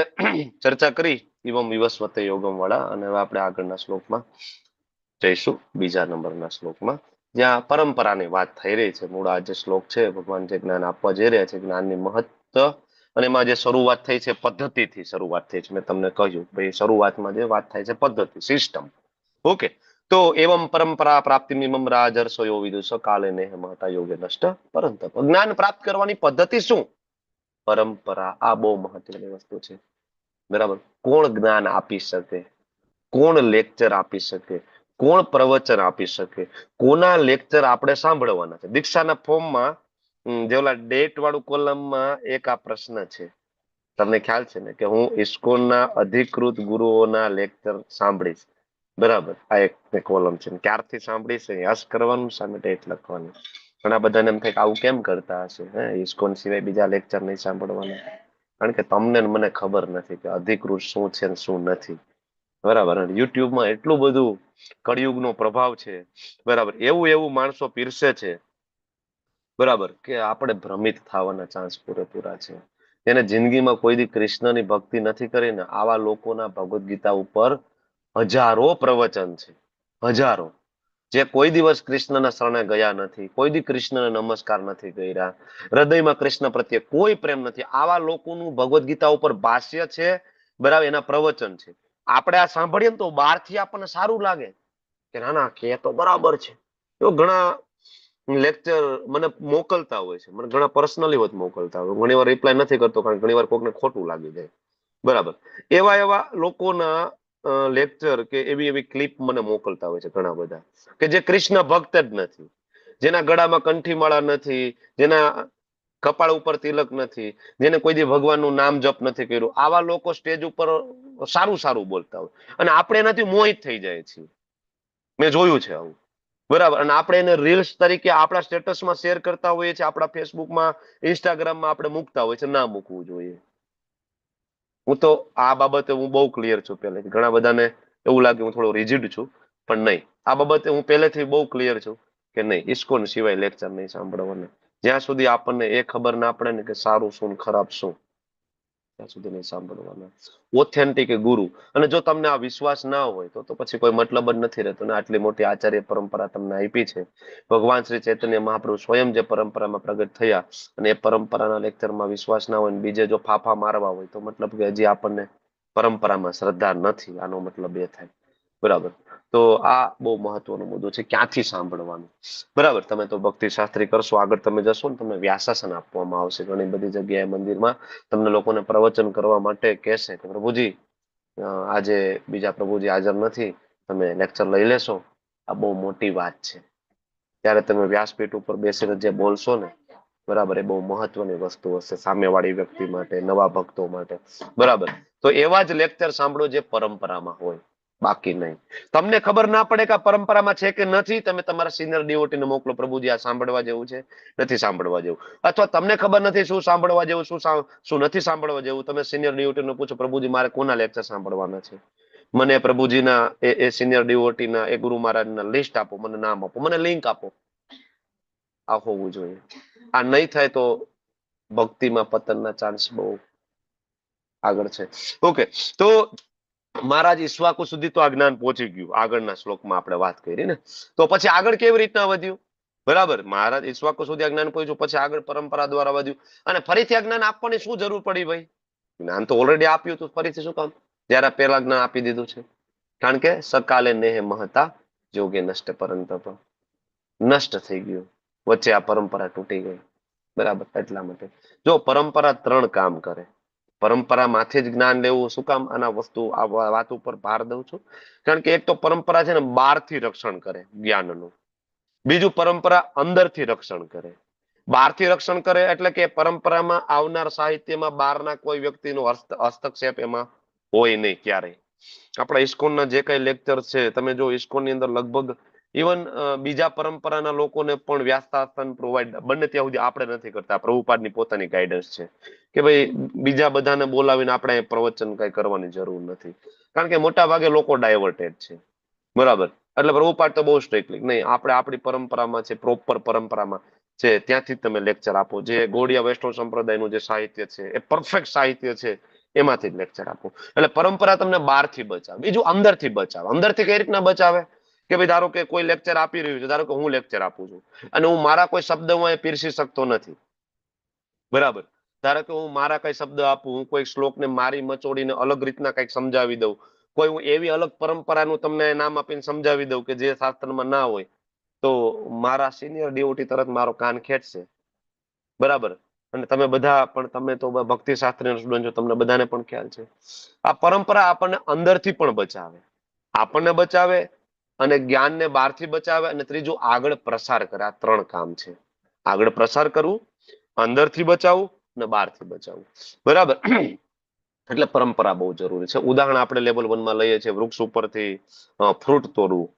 ચર્ચા કરી, ઇવમ વિવસ્વતે યોગમ વાળા, અને હવે આપણે આગળના શ્લોકમાં જઈશું, બીજા નંબરના શ્લોકમાં, જ્યાં પરંપરાની વાત થઈ રહી છે. મૂળ આ જે શ્લોક છે, ભગવાન જે જ્ઞાન આપવા જઈ રહ્યા છે, જ્ઞાનની મહત્વ, અને એમાં જે શરૂઆત થઈ છે પદ્ધતિથી શરૂઆત થઈ છે. મેં તમને કહ્યું ભાઈ, શરૂઆતમાં જે વાત થાય છે પદ્ધતિ, સિસ્ટમ. ઓકે, તો એવમ પરંપરા પ્રાપ્તિ નિમમ રાજર્ષયો વિદુષ કાલે નેહ મહતા યોગે નષ્ટ પરંતપ. જ્ઞાન પ્રાપ્ત કરવાની પદ્ધતિ શું? પરંપરા. આ બહુ મહત્વની વસ્તુ છે, બરાબર? કોણ જ્ઞાન આપી શકે, કોણ લેક્ચર આપી શકે, કોણ પ્રવચન આપી શકે, કોના લેક્ચર આપણે સાંભળવાના છે? દીક્ષાના ફોર્મમાં જે ઓલા ડેટ વાળું કોલમમાં એક આ પ્રશ્ન છે. તમને ખ્યાલ છે ને કે હું ઇસ્કોનના અધિકૃત ગુરુઓના લેક્ચર સાંભળીશ, બરાબર? આ એક કોલમ છે. ક્યારથી સાંભળીશ યસ કરવાનું, સામે ડેટ લખવાનું. ઘણા બધાને એમ થાય કે આવું કેમ કરતા હશે, ઇસ્કોન સિવાય બીજા લેક્ચર નહીં સાંભળવાના? કારણ કે તમને મને ખબર નથી કે અધિકૃત શું છે ને શું નથી, બરાબર? યુટ્યુબમાં એટલું બધું કળિયુગનો પ્રભાવ છે, બરાબર? એવું માણસો પીરસે છે, બરાબર, કે આપણે ભ્રમિત થવાના ચાન્સ પૂરેપૂરા છે. જેને જિંદગીમાં કોઈ દી કૃષ્ણની ભક્તિ નથી કરી ને, આવા લોકોના ભગવદ્ ગીતા ઉપર હજારો પ્રવચન છે, હજારો, જે કોઈ દિવસ કૃષ્ણના શરણે ગયા નથી, કોઈ દી કૃષ્ણને નમસ્કાર નથી કર્યા, હૃદયમાં કૃષ્ણ પ્રત્યે કોઈ પ્રેમ નથી. આવા લોકોનું ભગવદ્ ગીતા ઉપર ભાષ્ય છે, બરાબર, એના પ્રવચન છે. આપણે આ સાંભળીએ ને તો બહારથી આપણને સારું લાગે કે ના ના, કે તો બરાબર છે. તો ઘણા લેક્ચર મને મોકલતા હોય છે, મને ઘણા પર્સનલી હોત મોકલતા હોય. ઘણી વાર રિપ્લાય નથી કરતો, કારણ ઘણી વાર કોકને ખોટું લાગી જાય, બરાબર? એવા લોકોના લેક્ચર કે એવી ક્લિપ મને મોકલતા હોય છે ઘણા બધા, કે જે કૃષ્ણ ભક્ત જ નથી, જેના ગળામાં કંઠીમાળા નથી, જેના કપાળ ઉપર તિલક નથી, જેને કોઈ દી ભગવાનનું નામ જપ નથી કર્યું. આવા લોકો સ્ટેજ ઉપર સારું બોલતા હોય, અને આપણે એનાથી મોહિત થઈ જાય છીએ. મેં જોયું છે આવું, બરાબર? અને આપણે એને રીલ્સ તરીકે આપણા સ્ટેટસમાં શેર કરતા હોઈએ છીએ, આપણા ફેસબુકમાં, ઇન્સ્ટાગ્રામમાં આપણે મૂકતા હોય છે. ના મૂકવું જોઈએ. હું તો આ બાબતે હું બહુ ક્લિયર છું પહેલેથી. ઘણા બધાને એવું લાગે હું થોડો રિજિડ છું, પણ નહીં. આ બાબતે હું પહેલેથી બહુ ક્લિયર છું કે નહીં, ઇસ્કોન સિવાય લેક્ચર નહીં સાંભળવાના. જ્યાં સુધી આપણને એ ખબર ના પડે ને કે સારું શું ખરાબ શું, ત્યાં સુધી નહીં સાંભળવાના. ઓથેન્ટિક ગુરુ. અને જો તમને આ વિશ્વાસ ના હોય તો પછી કોઈ મતલબ જ નથી રહેતો ને. આટલી મોટી આચાર્ય પરંપરા તમને આપી છે. ભગવાન શ્રી ચૈતન્ય મહાપ્રભુ સ્વયં જે પરંપરામાં પ્રગટ થયા, અને એ પરંપરાના લેક્ચરમાં વિશ્વાસ ના હોય ને બીજે જો ફાફા મારવા હોય, તો મતલબ કે હજી આપણને પરંપરામાં શ્રદ્ધા નથી. આનો મતલબ એ થાય, બરાબર. તો આ બહુ મહત્વનો મુદ્દો છે, ક્યાંથી સાંભળવાનું. બરાબર. તમે તો ભક્તિ શાસ્ત્રી કરશો, આગળ તમે જશો ને તમને વ્યાસાસન આપવામાં આવશે. ઘણી બધી જગ્યાએ મંદિરમાં તમને લોકોને પ્રવચન કરવા માટે કહેશે કે પ્રભુજી આજે બીજા પ્રભુજી હાજર નથી, તમે લેક્ચર લઈ લેશો. આ બહુ મોટી વાત છે. ત્યારે તમે વ્યાસપીઠ ઉપર બેસીને જે બોલશો ને, બરાબર, એ બહુ મહત્વની વસ્તુ હશે સામેવાળી વ્યક્તિ માટે, નવા ભક્તો માટે. બરાબર. તો એવા જ લેક્ચર સાંભળો જે પરંપરામાં હોય, બાકી નહીં. તમને ખબર ના પડે કે આ પરંપરામાં છે કે નથી, તમે તમારા સિનિયર ડિવોટીને મોકલો, પ્રભુજી આ સાંભળવા જેવું છે, નથી સાંભળવા જેવું. અથવા તમને ખબર નથી શું સાંભળવા જેવું, શું નથી સાંભળવા જેવું, તમે સિનિયર ડિવોટીને પૂછો, પ્રભુજી મારે કોના લેક્ચર સાંભળવાના છે, મને પ્રભુજીના એ સિનિયર ડિવોટીના એ ગુરુ મહારાજના લિસ્ટ આપો, મને નામ આપો, મને લિંક આપો. આ હોવું જોઈએ. આ નહીં થાય તો ભક્તિમાં પતનના ચાન્સ બહુ આગળ છે. ઓકે, તો મહારાજ ઈશ્વાકુ સુધી તો આ જ્ઞાન પહોંચી ગયું. આગળના શ્લોકમાં આપણે વાત કરી ને, તો પછી આગળ કેવી રીતના વધ્યું? બરાબર, મહારાજ ઈશ્વાકુ સુધી આ જ્ઞાન પહોંચ્યું, પછી આગળ પરંપરા દ્વારા વધ્યું. અને ફરીથી આ જ્ઞાન આપવાની શું જરૂર પડી ભાઈ? જ્ઞાન તો ઓલરેડી આપ્યું હતું, ફરીથી શું કામ જયારે પહેલા જ્ઞાન આપી દીધું છે? કારણ કે સકાલે નેહ મહતા જોગે નષ્ટ પરંતપ, નષ્ટ થઈ ગયું, વચ્ચે આ પરંપરા તૂટી ગઈ. બરાબર, એટલા માટે જો પરંપરા 3 કામ કરે. પરંપરામાંથી જ જ્ઞાન લેવું. શું કામ આના આ વાત ઉપર ભાર દઉં છું? કારણ કે એક તો પરંપરા છે ને બહારથી રક્ષણ કરે જ્ઞાનનું. બીજું, પરંપરા અંદરથી રક્ષણ કરે. બહારથી રક્ષણ કરે એટલે કે પરંપરામાં આવનાર સાહિત્યમાં બહારના કોઈ વ્યક્તિનો હસ્તક્ષેપ એમાં હોય નહીં ક્યારેય. આપણા ઇસ્કોનના જે કઈ લેક્ચર છે, તમે જો ઇસ્કોનની અંદર લગભગ ઇવન બીજા પરંપરાના લોકોને પણ વ્યાસસ્થાન પ્રોવાઈડ બને ત્યાં સુધી આપણે નથી કરતા. પ્રભુપાદની પોતાની ગાઈડન્સ છે કે ભાઈ બીજા બધાને બોલાવીને આપણે પ્રવચન કઈ કરવાની જરૂર નથી. કારણ કે મોટા ભાગે લોકો ડાયવર્ટેડ છે. બરાબર, એટલે પ્રભુપાદ તો બહુ સ્ટ્રિક્ટલી નહીં, આપણે આપણી પરંપરામાં છે, પ્રોપર પરંપરામાં છે, ત્યાંથી તમે લેક્ચર આપો. જે ગોળિયા વૈષ્ણવ સંપ્રદાયનું જે સાહિત્ય છે એ પરફેક્ટ સાહિત્ય છે, એમાંથી જ લેક્ચર આપો. એટલે પરંપરા તમને બહારથી બચાવે. બીજું, અંદરથી બચાવે. અંદરથી કઈ રીતના બચાવે? કે ભાઈ ધારો કે કોઈ લેક્ચર આપી રહ્યું છે, ધારો કે હું લેક્ચર આપું છું અને હું મારા કોઈ શબ્દ હું પીરસી શકતો નથી. બરાબર, ધારો કે હું મારા કઈ શબ્દ આપું, હું કોઈ શ્લોકને મારી મચોડીને અલગ રીતના કઈક સમજાવી દઉં, કોઈ હું એવી અલગ પરંપરાનું તમને નામ આપીને સમજાવી દઉં કે જે શાસ્ત્રમાં ના હોય, તો મારા સિનિયર ડિવોટી તરત મારો કાન ખેંચશે. બરાબર, અને તમે બધા પણ, તમે તો ભક્તિ શાસ્ત્રીના સ્ટુડન્ટ છો, તમને બધાને પણ ખ્યાલ છે. આ પરંપરા આપણને અંદરથી પણ બચાવે, આપણને બચાવે અને જ્ઞાનને બહારથી બચાવે, અને ત્રીજું આગળ પ્રસાર કરે. આ 3 કામ છે. આગળ પ્રસાર કરવું, અંદરથી બચાવવું અને બહારથી બચાવવું. બરાબર, એટલે પરંપરા બહુ જરૂરી છે. ઉદાહરણ આપણે લેવલ 1 માં લઈએ છીએ, વૃક્ષ ઉપરથી ફ્રૂટ તોડવું,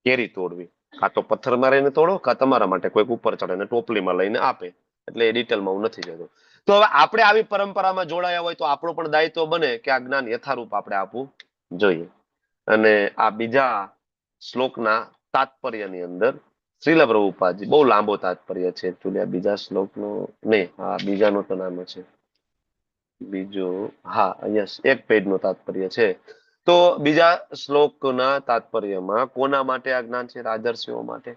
કેરી તોડવી, કાં તો પથ્થરમાં રહીને તોડો, કાં તમારા માટે કોઈક ઉપર ચડે ને ટોપલીમાં લઈને આપે. એટલે એ ડિટેલમાં હું નથી જતો. તો હવે આપણે આવી પરંપરામાં જોડાયા હોય તો આપણું પણ દાયિત્વ બને કે આ જ્ઞાન યથારૂપ આપણે આપવું જોઈએ. અને આ બીજા શ્લોકના તાત્પર્યની અંદર શ્રીલ પ્રભુપાદજી, બહુ લાંબો તાત્પર્ય છે એકચ્યુઅલી આ બીજા શ્લોકનો, નહીં, આ બીજાનો તો નામ છે બીજો, હા, અહીંયા 1 પેજનો તાત્પર્ય છે. તો બીજા શ્લોકના તાત્પર્યમાં કોના માટે આ જ્ઞાન છે? રાજર્ષિઓ માટે.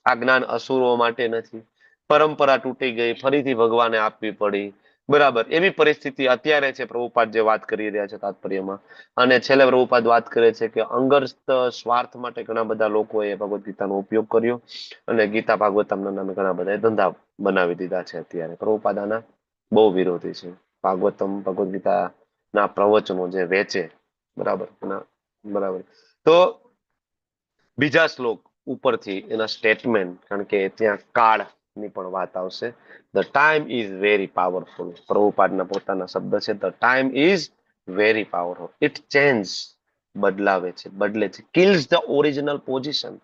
આ જ્ઞાન અસુરો માટે નથી. પરંપરા તૂટી ગઈ, ફરીથી ભગવાને આપવી પડી. બરાબર, એવી પરિસ્થિતિ અત્યારે છે. પ્રભુપાદ જે વાત કરી રહ્યા છે તાત્પર્યમાં, અને છેલ્લે પ્રભુપાદ વાત કરે છે કે અંગસ્ત સ્વાર્થ માટે ઘણા બધા લોકોએ ભગવદ ગીતાનો ઉપયોગ કર્યો અને ગીતા ભાગવતમના નામે ઘણા બધા ધંધા બનાવી દીધા છે. અત્યારે પ્રભુપાદ આના બહુ વિરોધી છે. ભાગવતમ, ભગવદ ગીતાના પ્રવચનો જે વેચે, બરાબર, બરાબર. તો બીજા શ્લોક ઉપરથી એના સ્ટેટમેન્ટ, કારણ કે ત્યાં કાળની પણ વાત આવશે. The time is very powerful. પ્રભુપાદના પોતાના શબ્દ છે, the time is very powerful. It change, બદલાવે છે, બદલે છે. Kills the original position.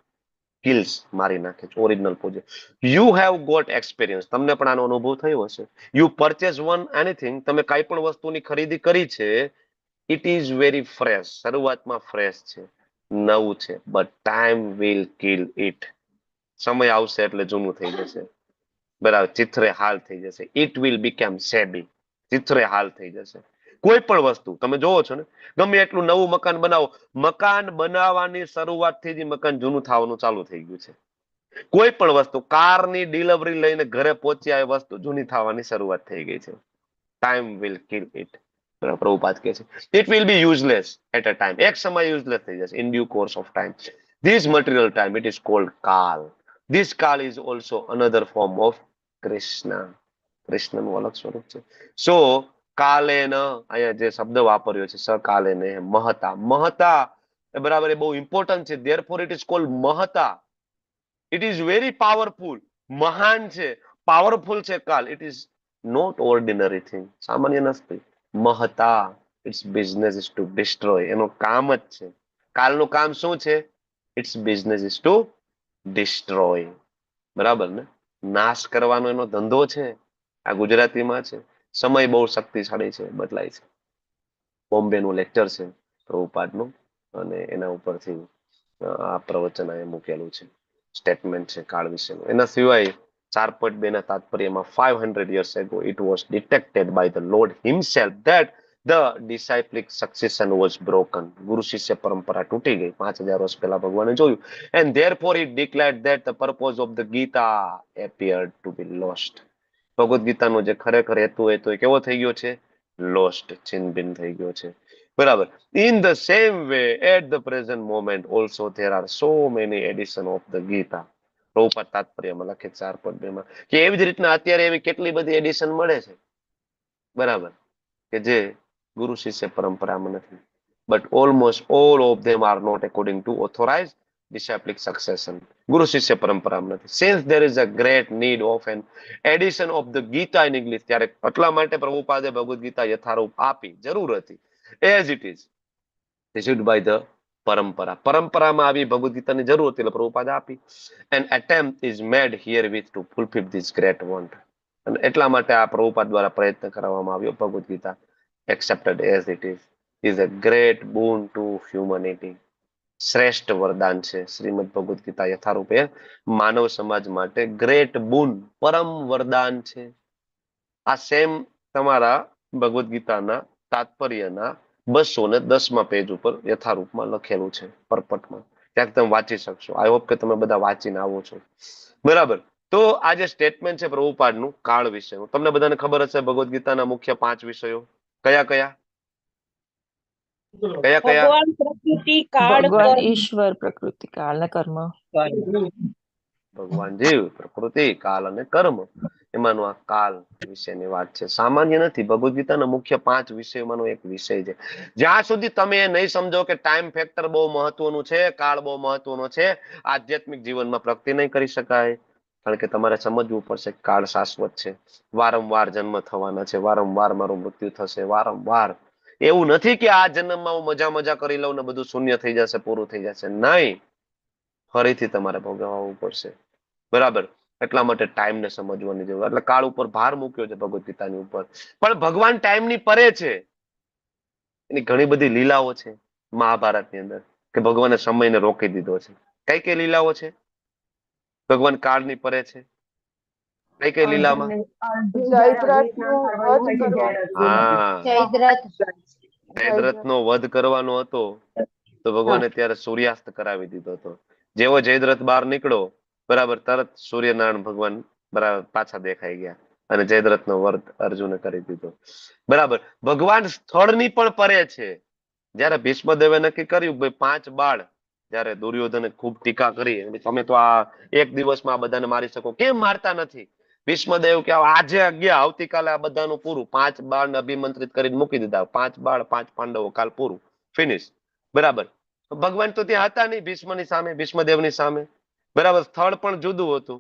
Kills, મારી નાખે છે original position. You have got experience. તમને પણ આનો અનુભવ થયો હશે. You purchase one anything. તમે કઈ પણ વસ્તુની ખરીદી કરી છે. It is very fresh. શરૂઆતમાં ફ્રેશ છે, નવું છે, but time will kill it. સમય આવશે એટલે જૂનું થઈ જશે. બરાબર, ચિત્રે હાલ થઈ જશે. It will become shabby. ચિત્રે હાલ થઈ જશે. કોઈ પણ વસ્તુ તમે જોવો છો ને, ગમે એટલું નવું મકાન બનાવો, મકાન બનાવવાની શરૂઆતથી જ મકાન જૂનું થવાનું ચાલુ થઈ ગયું છે. કોઈ પણ વસ્તુ, કારની ડિલિવરી લઈને ઘરે પહોંચ્યા એ વસ્તુ જૂની થવાની શરૂઆત થઈ ગઈ છે. Time will kill it. Prabhupada કહે છે it will be useless at a time, એક સમય યુઝલેસ થઈ જશે in due course of time. This material time it is called kaal. This kaal is also another form of Krishna. કૃષ્ણનું અલગ સ્વરૂપ છે. સો કાલેન, અહીંયા જે શબ્દ વાપર્યો છે સકાલેન, મહતા. મહતા બરાબર એ બહુ ઇમ્પોર્ટન્ટ છે. Therefore it is called mahata. It is very powerful. મહાન છે, પાવરફુલ છે કાલ. It is not ordinary thing, સામાન્ય નથી. Mahata, its business is to destroy. એનું કામ જ છે, કાલનું કામ શું છે? Its business is to destroy. બરાબર ને? નાશ કરવાનો એનો ધંધો છે. આ ગુજરાતીમાં છે. સમય બહુ શક્તિશાળી છે, બદલાય છે. બોમ્બેનું લેક્ચર છે પ્રભુપાદનું, અને એના ઉપરથી આ પ્રવચન અહીંયા મૂકેલું છે, સ્ટેટમેન્ટ છે કાળ વિશેનું. એના સિવાય 4.2 ના તાત્પર્યમાં 500 years ago it was detected by the Lord himself that the disciplic succession was broken. ગુરુ શિષ્ય પરંપરા તૂટી ગઈ 5000 વર્ષ પહેલા ભગવાને જોયું. And therefore it declared that the purpose of the Gita appeared to be lost. Bhagavad ગીતાનો જે ખરેખર હેતુ હોય તો એ કેવો થઈ ગયો છે? લોસ્ટ, છિનભિન થઈ ગયો છે. બરાબર. In the same way at the present moment also there are so many editions of the Gita. Prabhupada તાત્પર્યમાં લખે 4.2 માં કે એવી જ રીતના અત્યારે એવી કેટલી બધી એડિશન મળે છે, બરાબર, કે જે ગુરુ શિષ્ય પરંપરામાં નથી. But almost all of them are not according to authorised disciplic succession. ગુરુ શિષ્ય પરંપરામાં નથી. Since there is a great need of an edition of the Gita in English, ત્યારે એટલા માટે પ્રભુપાદે ભગવદ ગીતા યથારૂપ આપી, જરૂર હતી, as it is issued by the પરંપરા. પરંપરામાં આવી ભગવદ ગીતાની જરૂર હતી એટલે પ્રભુપાદે આપી. An attempt is made herewith to fulfill this great want. અને એટલા માટે આ પ્રભુપાદ દ્વારા પ્રયત્ન કરવામાં આવ્યો. Bhagavad Gita accepted as it is a great boon to humanity. શ્રેષ્ઠ વરદાન છે શ્રીમદ ભગવદ ગીતા યથારૂપે માનવ સમાજ માટે ગ્રેટ બુન, પરમ વરદાન છે. આ સેમ તમારા ભગવદ ગીતાના તાત્પર્યના 210માં પેજ ઉપર યથારૂપમાં લખેલું છે, પરપટમાં. ત્યાં તમે વાંચી શકશો. આઈ હોપ કે તમે બધા વાંચીને આવો છો, બરાબર. તો આ જે સ્ટેટમેન્ટ છે પ્રભુપાદનું કાળ વિશેનું, તમને બધાને ખબર હશે ભગવદ ગીતાના મુખ્ય 5 વિષયો કયા કયા? કયા કયા? ભગવાન, પ્રકૃતિ, કાળ, ભગવાન, કર્મ. ઈશ્વર, પ્રકૃતિ, કાળ અને કર્મ. ભગવાન, જીવ, પ્રકૃતિ, કાલ અને કર્મ. એમાંનો આ કાલ વિશેની વાત છે. સામાન્ય નથી. ભગવદ ગીતાના મુખ્ય 5 વિષયોમાંનો એક વિષય છે. જ્યાં સુધી તમે એ નહીં સમજો કે ટાઈમ ફેક્ટર બહુ મહત્વનું છે, કાળ બહુ મહત્વનો છે, આધ્યાત્મિક જીવનમાં પ્રગતિ નહીં કરી શકાય. કારણ કે તમારે સમજવું પડશે કે કાળ શાશ્વત છે. વારંવાર જન્મ થવાના છે, વારંવાર મારું મૃત્યુ થશે, વારંવાર. એવું નથી કે આ જન્મમાં હું મજા કરી લઉં ને બધું શૂન્ય થઈ જશે, પૂરું થઈ જશે. નહીં, ફરીથી તમારે ભોગવવું પડશે, બરાબર. એટલા માટે ટાઈમને સમજવાની જરૂર. એટલે કાળ ઉપર ભાર મૂક્યો છે ભગવદ ગીતાની ઉપર. પણ ભગવાન ટાઈમની પરે છે. એની ઘણી બધી લીલાઓ છે મહાભારતની અંદર, કે ભગવાને સમયને રોકી દીધો છે. કઈ કઈ લીલાઓ છે? ભગવાન કાળની પરે છે. કઈ કઈ લીલામાં? જયદ્રથનો વધ કરવાનો હતો તો ભગવાને ત્યારે સૂર્યાસ્ત કરાવી દીધો હતો. જેવો જયદ્રથ બહાર નીકળ્યો, બરાબર, તરત સૂર્યનારાયણ ભગવાન બરાબર પાછા દેખાઈ ગયા અને જયદ્રથનો વધ અર્જુને કરી દીધો, બરાબર. ભગવાન સ્થળની પણ પરે છે. જયારે ભીષ્મદેવે નક્કી કર્યું ભાઈ 5 બાળ, જયારે દુર્યોધને ખૂબ ટીકા કરી, તમે તો આ એક દિવસમાં આ બધાને મારી શકો, કેમ મારતા નથી? ભીષ્મદેવ કે આજે ગયા, આવતીકાલે આ બધાનું પૂરું. 5 બાળને અભિમંત્રિત કરીને મૂકી દીધા. 5 બાળ 5 પાંડવો, કાલ પૂરું, ફિનિશ, બરાબર. ભગવાન તો ત્યાં હતા નહીં ભીષ્મની સામે, ભીષ્મદેવની સામે, બરાબર. સ્થળ પણ જુદું હતું,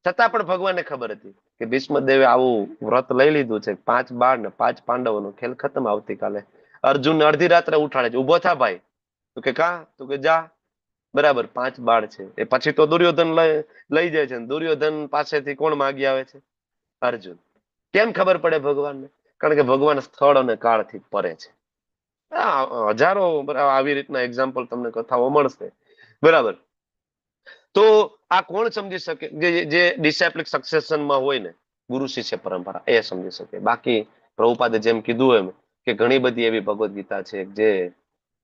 છતાં પણ ભગવાનને ખબર હતી કે ભીષ્મદેવે આવું વ્રત લઈ લીધું છે, 5 બાળ ને 5 પાંડવોનો ખેલ ખતમ. આવતીકાલે અર્જુન અડધી રાત્રે ઉઠાડે છે, ઉભો થા ભાઈ. તું કે કા? તું કે જા, બરાબર. 5 બાળ છે. એ પછી તો દુર્યોધન લઈ જાય છે. દુર્યોધન પાસેથી કોણ માગી આવે છે? અર્જુન. કેમ ખબર પડે ભગવાનને? કારણ કે ભગવાન સ્થળ અને કાળથી પરે છે. હજારો આવી રીતના એક્ઝામ્પલ તમને કથાઓ મળશે, બરાબર. તો આ કોણ સમજી શકે? જે ડિસાઇપ્લિક સક્સેશનમાં હોય ને, ગુરુ શિષ્ય પરંપરા, એ સમજી શકે. બાકી પ્રભુપાદે જેમ કીધું એમ કે ઘણી બધી એવી ભગવદ ગીતા છે જે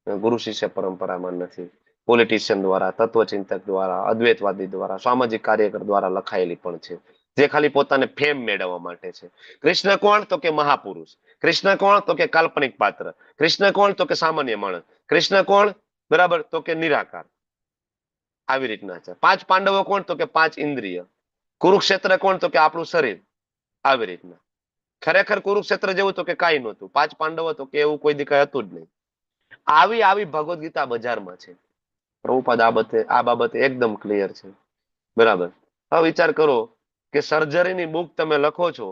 ગુરુ શિષ્ય પરંપરામાં નથી. પોલિટિશિયન દ્વારા, તત્વચિંતક દ્વારા, અદ્વૈતવાદી દ્વારા, સામાજિક કાર્યકર દ્વારા લખાયેલી પણ છે, જે ખાલી પોતાને ફેમ મેળવવા માટે છે. કૃષ્ણ કોણ? તો કે મહાપુરુષ. કૃષ્ણ કોણ? તો કે કાલ્પનિક પાત્ર. કૃષ્ણ કોણ? તો કે સામાન્ય માણસ. કૃષ્ણ કોણ? બરાબર, તો કે નિરાકાર. આવી રીતના છે. 5 પાંડવો કોણ? તો કે 5 ઇન્દ્રિય. કુરુક્ષેત્ર કોણ? તો કે આપણું શરીર. આવી રીતના. ખરેખર કુરુક્ષેત્ર જેવું તો કે કાંઈ નહોતું. 5 પાંડવો તો કે એવું કોઈ દી કઈ હતું જ નહીં. આવી ભગવદ્ ગીતા બજારમાં છે. પ્રભુપાદ આ બાબતે એકદમ ક્લિયર છે. બરાબર. હવે વિચાર કરો કે સર્જરીની બુક તમે લખો છો,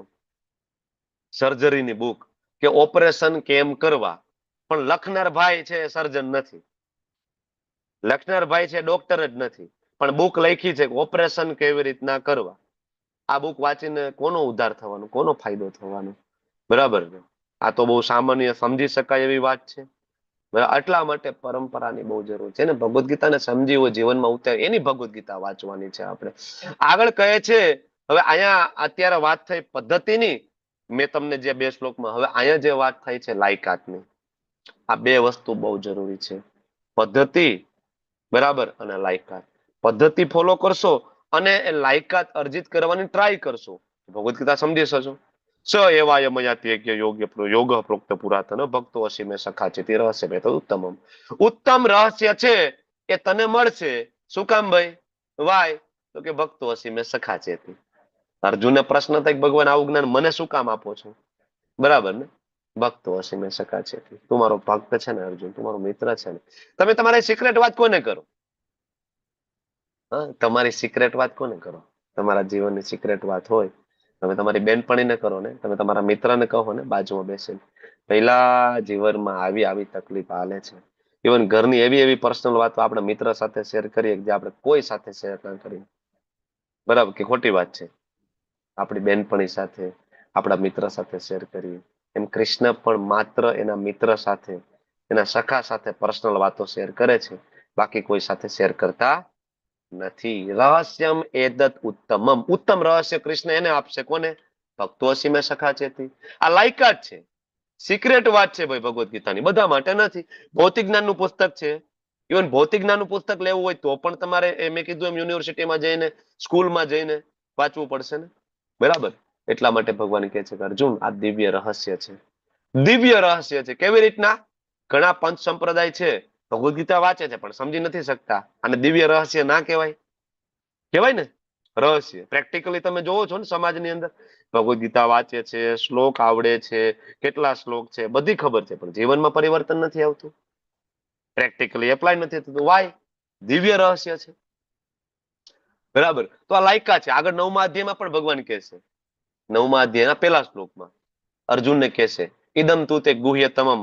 સર્જરીની બુક કે ઓપરેશન કેમ કરવા, પણ લખનાર ભાઈ છે સર્જન નથી, લખનાર ભાઈ છે ડોક્ટર જ નથી, પણ બુક લખી છે ઓપરેશન કેવી રીતના કરવા. આ બુક વાંચીને કોનો ઉદ્ધાર થવાનો, કોનો ફાયદો થવાનો? બરાબર ને? આ તો બહુ સામાન્ય સમજી શકાય એવી વાત છે. એટલા માટે પરંપરાની બહુ જરૂર છે ને ભગવદ્ ગીતાને સમજી હોય, જીવનમાં ઉતારે, એની ભગવદ્ ગીતા વાંચવાની છે આપણે. આગળ કહે છે, હવે અહીંયા અત્યારે વાત થઈ પદ્ધતિની, મેં તમને જે 2 શ્લોકમાં, હવે અહીંયા જે વાત થઈ છે લાયકાતની. આ 2 વસ્તુ બહુ જરૂરી છે, પદ્ધતિ બરાબર અને લાયકાત. પદ્ધતિ ફોલો કરશો અને એ લાયકાત અર્જિત કરવાની ટ્રાય કરશો, ભગવદ્ ગીતા સમજી શકશો. સ એવાય મયાતિ યોગ પ્રોક્ત પુરાતન ભક્તો અસીમે સખા છે તે રહસ્ય ભેદ ઉત્તમમ. ઉત્તમ રહસ્ય છે એ તને મળશે. શું કામ ભાઈ? વાય? તો કે ભક્તો અસીમે સખા છે. અર્જુનને પ્રશ્ન થાય ભગવાન આવું જ્ઞાન મને શું કામ આપો છો? બરાબર ને? ભક્તો અસીમે સખા છે. તું મારો ભક્ત છે ને અર્જુન, તું મારો મિત્ર છે ને. તમે તમારી સિક્રેટ વાત કોને કરો? હા, તમારી સિક્રેટ વાત કોને કરો? તમારા જીવનની સિક્રેટ વાત હોય તમે તમારી બેનપણીને કરો ને, તમે તમારા મિત્રને કહો ને બાજુમાં બેસીને. પહેલા જીવનમાં આવી તકલીફ હાલે છે. ઇવન ઘરની એવી પર્સનલ વાતો આપણે મિત્ર સાથે શેર કરીએ જે આપણે કોઈ સાથે શેર ના કરીએ. બરાબર કે ખોટી વાત છે? આપણી બેનપણી સાથે, આપણા મિત્ર સાથે શેર કરીએ. એમ કૃષ્ણ પણ માત્ર એના મિત્ર સાથે, એના સખા સાથે પર્સનલ વાતો શેર કરે છે, બાકી કોઈ સાથે શેર કરતા નથી. રહસ્યમ એદત ઉત્તમમ. ઉત્તમ રહસ્ય કૃષ્ણ એને આપશે. કોને? ભક્તો અસીમે સખા ચેતી. આ લાયકાત છે, સિક્રેટ વાત છે ભાઈ ભગવદ્ ગીતાની, બધા માટે નથી. ભૌતિક જ્ઞાનનું પુસ્તક છે. ઇવન ભૌતિક જ્ઞાનનું પુસ્તક લેવું હોય તો પણ તમારે મેં કીધું એમ યુનિવર્સિટીમાં જઈને, સ્કૂલમાં જઈને વાંચવું પડશે ને. બરાબર. એટલા માટે ભગવાન કહે છે કે અર્જુન આ દિવ્ય રહસ્ય છે. દિવ્ય રહસ્ય છે. કેવી રીતના? ઘણા પંચ સંપ્રદાય છે, ભગવદ્ ગીતા વાંચે છે પણ સમજી નથી શકતા. અને દિવ્ય રહસ્ય ના કહેવાય? કહેવાય ને રહસ્ય. પ્રેક્ટિકલી તમે જોવો છો ને સમાજની અંદર, ભગવદ્ ગીતા વાંચે છે, શ્લોક આવડે છે, કેટલા શ્લોક છે બધી ખબર છે, પણ જીવનમાં પરિવર્તન નથી આવતું, પ્રેક્ટિકલી એપ્લાય નથી થતું. વાય? દિવ્ય રહસ્ય છે. બરાબર. તો આ લાયકા છે. આગળ 9મા અધ્યાયમાં પણ ભગવાન કહે છે, 9મા અધ્યાયના પહેલા શ્લોકમાં અર્જુનને કહે છે, ઇદમ તું તે ગુહ્યતમમ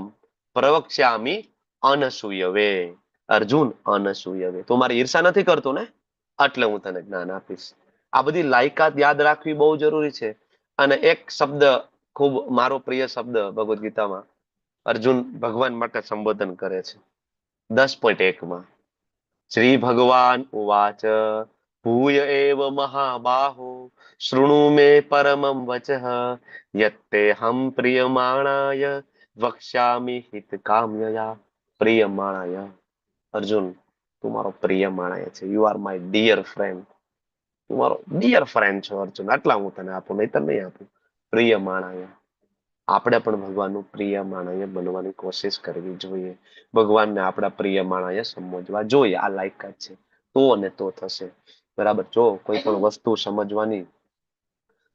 પ્રવક્ષ્યામિ અનસૂયવે. અર્જુન અનસૂયવે, તું મારી ઈર્ષા નથી કરતો ને, એટલે હું તને જ્ઞાન આપીશ. આ બધી લાયકાત યાદ રાખવી બહુ જરૂરી છે. અને એક શબ્દ ખૂબ મારો પ્રિય શબ્દ ભગવદ્ ગીતામાં અર્જુન ભગવાન માટે સંબોધન કરે છે 10.1માં. શ્રી ભગવાન ઉવાચ ભૂય એવ મહાબાહો શૃણુ મે પરમં વચઃ યત્તે હમ પ્રિયમાણાય વક્ષ્યામિ હિત કામ્યયા. પ્રિયમાણાય. અર્જુન, તું મારો પ્રિયમાણાય છે. You are my dear friend. તું મારો ડિયર ફ્રેન્ડ છો અર્જુન, આટલા હું તને આપું, નહીં તને નહીં આપું. પ્રિયમાણાય. આપણે પણ ભગવાનનું પ્રિય માણાય બનવાની કોશિશ કરવી જોઈએ. ભગવાનને આપણા પ્રિય માણાય સમજવા જોઈએ. આ લાયકાત છે. તો અને તો થશે. બરાબર. જો કોઈ પણ વસ્તુ સમજવાની,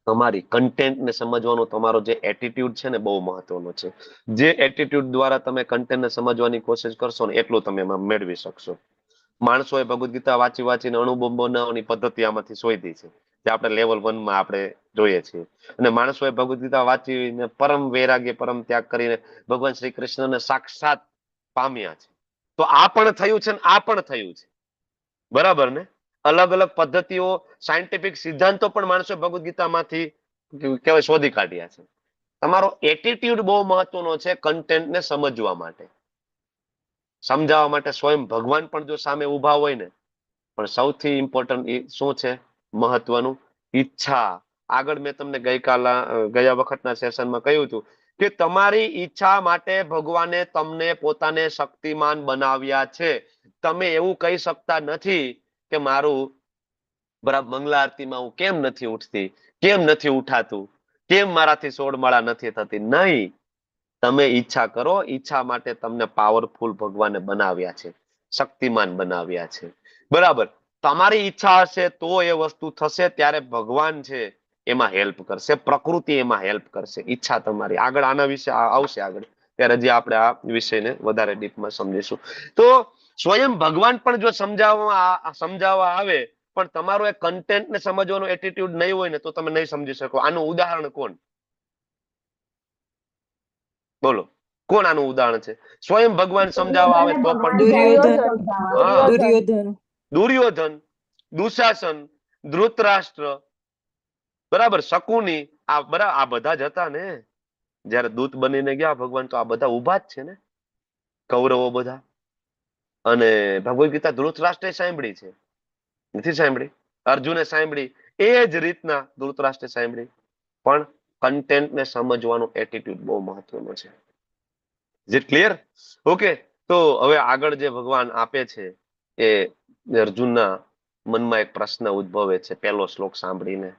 તમારી કન્ટેન્ટને સમજવાનો તમારો જે એટીટ્યુડ છે ને બહુ મહત્વનો છે. જે એટીટ્યુડ દ્વારા તમે કન્ટેન્ટને સમજવાની કોશિશ કરશો ને એટલું તમે એમાં મેળવી શકશો. માણસોએ ભગવદ્ ગીતા વાંચીને અણુબોમ્બ બનાવવાની પદ્ધતિ આમાંથી શોધી છે, જે આપણે લેવલ 1માં આપણે જોઈએ છીએ. અને માણસોએ ભગવદ્ ગીતા વાંચીને પરમ વૈરાગ્ય, પરમ ત્યાગ કરીને ભગવાન શ્રી કૃષ્ણને સાક્ષાત પામ્યા છે. તો આ પણ થયું છે ને આ પણ થયું છે. બરાબર ને? અલગ અલગ પદ્ધતિઓ, સાયન્ટિફિક સિદ્ધાંતો પણ માણસોએ ભગવદ્ ગીતામાંથી કહેવાય શોધી કાઢ્યા છે. તમારો એટીટ્યુડ બહુ મહત્વનો છે કન્ટેન્ટને સમજવા માટે, સમજાવવા માટે. સ્વયં ભગવાન પણ જો સામે ઉભા હોય ને, પણ સૌથી ઇમ્પોર્ટન્ટ શું છે મહત્વનું? ઈચ્છા. આગળ મેં તમને ગયા વખતના સેશનમાં કહ્યું હતું કે તમારી ઈચ્છા માટે ભગવાને તમને પોતાને શક્તિમાન બનાવ્યા છે. તમે એવું કહી શકતા નથી કે મારું બરાબર મંગલા આરતીમાં હું કેમ નથી ઉઠતી, કેમ નથી ઉઠાતું, કેમ મારાથી 16 માળા નથી થતી. નહીં, તમે ઈચ્છા કરો, ઈચ્છા માટે તમને પાવરફુલ ભગવાને બનાવ્યા છે, શક્તિમાન બનાવ્યા છે, બરાબર. તમારી ઈચ્છા હશે તો એ વસ્તુ થશે, ત્યારે ભગવાન છે એમાં હેલ્પ કરશે, પ્રકૃતિ એમાં હેલ્પ કરશે. ઈચ્છા તમારી આગળ આના વિશે આવશે આગળ, ત્યારે હજી આપણે આ વિષયને વધારે ડીપમાં સમજીશું. તો સ્વયં ભગવાન પણ જો સમજાવવા આવે, પણ તમારો એ કન્ટેન્ટ ને સમજવાનો એટીટ્યુડ નહીં હોય ને, તો તમે નહીં સમજી શકો. આનું ઉદાહરણ કોણ? બોલો, કોણ આનું ઉદાહરણ છે? સ્વયં ભગવાન સમજાવવા આવે તો પણ દુર્યોધન. દુર્યોધન, દુશાસન, ધૃતરાષ્ટ્ર, બરાબર, શકુની, આ બધા જ હતા ને. જયારે દૂત બનીને ગયા ભગવાન, તો આ બધા ઉભા જ છે ને, કૌરવો બધા. અને ભગવદ ગીતા ધૃતરાષ્ટ્રે સાંભળી છે, નથી સાંભળી? અર્જુને સાંભળી, એ જ રીતના ધૃતરાષ્ટ્રે સાંભળી. પણ કન્ટેન્ટ ને સમજવાનો એટીટ્યુડ બહુ મહત્વનો છે. Is it clear? ઓકે. તો હવે આગળ જે ભગવાન આપે છે એ અર્જુનના મનમાં એક પ્રશ્ન ઉદ્ભવે છે પહેલો શ્લોક સાંભળીને.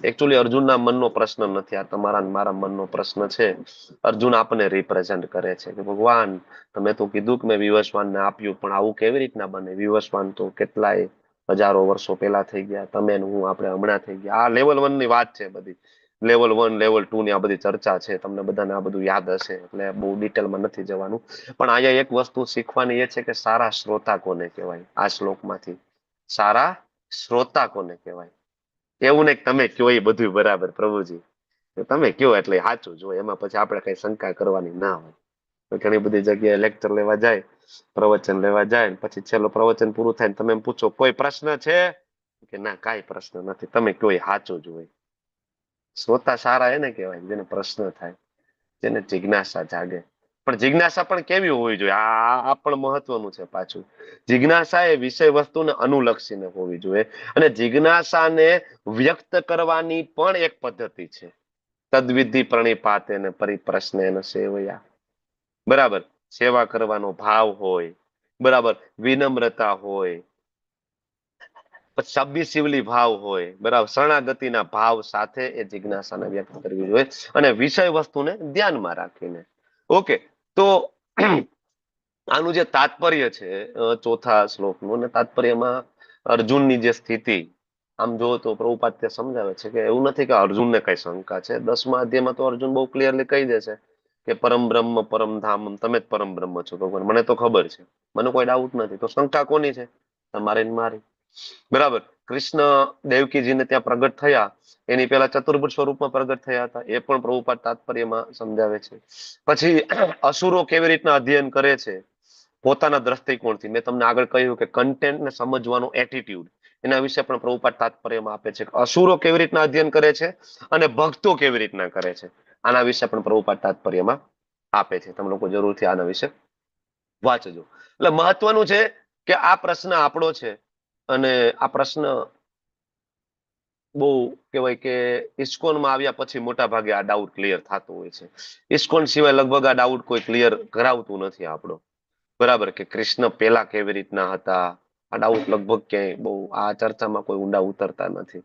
એકચ્યુઅલી અર્જુનના મનનો પ્રશ્ન નથી, આ તમારા મારા મનનો પ્રશ્ન છે. અર્જુન આપણને રિપ્રેઝન્ટ કરે છે કે ભગવાન, તમે તો કીધું કે મેં વિવસ્વાનને આપ્યું, પણ આવું કેવી રીતના બને? વિવસ્વાન તો કેટલાય હજારો વર્ષો પહેલા થઈ ગયા, તમે ને હું આપણે હમણાં થઈ ગયા. આ લેવલ 1 ની વાત છે બધી. લેવલ 1 લેવલ 2 ની આ બધી ચર્ચા છે, તમને બધાને આ બધું યાદ હશે, એટલે બહુ ડિટેલમાં નથી જવાનું. પણ અહીંયા એક વસ્તુ શીખવાની એ છે કે સારા શ્રોતા કોને કહેવાય? આ શ્લોકમાંથી સારા શ્રોતા કોને કહેવાય? એવું નહીં તમે કયો એ બધું બરાબર પ્રભુજી, તમે કયો એટલે સાચું જ હોય, એમાં પછી આપણે કઈ શંકા કરવાની ના હોય. ઘણી બધી જગ્યાએ લેક્ચર લેવા જાય, પ્રવચન લેવા જાય, પછી છેલ્લો પ્રવચન પૂરું થાય તમે એમ પૂછો કોઈ પ્રશ્ન છે કે ના, કાંઈ પ્રશ્ન નથી, તમે કયો એ સાચું જ હોય. શ્રોતા સારા એને કહેવાય જેને પ્રશ્ન થાય, જેને જિજ્ઞાસા જાગે. પણ જિજ્ઞાસા પણ કેવી હોવી જોઈએ, આ પણ મહત્વનું છે પાછું. જિજ્ઞાસા એ વિષય વસ્તુને અનુલક્ષીને હોવી જોઈએ, અને જિજ્ઞાસાને વ્યક્ત કરવાની પણ એક પદ્ધતિ છે. તદ્વિધિ પ્રણિપાતે ને પરિપ્રશ્ને ને સેવયા, બરાબર. સેવા કરવાનો ભાવ હોય, બરાબર, વિનમ્રતા હોય, સબમિસિવલી ભાવ હોય, બરાબર, શરણાગતિના ભાવ સાથે એ જિજ્ઞાસાને વ્યક્ત કરવી જોઈએ, અને વિષય વસ્તુને ધ્યાનમાં રાખીને. ઓકે. તો આનું જે તાત્પર્ય છે ચોથા શ્લોકનું, અને તાત્પર્યમાં અર્જુનની જે સ્થિતિ આમ જો તો પ્રભુપાદ સમજાવે છે કે એવું નથી કે અર્જુનને કઈ શંકા છે. 10મા અધ્યાયમાં તો અર્જુન બહુ ક્લિયરલી કહી દે છે કે પરમ બ્રહ્મ પરમ ધામ, તમે જ પરમ બ્રહ્મ છો ભગવાન, મને તો ખબર છે, મને કોઈ ડાઉટ નથી. તો શંકા કોની છે? તમારે ને મારી, બરાબર. કૃષ્ણ દેવકીજીને ત્યાં પ્રગટ થયા એની પહેલા ચતુર્ભુજ સ્વરૂપમાં પ્રગટ થયા હતા, એ પણ પ્રભુપાદ તાત્પર્યમાં સમજાવે છે. પછી અસુરો કેવી રીતના અધ્યયન કરે છે પોતાના દ્રષ્ટિકોણથી. મેં તમને આગળ કહ્યું કે કન્ટેન્ટ ને સમજવાનો એટીટ્યુડ, એના વિશે પણ પ્રભુપાદ તાત્પર્યમાં આપે છે. અસુરો કેવી રીતના અધ્યયન કરે છે અને ભક્તો કેવી રીતના કરે છે, આના વિશે પણ પ્રભુપાદ તાત્પર્યમાં આપે છે. તમે લોકો જરૂરથી આના વિશે વાંચજો. એટલે મહત્વનું છે કે આ પ્રશ્ન આપણો છે, અને આ પ્રશ્ન બહુ કહેવાય કે ઇસ્કોનમાં આવ્યા પછી મોટા ભાગે આ ડાઉટ ક્લિયર થતો હોય છે. ઇસ્કોન સિવાય લગભગ આ ડાઉટ કોઈ ક્લિયર કરાવતું નથી આપણો, બરાબર. કે કૃષ્ણ પેલા કેવી રીતના હતા, આ ડાઉટ લગભગ ક્યાંય બહુ આ ચર્ચામાં કોઈ ઊંડા ઉતરતા નથી,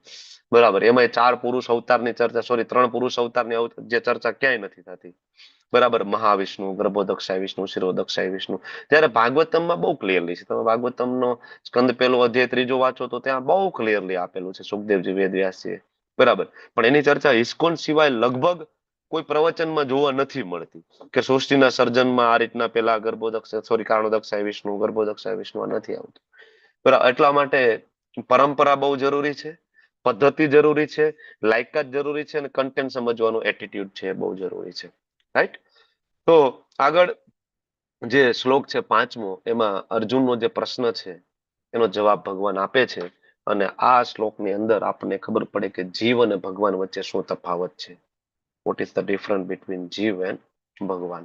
બરાબર. એમાં 4 પુરુષ અવતારની ચર્ચા, સોરી 3 પુરુષ અવતારની જે ચર્ચા ક્યાંય નથી થતી, બરાબર. મહાવિષ્ણુ, ગર્ભોદક્ષાય વિષ્ણુ, શિરોદક્ષાય વિષ્ણુ. ત્યારે ભાગવતમમાં બહુ ક્લિયરલી છે. તમે ભાગવતમનો સ્કંદ 1 અધ્યાય 3 વાંચો તો ત્યાં બહુ ક્લિયરલી આપેલું છે સુખદેવજી વેદવ્યાસજીએ, બરાબર. પણ એની ચર્ચા ઇસ્કોન સિવાય લગભગ કોઈ પ્રવચનમાં જોવા નથી મળતી કે સૃષ્ટિના સર્જનમાં આ રીતના પેલા કારણોદક્ષાય વિષ્ણુ, ગર્ભોદક્ષાય વિષ્ણુ નથી આવતું, બરાબર. એટલા માટે પરંપરા બહુ જરૂરી છે, પદ્ધતિ જરૂરી છે, લાયકાત જરૂરી છે, અને કન્ટેન્ટ સમજવાનો એટીટ્યુડ છે બહુ જરૂરી છે, રાઈટ. તો આગળ જે શ્લોક છે 5મો, એમાં અર્જુનનો જે પ્રશ્ન છે એનો જવાબ ભગવાન આપે છે, અને આ શ્લોકની અંદર આપણને ખબર પડે કે જીવ અને ભગવાન વચ્ચે શું તફાવત છે. What is the difference between જીવ એન્ડ ભગવાન?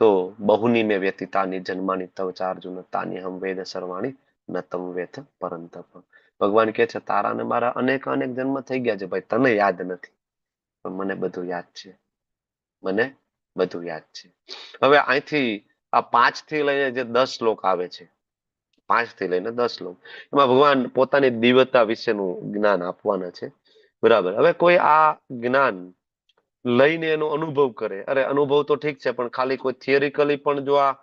તો બહુની મેં વ્યતીતાની જન્માની તવ ચાર્જુન તાની હમ વેદ સર્વાણી ન તમ વેત પરંતપ. ભગવાન કે છે તારા ને મારા અનેક જન્મ થઈ ગયા છે ભાઈ, તને યાદ નથી, પણ મને બધું યાદ છે, મને બધું યાદ છે. હવે અહીંથી આ 5 થી લઈને જે 10 શ્લોક આવે છે, 5 થી લઈને 10 શ્લોક, એમાં ભગવાન પોતાની દિવ્યતા વિશેનું જ્ઞાન આપવાના છે, બરાબર. હવે કોઈ આ જ્ઞાન લઈને એનો અનુભવ કરે. અરે અનુભવ તો ઠીક છે, પણ ખાલી કોઈ થિયરિકલી પણ જો આ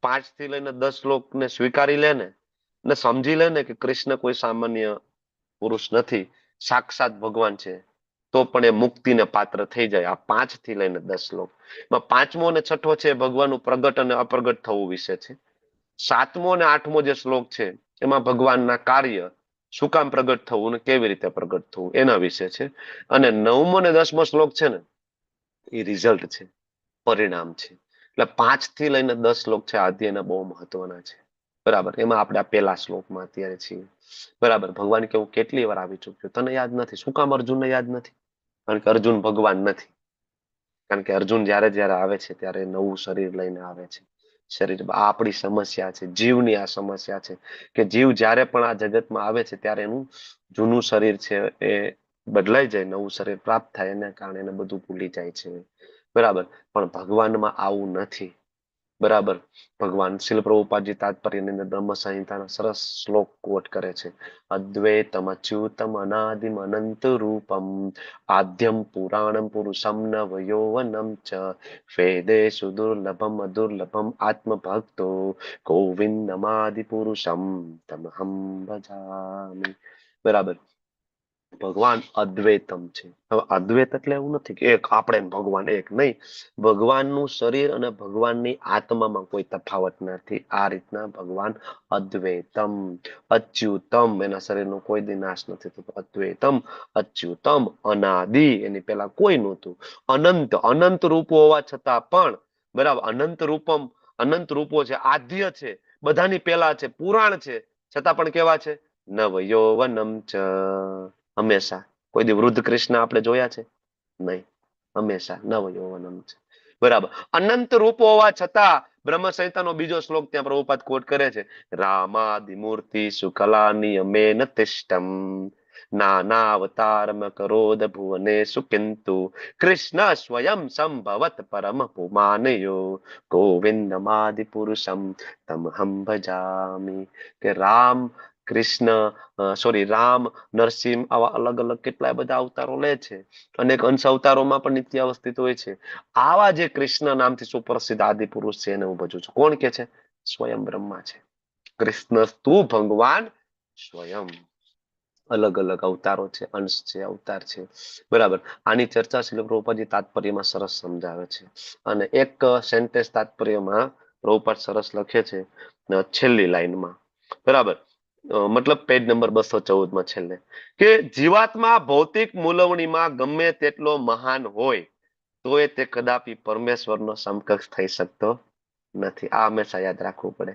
5 થી લઈને 10 શ્લોકને સ્વીકારી લે ને સમજી લે ને કે કૃષ્ણ કોઈ સામાન્ય પુરુષ નથી, સાક્ષાત ભગવાન છે, તો પણ એ મુક્તિને પાત્ર થઈ જાય. આ 5 થી લઈને 10 શ્લોક માં 5મો અને 6ઠો છે ભગવાનનું પ્રગટ અને અપ્રગટ થવું વિશે છે. 7મો અને 8મો જે શ્લોક છે એમાં ભગવાનના કાર્ય, શું કામ પ્રગટ થવું ને કેવી રીતે પ્રગટ થવું એના વિશે છે. અને 9મો અને 10મો શ્લોક છે ને એ રિઝલ્ટ છે, પરિણામ છે. એટલે 5 થી લઈને 10 શ્લોક છે આધ્યાયના બહુ મહત્વના છે. બરાબર. એમાં આપણે આ પહેલા શ્લોકમાં અત્યારે છીએ. બરાબર. ભગવાન કેવું કેટલી વાર આવી ચૂક્યું, તને યાદ નથી. શું કામ અર્જુનને યાદ નથી? કારણ કે અર્જુન ભગવાન નથી. કારણ કે અર્જુન જ્યારે જ્યારે આવે છે ત્યારે નવું શરીર લઈને આવે છે. શરીર આ આપણી સમસ્યા છે, જીવની આ સમસ્યા છે કે જીવ જ્યારે પણ આ જગતમાં આવે છે ત્યારે એનું જૂનું શરીર છે એ બદલાઈ જાય, નવું શરીર પ્રાપ્ત થાય, એના કારણે એને બધું ભૂલી જાય છે. બરાબર. પણ ભગવાનમાં આવું નથી. બરાબર. ભગવાન શીલ પ્રભુપાદજી તાત્પર્યની અંદર બ્રહ્મ સંહિતાના સરસ શ્લોક કોટ કરે છે. અદ્વૈતમ અચ્યુતમ અનાદિમ અનંત રૂપમ આદ્યમ પુરાણમ પુરુષમ નવયૌવનમ ચ વેદેષુ દુર્લભમ અદુર્લભમ આત્મભક્તો ગોવિંદમાદિ પુરુષમ તમહમ ભજામિ. બરાબર. ભગવાન અદ્વૈતમ છે. હવે અદ્વૈત એટલે એવું નથી કે એક આપણે ભગવાન એક, નહીં. ભગવાનનું શરીર અને ભગવાનની આત્મામાં કોઈ તફાવત નથી. આ રીતના ભગવાન અદ્વૈતમ, અચ્યુતમ, એના શરીરનો કોઈ દી નાશ નથી થતો. અદ્વૈતમ, અચ્યુતમ, અનાદિ, એની પહેલા કોઈ નહોતું. અનંત, અનંત રૂપો હોવા છતાં પણ, બરાબર, અનંત રૂપમ, અનંત રૂપો છે, આદ્ય છે, બધાની પહેલા છે, પુરાણ છે, છતાં પણ કેવા છે? નવ યૌવનમ ચ, હંમેશા. કોઈ દી વૃદ્ધ કૃષ્ણ આપણે જોયા છે? નહીં. હંમેશા નવ યૌવનમ છે. બરાબર. અનંત રૂપો હોવા છતાં બ્રહ્મ સંહિતાનો બીજો શ્લોક ત્યાં પ્રભુપાદ કોટ કરે છે. રામાદિ મૂર્તિ સુકલા નિયમેન તિષ્ઠમ નાનાવતારમ કરોદ ભુવનેષુ કિંતુ કૃષ્ણ સ્વયં સંભવત પરમ પુમાનયો ગોવિંદમાદિ પુરુષમ તમહમ ભજામિ. કે રામ, કૃષ્ણ, રામ, નરસિંહ, આવા અલગ અલગ કેટલાય બધા અવતારો લે છે. અનેક અંશ અવતારોમાં પણ નિત્ય અવસ્થિત હોય છે. આવા જે કૃષ્ણ નામથી સુપ્રસિદ્ધ આદિ પુરુષ છે એને હું ભજું છું. કોણ કે છે? સ્વયં બ્રહ્મા છે. કૃષ્ણ તું ભગવાન સ્વયં. અલગ અલગ અવતારો છે, અંશ છે, અવતાર છે. બરાબર. આની ચર્ચા શ્રીલ પ્રભુપાદજી તાત્પર્યમાં સરસ સમજાવે છે. અને એક સેન્ટેન્સ તાત્પર્યમાં પ્રભુપાદ સરસ લખે છે છેલ્લી લાઈનમાં. બરાબર. મતલબ પેજ નંબર 214 છેલ્લે, કે જીવાત્મા ભૌતિક મૂલવણીમાં ગમે તેટલો મહાન હોય તો તે કદાપી પરમેશ્વરનો સમકક્ષ થઈ શકતો નથી. આ હંમેશા યાદ રાખવું પડે.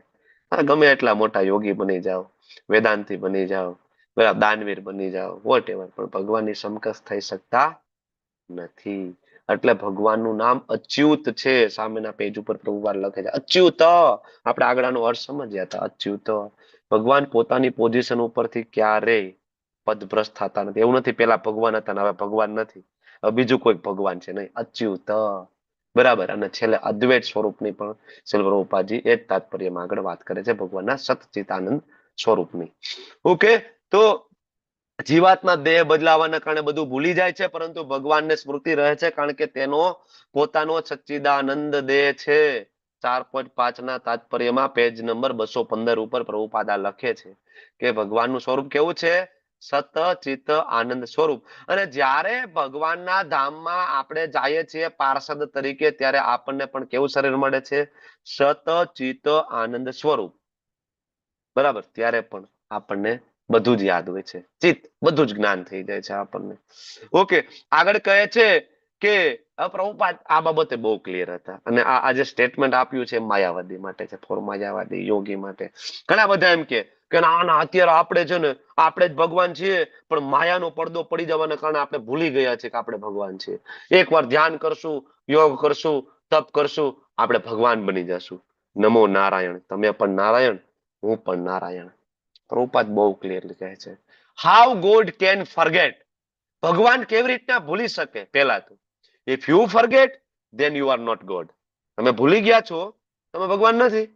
ગમે એટલા મોટા યોગી બની જાઓ, વેદાંતી બની જાઓ, બરાબર, દાનવીર બની જાઓ, વોટ એવર, પણ ભગવાનની સમકક્ષ થઈ શકતા નથી. એટલે ભગવાનનું નામ અચ્યુત છે. સામેના પેજ ઉપર પ્રભુપાદ લખે છે અચ્યુત. આપણે આગળનો અર્થ સમજ્યા હતા. અચ્યુત, ભગવાન પોતાની પોઝિશન ઉપરથી ક્યારેય પદભ્રષ્ટ થતા નથી. એવું નથી પેલા ભગવાન હતા ને હવે ભગવાન નથી, હવે બીજું કોઈ ભગવાન છે, નહીં. અચ્યુત. બરાબર. અને છેલ્લે અદ્વૈત સ્વરૂપની પણ શ્રીલ પ્રભુપાદજી એ જ તાત્પર્યમાં આગળ વાત કરે છે, ભગવાનના સચ્ચિદાનંદ સ્વરૂપની. ઓકે. તો જીવાતના દેહ બદલાવાના કારણે બધું ભૂલી જાય છે, પરંતુ ભગવાનને સ્મૃતિ રહે છે, કારણ કે તેનો પોતાનો સચ્ચિદાનંદ દેહ છે. 4.5 ના તાત્પર્યમાં પેજ નંબર 215 ઉપર પ્રભુપાદા લખે છે કે ભગવાનનું સ્વરૂપ કેવું છે? સત ચિત્ત આનંદ સ્વરૂપ. અને જ્યારે ભગવાનના ધામમાં આપણે જઈએ છીએ પાર્ષદ તરીકે, ત્યારે આપણને પણ કેવું શરીર મળે છે? સત ચિત્ત આનંદ સ્વરૂપ. બરાબર. ત્યારે પણ આપણને બધું જ યાદ હોય છે, ચિત્ત, બધું જ જ્ઞાન થઈ જાય છે આપણને. ઓકે. આગળ કહે છે કે પ્રભુપાદ આ બાબતે બહુ ક્લિયર હતા. અને આ જે સ્ટેટમેન્ટ આપ્યું છે માયાવાદી માટે છે, ફોર માયાવાદી યોગી માટે. ઘણા બધા એમ કે ના ના અત્યારે આપણે છે ને આપણે જ ભગવાન છીએ, પણ માયાનો પડદો પડી જવાના કારણે આપણે ભૂલી ગયા છે કે આપણે ભગવાન છીએ. એકવાર ધ્યાન કરશું, યોગ કરશું, તપ કરશું, આપણે ભગવાન બની જશું. નમો નારાયણ. તમે પણ નારાયણ, હું પણ નારાયણ. પ્રભુપાદ બહુ ક્લિયરલી કહે છે હાઉ ગોડ કેન ફોરગેટ. ભગવાન કેવી રીતના ભૂલી શકે? પહેલા તો if you forget then you are not God. તમે ભૂલી ગયા છો, તમે ભગવાન નથી.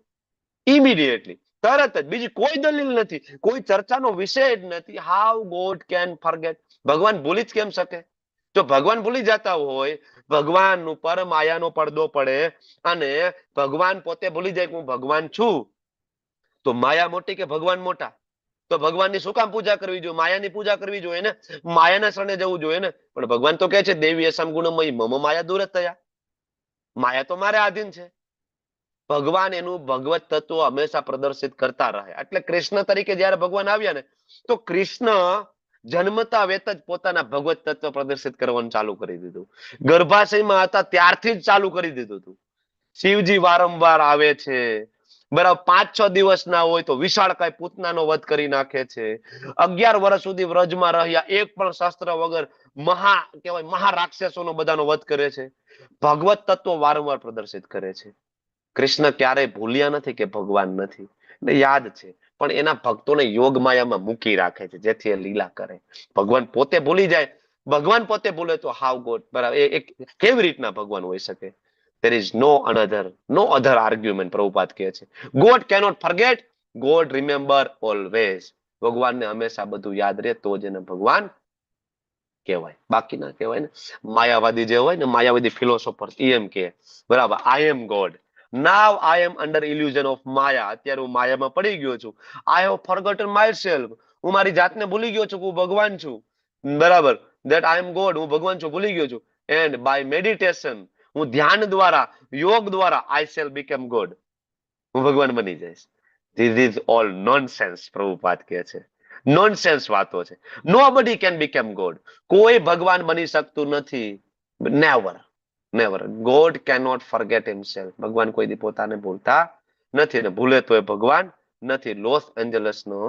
ઇમિડિયેટલી, તરત જ. બીજી કોઈ દલીલ નથી, કોઈ ચર્ચાનો વિષય જ નથી. How God can forget. ભગવાન ભૂલી જ કેમ શકે? જો ભગવાન ભૂલી જતા હોય ભગવાન ઉપર માયાનો પડદો પડે અને ભગવાન પોતે ભૂલી જાય કે હું ભગવાન છું, તો માયા મોટી કે ભગવાન મોટા? તો ભગવાનની શું કામ પૂજા કરવી જોઈએ? માયાની પૂજા કરવી જોઈએ ને, માયાના શરણે જવું જોઈએ ને. પણ ભગવાન તો કહે છે દેવી અસમ ગુણમયી મમ માયા દૂર થયા, માયા તો મારે આધીન છે. ભગવાન એનું ભગવત તત્વ હંમેશા પ્રદર્શિત કરતા રહે. એટલે કૃષ્ણ તરીકે જયારે ભગવાન આવ્યા ને, તો કૃષ્ણ જન્મતા વેત જ પોતાના ભગવત તત્વ પ્રદર્શિત કરવાનું ચાલુ કરી દીધું. ગર્ભાશયમાં હતા ત્યારથી જ ચાલુ કરી દીધું હતું. શિવજી વારંવાર આવે છે, બરાબર 5-6 દિવસ ના હોય તો વિશાળકાય પૂતનાનો વધ કરી નાખે છે. 11 વર્ષ સુધી વ્રજમાં રહ્યા, એક પણ શસ્ત્ર વગર મહારાક્ષસોનો બધાનો વધ કરે છે. ભગવત તત્વ વારંવાર પ્રદર્શિત કરે છે. કૃષ્ણ ક્યારેય ભૂલ્યા નથી કે ભગવાન નથી, એટલે યાદ છે, પણ એના ભક્તોને યોગ માયામાં મૂકી રાખે છે જેથી એ લીલા કરે. ભગવાન પોતે ભૂલી જાય, ભગવાન પોતે ભૂલે તો હાવ ગોડ, બરાબર, એ કેવી રીતના ભગવાન હોઈ શકે? There is no other argument. Prabhupada કહે છે God cannot forget, God remember always. ભગવાનને હંમેશા બધું યાદ રહે તો જ એને ભગવાન કહેવાય, બાકી ના કહેવાય ને. માયાવાદી જે હોય ને, માયાવાદી ફિલોસોફર એમ કે બરાબર, I am God, now I am under illusion of maya. અત્યારે હું માયામાં પડી ગયો છું. આઈ હેવ ફોરગોટન માયસેલ્ફ, હું મારી જાતને ભૂલી ગયો છું કે હું ભગવાન છું, બરાબર. ધેટ આઈ એમ ગોડ, હું ભગવાન છું, ભૂલી ગયો છું. એન્ડ બાય મેડિટેશન, હું ધ્યાન દ્વારા, યોગ દ્વારા, આઈ શેલ બીકમ ગોડ, હું ભગવાન બની જઈશ. This is all nonsense. Prabhupada કહે છે નોનસેન્સ વાતો છે. Nobody can become God. કોઈ ભગવાન બની શકતું નથી. Never, never. God can not forget himself. ભગવાન કોઈ દી પોતાને ભૂલતા નથી, ને ભૂલે તો એ ભગવાન નથી. લોસ એન્જલસ નો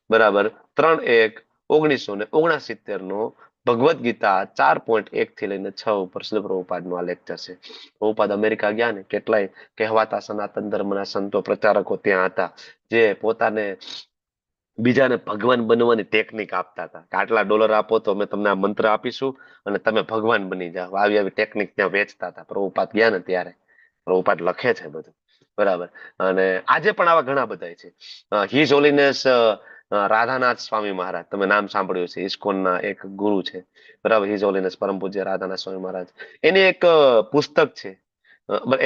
બરાબર 3/1/1969 નો ભગવદ ગીતા 4.1 થી લઈને 6 ઉપર શ્રી પ્રભુપાદનું આ લેક્ચર છે. પ્રભુપાદ અમેરિકા ગયા ને, કેટલાય કહેવાતા સનાતન ધર્મના સંતો પ્રચારકો ત્યાં હતા, જે પોતાને બીજાને ભગવાન બનવાની ટેકનિક આપતા હતા કે આટલા ડોલર આપો તો અમે તમને આ મંત્ર આપીશું અને તમે ભગવાન બની જાઓ. આવી આવી ટેકનિક ત્યાં વેચતા હતા. પ્રભુપાદ ગયા ને ત્યારે પ્રભુપાદ લખે છે બધું, બરાબર. અને આજે પણ આવા ઘણા બધા છે. હિઝ હોલીનેસ રાધાનાથ સ્વામી મહારાજ, તમે નામ સાંભળ્યું છે, ઇસ્કોનના એક ગુરુ છે, બરાબર. હિઝ હોલીનેસ પરમ પૂજ્ય રાધાનાથ સ્વામી મહારાજ, એની એક પુસ્તક છે,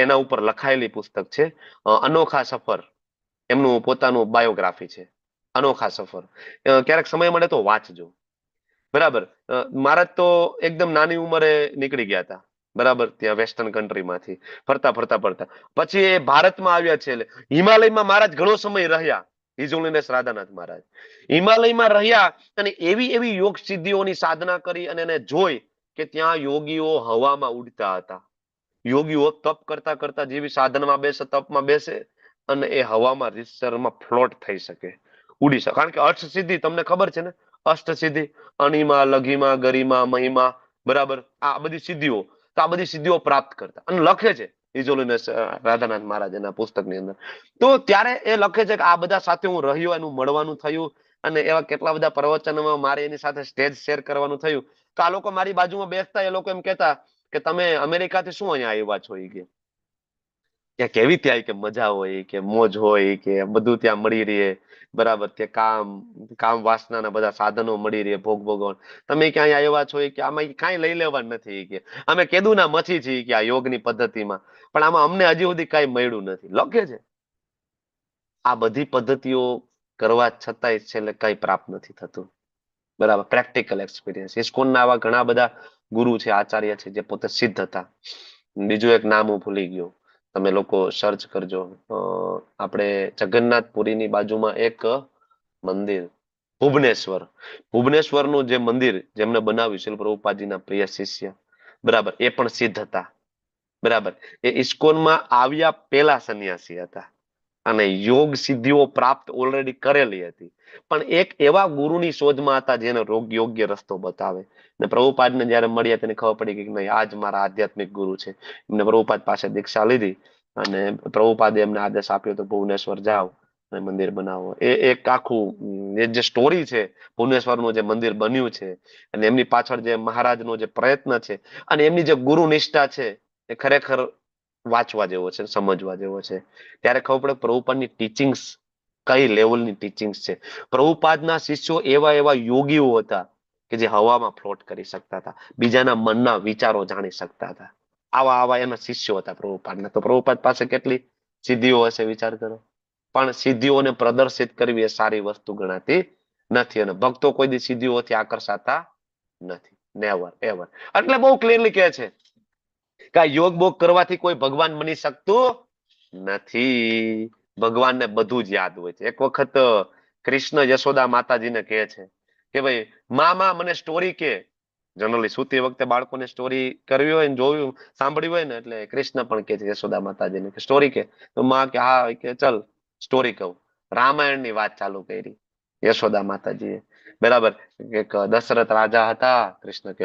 એના ઉપર લખાયેલી પુસ્તક છે અનોખા સફર. એમનું પોતાનું બાયોગ્રાફી છે, અનોખા સફર. ક્યારેક સમય મળે તો વાંચજો, બરાબર. મહારાજ તો એકદમ નાની ઉંમરે નીકળી ગયા હતા, બરાબર, ત્યાં વેસ્ટર્ન કન્ટ્રીમાંથી ફરતા ફરતા ફરતા પછી એ ભારતમાં આવ્યા છે. એટલે હિમાલયમાં મહારાજ ઘણો સમય રહ્યા. હિઝ હોલીનેસ રાધાનાથ મહારાજ હિમાલયમાં રહ્યા અને એવી એવી યોગ સિદ્ધિઓની સાધના કરી અને એને જોઈ કે ત્યાં યોગીઓ હવામાં ઉડતા હતા. યોગીઓ તપ કરતા કરતા જેવી સાધનમાં બેસે, તપમાં બેસે અને એ હવામાં રીતસરમાં ફ્લોટ થઈ શકે, ઉડી શકે. કારણ કે અષ્ટ સિદ્ધિ તમને ખબર છે ને, અષ્ટ સિદ્ધિ, અણિમા, લઘિમા, ગરિમા, મહિમા, બરાબર, આ બધી સિદ્ધિઓ. તો આ બધી સિદ્ધિઓ પ્રાપ્ત કરતા અને લખે છે હિઝ હોલીનેસ રાધાનાથ મહારાજ એના પુસ્તકની અંદર. તો ત્યારે એ લખે છે કે આ બધા સાથે હું રહ્યો, એનું મળવાનું થયું અને એવા કેટલા બધા પ્રવચનોમાં મારે એની સાથે સ્ટેજ શેર કરવાનું થયું. તો આ લોકો મારી બાજુમાં બેસતા, એ લોકો એમ કહેતા કે તમે અમેરિકાથી શું અહીંયા આવ્યા છો? એ કે ત્યાં કેવી ત્યાં કે મજા હોય, કે મોજ હોય, કે બધું ત્યાં મળી રહે, બરાબર, કે કામ વાસનાના બધા સાધનો મળી રહે, ભોગ ભોગવણ. તમે ક્યાંય આવ્યા છો કે આમાં કાંઈ લઈ લેવાનું નથી, કે અમે કેદુના મથી છીએ કે આ યોગની પદ્ધતિમાં, પણ આમાં અમને હજી સુધી કાંઈ મળ્યું નથી. લખે છે આ બધી પદ્ધતિઓ કરવા છતાંય છેલ્લે કંઈ પ્રાપ્ત નથી થતું, બરાબર. Practical experience. ઇસ્કોનના આવા ઘણા બધા ગુરુ છે, આચાર્ય છે, જે પોતે સિદ્ધ હતા. બીજું એક નામ હું ભૂલી ગયો, તમે લોકો સર્ચ કરજો. આપણે જગન્નાથપુરીની બાજુમાં એક મંદિર, ભુવનેશ્વરનું જે મંદિર જેમને બનાવ્યું શ્રીલ પ્રભુપાદજીના પ્રિય શિષ્ય, બરાબર, એ પણ સિદ્ધ હતા, બરાબર. એ ઇસ્કોનમાં આવ્યા પહેલા સંન્યાસી હતા અને યોગ સિદ્ધિઓ પ્રાપ્ત ઓલરેડી કરેલી હતી, પણ એક એવા ગુરુની શોધમાં હતા જેને યોગ્ય રસ્તો બતાવે. ને પ્રભુપાદને જયારે મળ્યા તેને ખબર પડી કે નહીં, આ જ મારા આધ્યાત્મિક ગુરુ છે. એમને પ્રભુપાદ પાસે દીક્ષા લીધી અને પ્રભુપાદે એમને આદેશ આપ્યો તો ભુવનેશ્વર જાઓ અને મંદિર બનાવો. એ એક આખું એ જે સ્ટોરી છે, ભુવનેશ્વરનું જે મંદિર બન્યું છે અને એમની પાછળ જે મહારાજનો જે પ્રયત્ન છે અને એમની જે ગુરુ નિષ્ઠા છે, એ ખરેખર વાંચવા જેવો છે, સમજવા જેવો છે. ત્યારે ખબર પડે પ્રભુપાદની ટીચિંગ્સ કઈ લેવલની ટીચિંગ્સ છે. પ્રભુપાદના શિષ્યો એવા એવા યોગીઓ હતા કે જે હવામાં ફ્લોટ કરી શકતા હતા, બીજાના મનના વિચારો જાણી શકતા હતા. આવા આવા એના શિષ્યો હતા પ્રભુપાદના. તો પ્રભુપાદ પાસે કેટલી સિદ્ધિઓ હશે વિચાર કરો. પણ સિદ્ધિઓને પ્રદર્શિત કરવી એ સારી વસ્તુ ગણાતી નથી, અને ભક્તો કોઈ દી સિદ્ધિઓથી આકર્ષાતા નથી. Never ever. એટલે બહુ ક્લિયરલી કહે છે કે આ યોગ બોગ કરવાથી કોઈ ભગવાન બની શકતું નથી. ભગવાનને બધું જ યાદ હોય છે. એક વખત કૃષ્ણ યશોદા માતાજીને કહે છે કે ભાઈ મામા મને સ્ટોરી કે. જનરલી સુતી વખતે બાળકોને સ્ટોરી કરવી હોય ને જોયું સાંભળ્યું હોય ને એટલે કૃષ્ણ પણ કે છે યશોદા માતાજીને કે સ્ટોરી કે. તો માં કે હા, કે ચલ સ્ટોરી કહું. રામાયણની વાત ચાલુ કરી યશોદા માતાજીએ. બરાબર. એક દશરથ રાજા હતા. કૃષ્ણ કે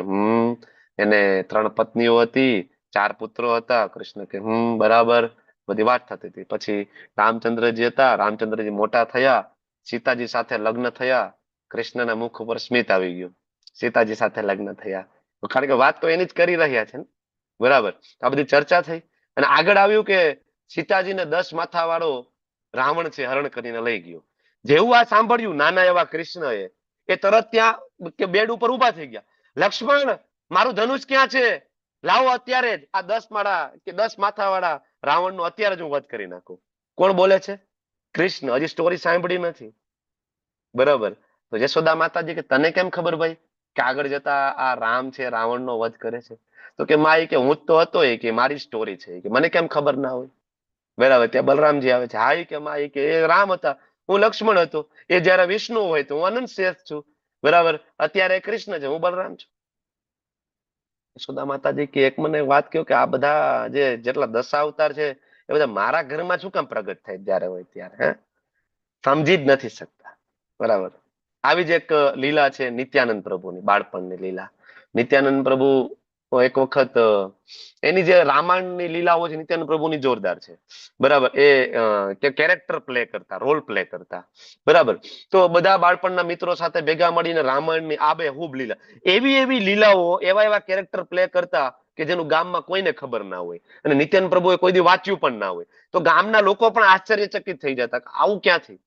એને 3 પત્નીઓ હતી, 4 પુત્રો હતા. કૃષ્ણ કે બરાબર. બધી વાત થતી હતી. પછી રામચંદ્રજી હતા. રામચંદ્રજી મોટા થયા, સીતાજી સાથે લગ્ન થયા. કૃષ્ણના મુખ ઉપર સ્મિત આવી ગયું. સીતાજી સાથે લગ્ન થયા. કારણ કે વાત તો એની જ કરી રહ્યા છે ને. બરાબર. આ બધી ચર્ચા થઈ અને આગળ આવ્યું કે સીતાજીને 10 માથા વાળો રાવણ છે હરણ કરીને લઈ ગયો. જેવું આ સાંભળ્યું નાના એવા કૃષ્ણએ, એ તરત ત્યાં કે બેડ ઉપર ઉભા થઈ ગયા. લક્ષ્મણ, મારું ધનુષ ક્યાં છે? લાવો અત્યારે જ આ 10 માળા કે 10 માથા વાળા રાવણ નો અત્યારે જ હું વધ કરી નાખું. કોણ બોલે છે? કૃષ્ણ. હજી સ્ટોરી સાંભળી નથી. બરાબર. તો યશોદા માતાજી કે તને કેમ ખબર ભાઈ કે આગળ જતા આ રામ છે રાવણ નો વધ કરે છે? તો કે માઈ કે હું જ તો હતો, એ કે મારી સ્ટોરી છે, કે મને કેમ ખબર ના હોય? બરાબર. ત્યાં બલરામજી આવે છે. હા કે માઈ કે એ રામ હતા, હું લક્ષ્મણ હતો. એ જયારે વિષ્ણુ હોય તો હું અનંત શ્રેષ્ઠ છું. બરાબર. અત્યારે કૃષ્ણ છે, હું બલરામ છું. યશોદા માતાજી કે એક મને વાત કહો કે આ બધા જેટલા 10 અવતાર છે એ બધા મારા ઘરમાં શું કામ પ્રગટ થાય જ્યારે હોય ત્યારે? હે, સમજી જ નથી શકતા. બરાબર. આવી જ એક લીલા છે નિત્યાનંદ પ્રભુની, બાળપણની લીલા. નિત્યાનંદ પ્રભુ એક વખત એની જે રામાયણની લીલાઓ છે નિત્યાનંદ પ્રભુની જોરદાર છે. બરાબર. એ કેરેક્ટર પ્લે કરતા, રોલ પ્લે કરતા. બરાબર. તો બધા બાળપણના મિત્રો સાથે ભેગા મળીને રામાયણની આબેહૂબ લીલા, એવી લીલાઓ, એવા કેરેક્ટર પ્લે કરતા કે જેનું ગામમાં કોઈને ખબર ના હોય, અને નિત્યાનંદ પ્રભુએ કોઈ દી વાંચ્યું પણ ના હોય. તો ગામના લોકો પણ આશ્ચર્યચકિત થઈ જતા, આવું ક્યાંથી?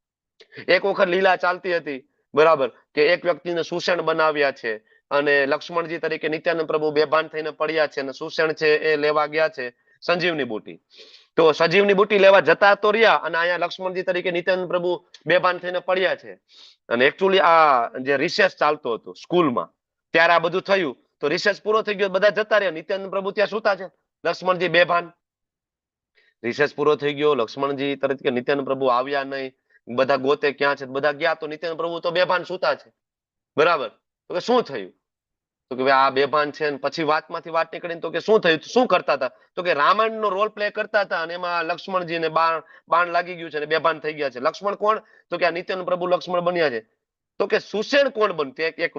એક વખત લીલા ચાલતી હતી. બરાબર. કે એક વ્યક્તિને સુષેણ બનાવ્યા છે અને લક્ષ્મણજી તરીકે નિત્યાનંદ પ્રભુ બેભાન થઈને પડ્યા છે અને સુષેણ છે એ લેવા ગયા છે સંજીવની બુટી. તો સંજીવની બુટી લેવા જતા તો રહ્યા અને અહીંયા લક્ષ્મણજી તરીકે નિત્યાનંદ પ્રભુ બેભાન થઈને પડ્યા છે. અને એકચ્યુઅલી આ જે રિસેસ ચાલતો હતો સ્કૂલમાં ત્યારે આ બધું થયું. તો રિસેસ પૂરો થઈ ગયો, બધા જતા રહ્યા, નિત્યાનંદ પ્રભુ ત્યાં સુતા છે, લક્ષ્મણજી બેભાન. રિસેસ પૂરો થઈ ગયો, લક્ષ્મણજી તરીકે નિત્યાનંદ પ્રભુ આવ્યા નહીં. બધા ગોતે ક્યાં છે, બધા ગયા તો નિત્યાનંદ પ્રભુ તો બેભાન સુતા છે. બરાબર. તો કે શું થયું? તો કે આ બેભાન છે. પછી વાતમાંથી વાત નીકળીને તો કે શું થયું, શું કરતા હતા? તો કે રામાયણનો રોલ પ્લે કરતા હતા અને એમાં લક્ષ્મણજીને બાણ લાગી ગયું છે અને બેભાન થઈ ગયા છે. લક્ષ્મણ કોણ? તો કે આ નિત્યાનંદ પ્રભુ લક્ષ્મણ બન્યા છે. તો કે સુષેણ કોણ બન્યું? એક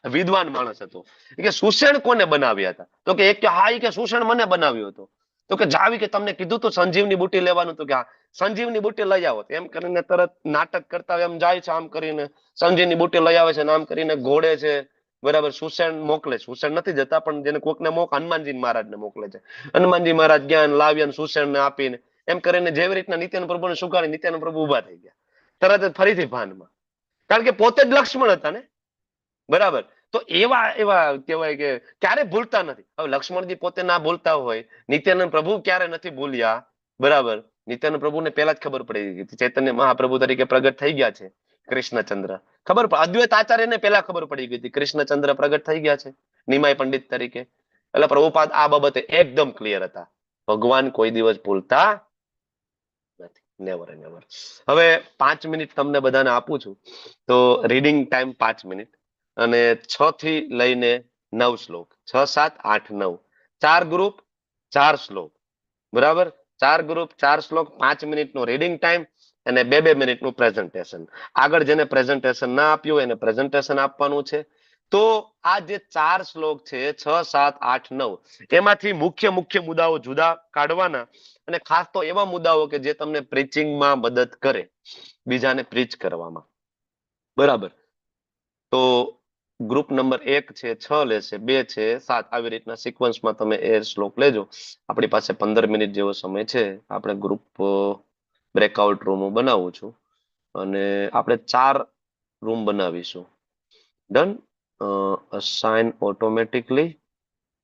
વિદ્વાન માણસ હતો. કે સુષેણ કોને બનાવ્યા હતા? તો કે એક કે હા, કે સુષેણ મને બનાવ્યો હતો. તો કે જાવી કે તમને કીધું તો સંજીવની બુટી લેવાનું. તો કે હા, સંજીવની બુટી લઈ આવો. એમ કરીને તરત નાટક કરતા એમ જાય છે, આમ કરીને સંજીવની બુટી લઈ આવે છે, આમ કરીને ઘોડે છે. બરાબર. સુષેણ મોકલે. સુષેણ નથી જતા પણ જેને કોકને હનુમાનજી મહારાજને મોકલે છે. હનુમાનજી મહારાજ જ્ઞાન લાવ્યા સુષેણને આપીને એમ કરીને જેવી રીતના નિત્યાનંદ પ્રભુને સુગાડી નિત્યાનંદ પ્રભુ ઉભા થઈ ગયા તરત જ ફરીથી ભાનમાં, કારણ કે પોતે જ લક્ષ્મણ હતા ને. બરાબર. તો એવા કહેવાય કે ક્યારે ભૂલતા નથી. હવે લક્ષ્મણજી પોતે ના ભૂલતા હોય, નિત્યાનંદ પ્રભુ ક્યારે નથી ભૂલ્યા? બરાબર. નિત્યાનંદ પ્રભુને પહેલા જ ખબર પડી ગઈ ચૈતન્ય મહાપ્રભુ તરીકે પ્રગટ થઈ ગયા છે કૃષ્ણચંદ્ર. ખબર પડે. અદ્વૈત આચાર્યને પહેલા ખબર પડી ગઈ હતી કૃષ્ણચંદ્ર પ્રગટ થઈ ગયા છે નિમાય પંડિત તરીકે. એટલે પ્રભુપાદ આ બાબતે એકદમ ક્લિયર હતા. ભગવાન કોઈ દિવસ ભૂલતા નથી. Never never. હવે 5 મિનિટ તમને બધાને આપું છું. તો રીડિંગ ટાઈમ 5 મિનિટ અને 6 થી લઈને 9 શ્લોક, 6, 7, 8, 9, 4 ગ્રુપ 4 શ્લોક. બરાબર. 4 ગ્રુપ 4 શ્લોક, 5 મિનિટનો રીડિંગ ટાઈમ અને 2-2 મિનિટનું પ્રેઝન્ટેશન. આગળ જેને પ્રેઝન્ટેશન ના આપ્યું એને પ્રેઝન્ટેશન આપવાનું છે. તો આ જે 4 શ્લોક છે 6, 7, 8, 9 એમાંથી મુખ્ય મુદ્દાઓ જુદા કાઢવાના અને ખાસ તો એવા મુદ્દાઓ કે જે તમને પ્રીચિંગમાં મદદ કરે, બીજાને પ્રીચ કરવામાં. બરાબર. તો ગ્રુપ નંબર 1 છે 6 લેશે, 2 છે 7, આવી રીતના સિક્વન્સમાં તમે એ શ્લોક લેજો. આપણી પાસે 15 મિનિટ જેવો સમય છે. આપણે ગ્રુપ બ્રેકઆઉટ રૂમ બનાવું છું અને આપણે 4 રૂમ બનાવીશું. Done. assign automatically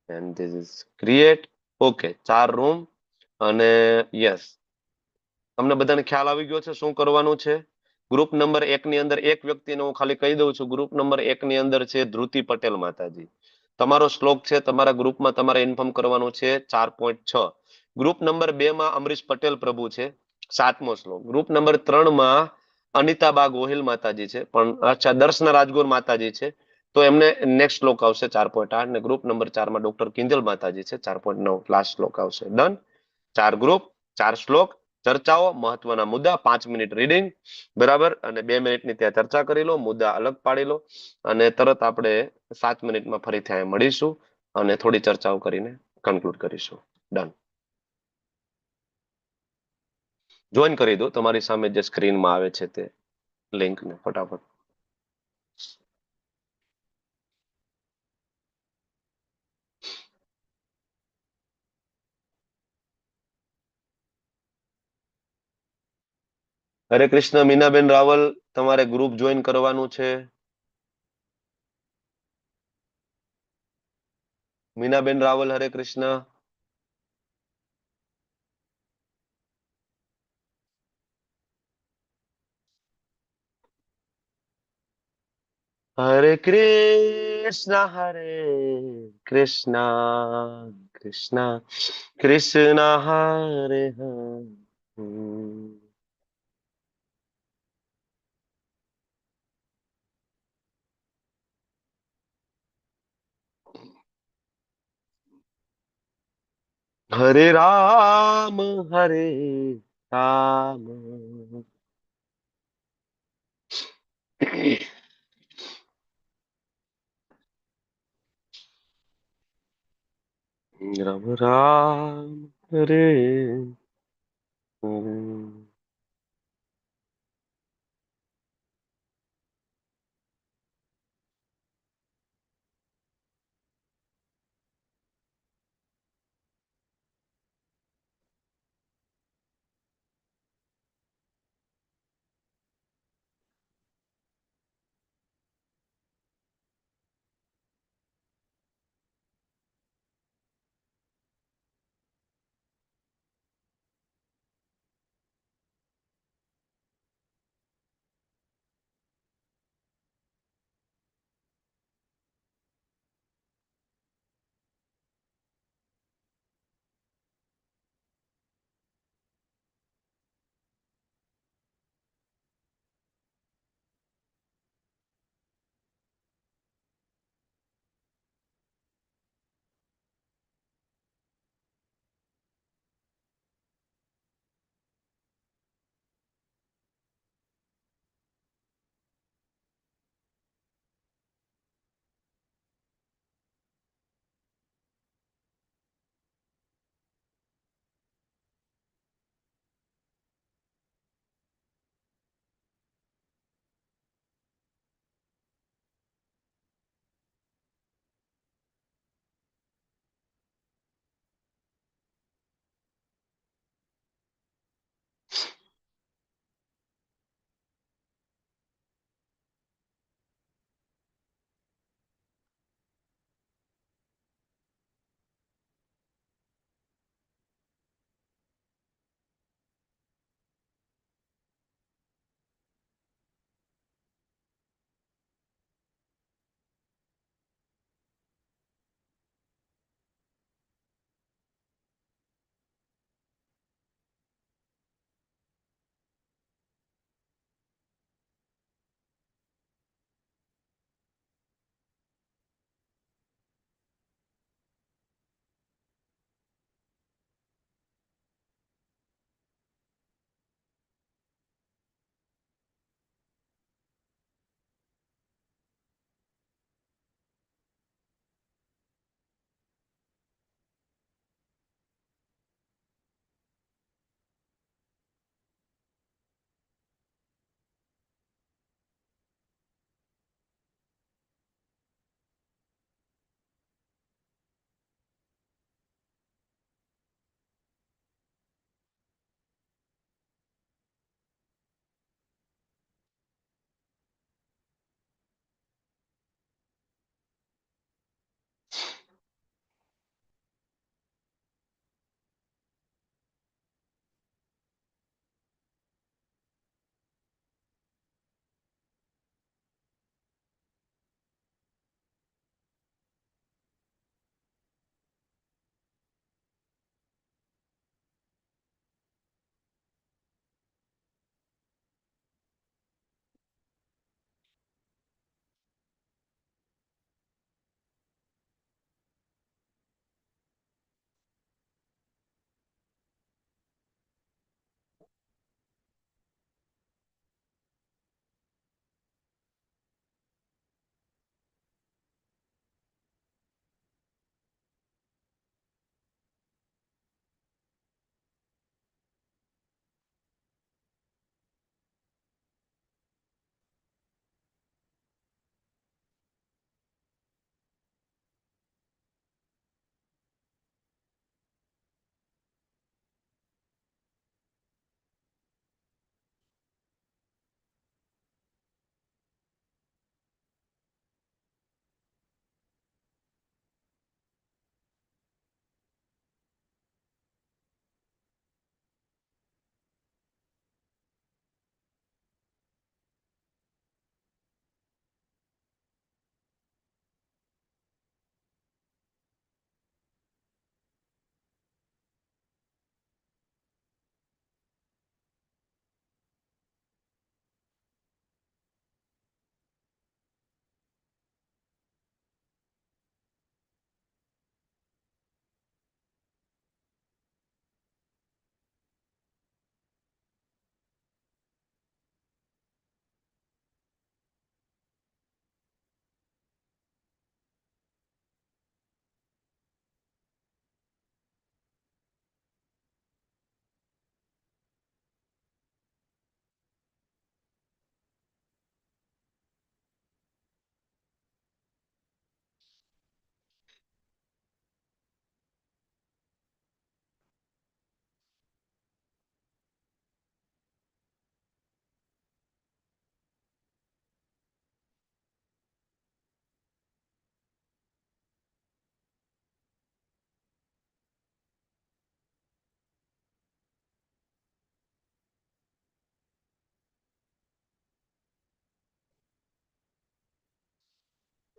and this is create okay 4 room અને યસ તમને બધાને ખ્યાલ આવી ગયો છે શું કરવાનું છે? ગ્રુપ નંબર 1 ની અંદર એક વ્યક્તિને હું ખાલી કહી દઉં છું. ગ્રુપ નંબર 1 ની અંદર છે ધ્રુતિ પટેલ માતાજી. તમારો શ્લોક છે તમારા ગ્રુપમાં તમારે ઇન્ફોર્મ કરવાનું છે 4.6. ગ્રુપ નંબર 2 માં અમરીશ પટેલ પ્રભુ છે 7મો શ્લોક. ગ્રુપ નંબર 3 માં અનિતાબા ગોહિલ માતાજી છે પણ અચ્છા દર્શના રાજગોર માતાજી છે તો એમને નેક્સ્ટ શ્લોક આવશે 4.8 ને ગ્રુપ નંબર 4 માં ડોક્ટર કિંજલ માતાજી છે 4.9 લાસ્ટ શ્લોક આવશે. ડન. 4 ગ્રુપ 4 શ્લોક ચર્ચાઓ મહત્વના મુદ્દા 5 મિનિટ રીડિંગ બરાબર અને 2 મિનિટની ત્યાં ચર્ચા કરી લો મુદ્દા અલગ પાડી લો અને તરત આપણે 7 મિનિટમાં ફરીથી અહીંયા મળીશું અને થોડી ચર્ચાઓ કરીને કન્ક્લુડ કરીશું. ડન. જોઈન કરી દો તમારી સામે જે સ્ક્રીનમાં આવે છે તે લિંકને ફટાફટ. હરે કૃષ્ણ મીનાબેન રાવલ તમારે ગ્રુપ જોઈન કરવાનું છે. મીનાબેન રાવલ હરે કૃષ્ણ. હરે કૃષ્ણ કૃષ્ણ કૃષ્ણ હરે હરે. હરે રામ રામ રામ હરે હરે.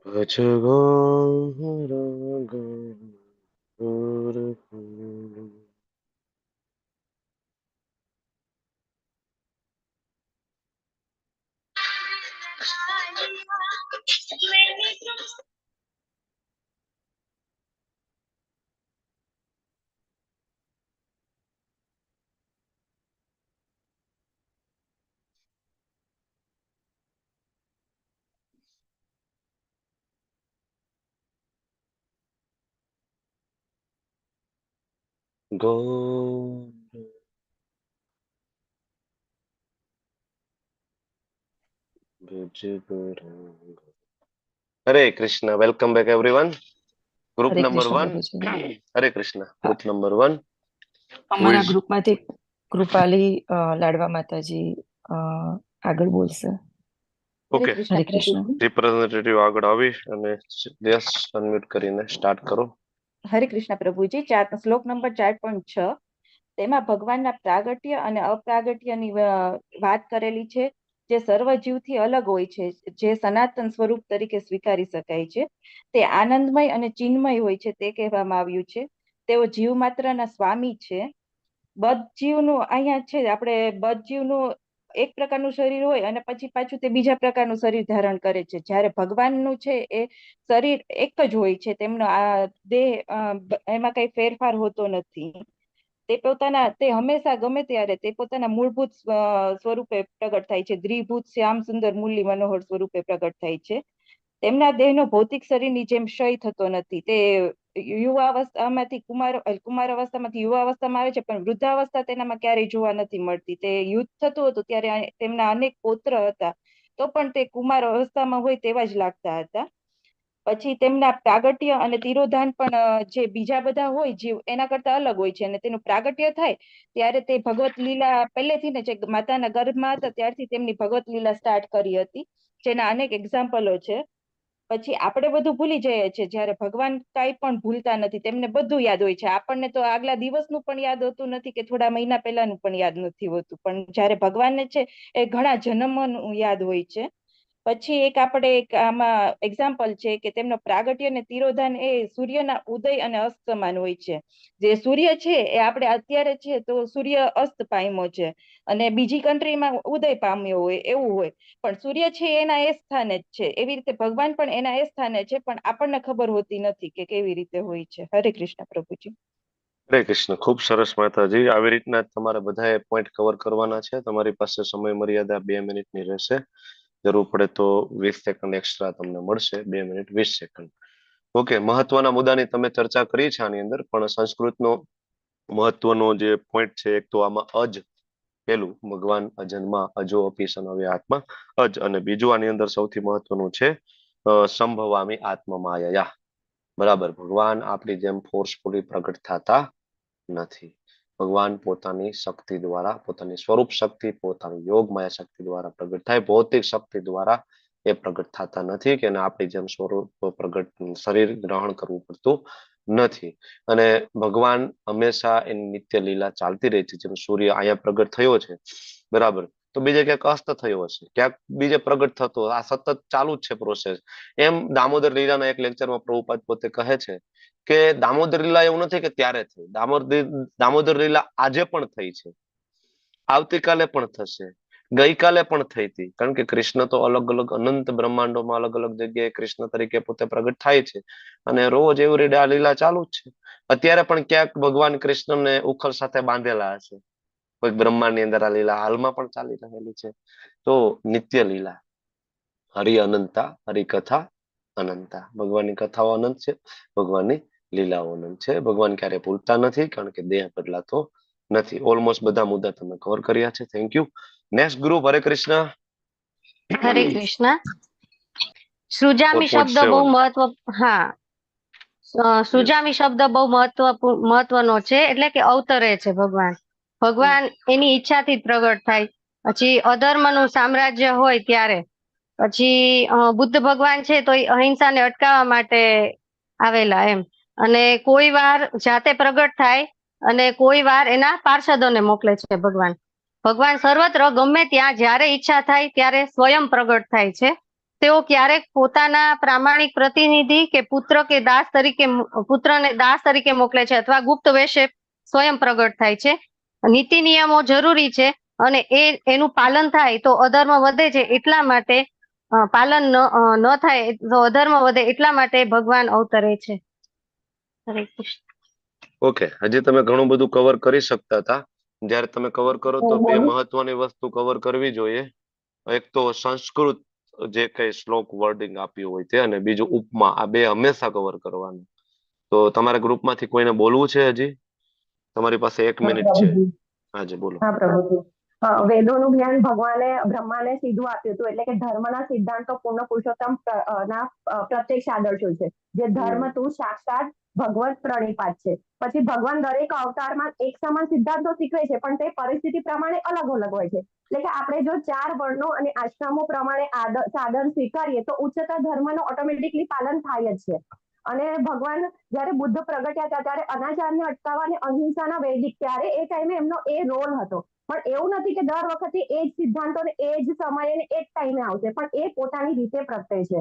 Hare Krishna. Welcome back, everyone. Group હરે number કૃષ્ણ 1. પ્રભુજી. Hare Krishna. હા, Group number 1. Who અમારા is ગ્રુપમાંથી કૃપાલી લાડવા માતાજી આગળ બોલશે. હરે okay? કૃષ્ણ હરે કૃષ્ણ. પ્રભુજી. રિપ્રેઝેન્ટેટિવ આગળ આવી અને યસ અનમ્યુટ કરીને સ્ટાર્ટ કરો. હરે કૃષ્ણ પ્રભુજી. શ્લોક નંબર 4.6 તેમાં ભગવાનના પ્રાગટ્ય અને અપ્રાગટ્યની વાત કરેલી છે, જે સર્વ જીવથી અલગ હોય છે, જે સનાતન સ્વરૂપ તરીકે સ્વીકારી શકાય છે. તે આનંદમય અને ચિન્મય હોય છે તે કહેવામાં આવ્યું છે. તેઓ જીવ માત્રના સ્વામી છે. બધ જીવનું અહીંયા છે, આપણે બધ જીવનું એક પ્રકારનું શરીર હોય અને પછી પાછું તે બીજા પ્રકારનું શરીર ધારણ કરે છે. જ્યારે ભગવાનનું છે એ શરીર એક જ હોય છે, તેમનો આ દેહ એમાં કઈ ફેરફાર હોતો નથી. તે હંમેશા ગમે ત્યારે તે પોતાના મૂળભૂત સ્વરૂપે પ્રગટ થાય છે. દ્વિભૂત શ્યામ સુંદર મુરલી મનોહર સ્વરૂપે પ્રગટ થાય છે. તેમના દેહનો ભૌતિક શરીરની જેમ ક્ષય થતો નથી. તે યુવાવસ્થામાંથી કુમાર અવસ્થામાંથી યુવાવસ્થામાં આવે છે, પણ વૃદ્ધાવસ્થા તેનામાં ક્યારેય જોવા નથી મળતી. તે યુદ્ધ થતું હતું ત્યારે તેમના અનેક પૌત્ર હતા, તો પણ તે કુમાર અવસ્થામાં હોય તેવા જ લાગતા હતા. પછી તેમના પ્રાગટ્ય અને તિરોધાન પણ જે બીજા બધા હોય જીવ એના કરતા અલગ હોય છે, અને તેનું પ્રાગટ્ય થાય ત્યારે તે ભગવત લીલા પહેલેથી ને જે માતાના ગર્ભમાં હતા ત્યારથી તેમની ભગવત લીલા સ્ટાર્ટ કરી હતી, જેના અનેક એક્ઝામ્પલો છે. પછી આપણે બધું ભૂલી જઈએ છીએ, જ્યારે ભગવાન કાંઈ પણ ભૂલતા નથી, તેમને બધું યાદ હોય છે. આપણને તો આગલા દિવસનું પણ યાદ હોતું નથી કે થોડા મહિના પહેલાનું પણ યાદ નથી હોતું, પણ જ્યારે ભગવાનને છે એ ઘણા જન્મનું યાદ હોય છે. પછી આપણે આમાં એક્ઝામ્પલ છે કે તેમનો પ્રાગટ્ય અને તિરોધાન એ સૂર્યના ઉદય અને અસ્ત સમાન હોય છે. જે સૂર્ય છે એ આપણે અત્યારે છે તો સૂર્ય અસ્ત પામ્યો છે, અને બીજી કન્ટ્રીમાં ઉદય પામ્યો હોય એવું હોય, પણ સૂર્ય છે એના એ સ્થાને જ છે. એવી રીતે ભગવાન પણ એના એ સ્થાને છે, પણ આપણને ખબર હોતી નથી કે કેવી રીતે હોય છે. હરે કૃષ્ણ પ્રભુજી. હરે કૃષ્ણ. ખૂબ સરસ માતાજી. આવી રીતના તમારે બધાએ પોઈન્ટ કવર કરવાના છે. તમારી પાસે સમય મર્યાદા 2 મિનિટની રહેશે. જરૂર પડે તો 20 સેકન્ડ એક્સ્ટ્રા તમને મળશે. 2 મિનિટ 20 સેકન્ડ. ઓકે, મહત્વના મુદ્દાની તમે ચર્ચા કરી છે આની અંદર, પણ સંસ્કૃતનો મહત્વનો જે પોઈન્ટ છે એક તો આમાં અજ, પેલું ભગવાન અજન્મા અજો અપી સનવ્યાત્મા અજ, અને બીજું આની અંદર સૌથી મહત્વનું છે સંભવામી આત્મમાયા. બરાબર, ભગવાન આપણી જેમ ફોર્સફુલી પ્રગટ થતા નથી. ભગવાન પોતાની શક્તિ દ્વારા, પોતાની સ્વરૂપ શક્તિ, પોતાની યોગ માયા શક્તિ દ્વારા પ્રગટ થાય. ભૌતિક શક્તિ દ્વારા એ પ્રગટ થતા નથી, કે આપણી જેમ સ્વરૂપ પ્રગટ શરીર ગ્રહણ કરવું પડતું નથી. અને ભગવાન હંમેશા એની નિત્ય લીલા ચાલતી રહી છે. જેમ સૂર્ય અહીંયા પ્રગટ થયો છે, બરાબર, તો બીજે ક્યાંક અસ્ત થયો હશે, ક્યાંક બીજે પ્રગટ થતો, આ સતત ચાલુ જ છે પ્રોસેસ. એમ દામોદર લીલાના એક લેક્ચરમાં પ્રભુપાદ પોતે કહે છે કે દામોદર લીલા એવું નથી કે ત્યારે થઈ, દામોદર લીલા આજે પણ થઈ છે, આવતીકાલે પણ થશે, ગઈકાલે પણ થઈ હતી. કારણ કે કૃષ્ણ તો અલગ અલગ અનંત બ્રહ્માંડોમાં અલગ અલગ જગ્યાએ કૃષ્ણ તરીકે પોતે પ્રગટ થાય છે, અને રોજ એવરીડે આ લીલા ચાલુ જ છે. અત્યારે પણ ક્યાંક ભગવાન કૃષ્ણને ઉખલ સાથે બાંધેલા હશે, કોઈ બ્રહ્માંડની અંદર આ લીલા હાલમાં પણ ચાલી રહેલી છે. તો નિત્ય લીલા, હરિ અનંતા, હરિકથા અનંતા. ભગવાનની કથાઓ અનંત છે, ભગવાનની લીલાઓ અનંત છે. ભગવાન ક્યારે ભૂલતા નથી, કારણ કે દેહ બદલાતો નથી. ઓલમોસ્ટ બધા મુદ્દા તમે કવર કર્યા છે. Thank you. Next group. હરે કૃષ્ણ. હરે કૃષ્ણ. સૃજામી શબ્દ બહુ 4.7. મહત્વ, હા, સૃજામી શબ્દ બહુ મહત્વનો છે, એટલે કે અવતરે છે ભગવાન. ભગવાન એની ઈચ્છાથી જ પ્રગટ થાય. પછી અધર્મનું સામ્રાજ્ય હોય ત્યારે, પછી બુદ્ધ ભગવાન છે તો એ અહિંસાને અટકાવવા માટે આવેલા એમ. અને કોઈ વાર જાતે પ્રગટ થાય અને કોઈ વાર એના પાર્ષદોને મોકલે છે ભગવાન. ભગવાન સર્વત્ર ગમે ત્યાં જ્યારે ઈચ્છા થાય ત્યારે સ્વયં પ્રગટ થાય છે. તેઓ ક્યારેક પોતાના પ્રામાણિક પ્રતિનિધિ કે પુત્રને દાસ તરીકે મોકલે છે અથવા ગુપ્ત વેશે સ્વયં પ્રગટ થાય છે. નીતિ નિયમો જરૂરી છે અને એનું પાલન થાય તો અધર્મ વધે છે, એટલા માટે પાલન ન થાય તો અધર્મ વધે, એટલા માટે ભગવાન અવતરે છે. હરે કૃષ્ણ. ઓકે, હજી તમે ઘણું બધું કવર કરી શકતા હતા. જ્યારે તમે કવર કરો તો બે મહત્વની વસ્તુ કવર કરવી જોઈએ. એક તો સંસ્કૃત જે કઈ શ્લોક વર્ડિંગ આપ્યું હોય તે, અને બીજું ઉપમા. આ બે હંમેશા કવર કરવાનું. તો તમારા ગ્રુપમાંથી કોઈને બોલવું છે હજી? તમારી પાસે 1 મિનિટ છે. હાજી બોલો. હા પ્રભુજી. વેદોનું જ્ઞાન ભગવાને બ્રહ્માને સીધું આપ્યું હતું, એટલે કે ધર્મના સિદ્ધાંતો પૂર્ણ પુરુષોત્તમ ના પ્રત્યક્ષ આદર્શો છે. જે ધર્મ તું સાક્ષાત ભગવત પ્રણિપાત છે. પછી ભગવાન દરેક અવતારમાં એક સમાન સિદ્ધાંતો શીખવે છે, પણ તે પરિસ્થિતિ પ્રમાણે અલગ અલગ હોય છે. એટલે કે આપણે જો 4 વર્ણો અને આશ્રમો પ્રમાણે સાધન સ્વીકારીએ તો ઉચ્ચતર ધર્મનું ઓટોમેટિકલી પાલન થાય જ છે. અને ભગવાન જયારે બુદ્ધ પ્રગટ્યા હતા ત્યારે અનાચારને અટકાવવા અને અહિંસાના વૈદિક, ત્યારે એ ટાઈમે એમનો એ રોલ હતો. પણ એવું નથી કે દર વખતે એ જ સિદ્ધાંતો ને એ જ સમયે ને એ જ ટાઈમે આવશે, પણ એ પોતાની રીતે પ્રગટે છે.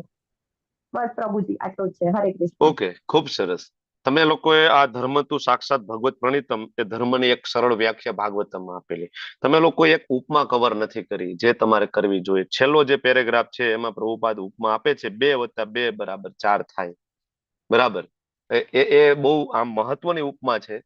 બસ પ્રભુજી આટલું જ છે. હરે કૃષ્ણ. ઓકે, ખૂબ સરસ. તમે લોકોએ આ ધર્મ તું સાક્ષાત ભગવત પ્રણીતમ એ ધર્મની એક સરળ વ્યાખ્યા ભાગવતમાં આપેલી. તમે લોકોએ એક ઉપમા કવર નથી કરી, જે તમારે કરવી જોઈએ. છેલ્લો જે પેરેગ્રાફ છે એમાં પ્રભુપાદ ઉપમા આપે છે, 2 + 2 = 4 થાય. બરાબર. એ બહુ આમ મહત્વની ઉપમા છે.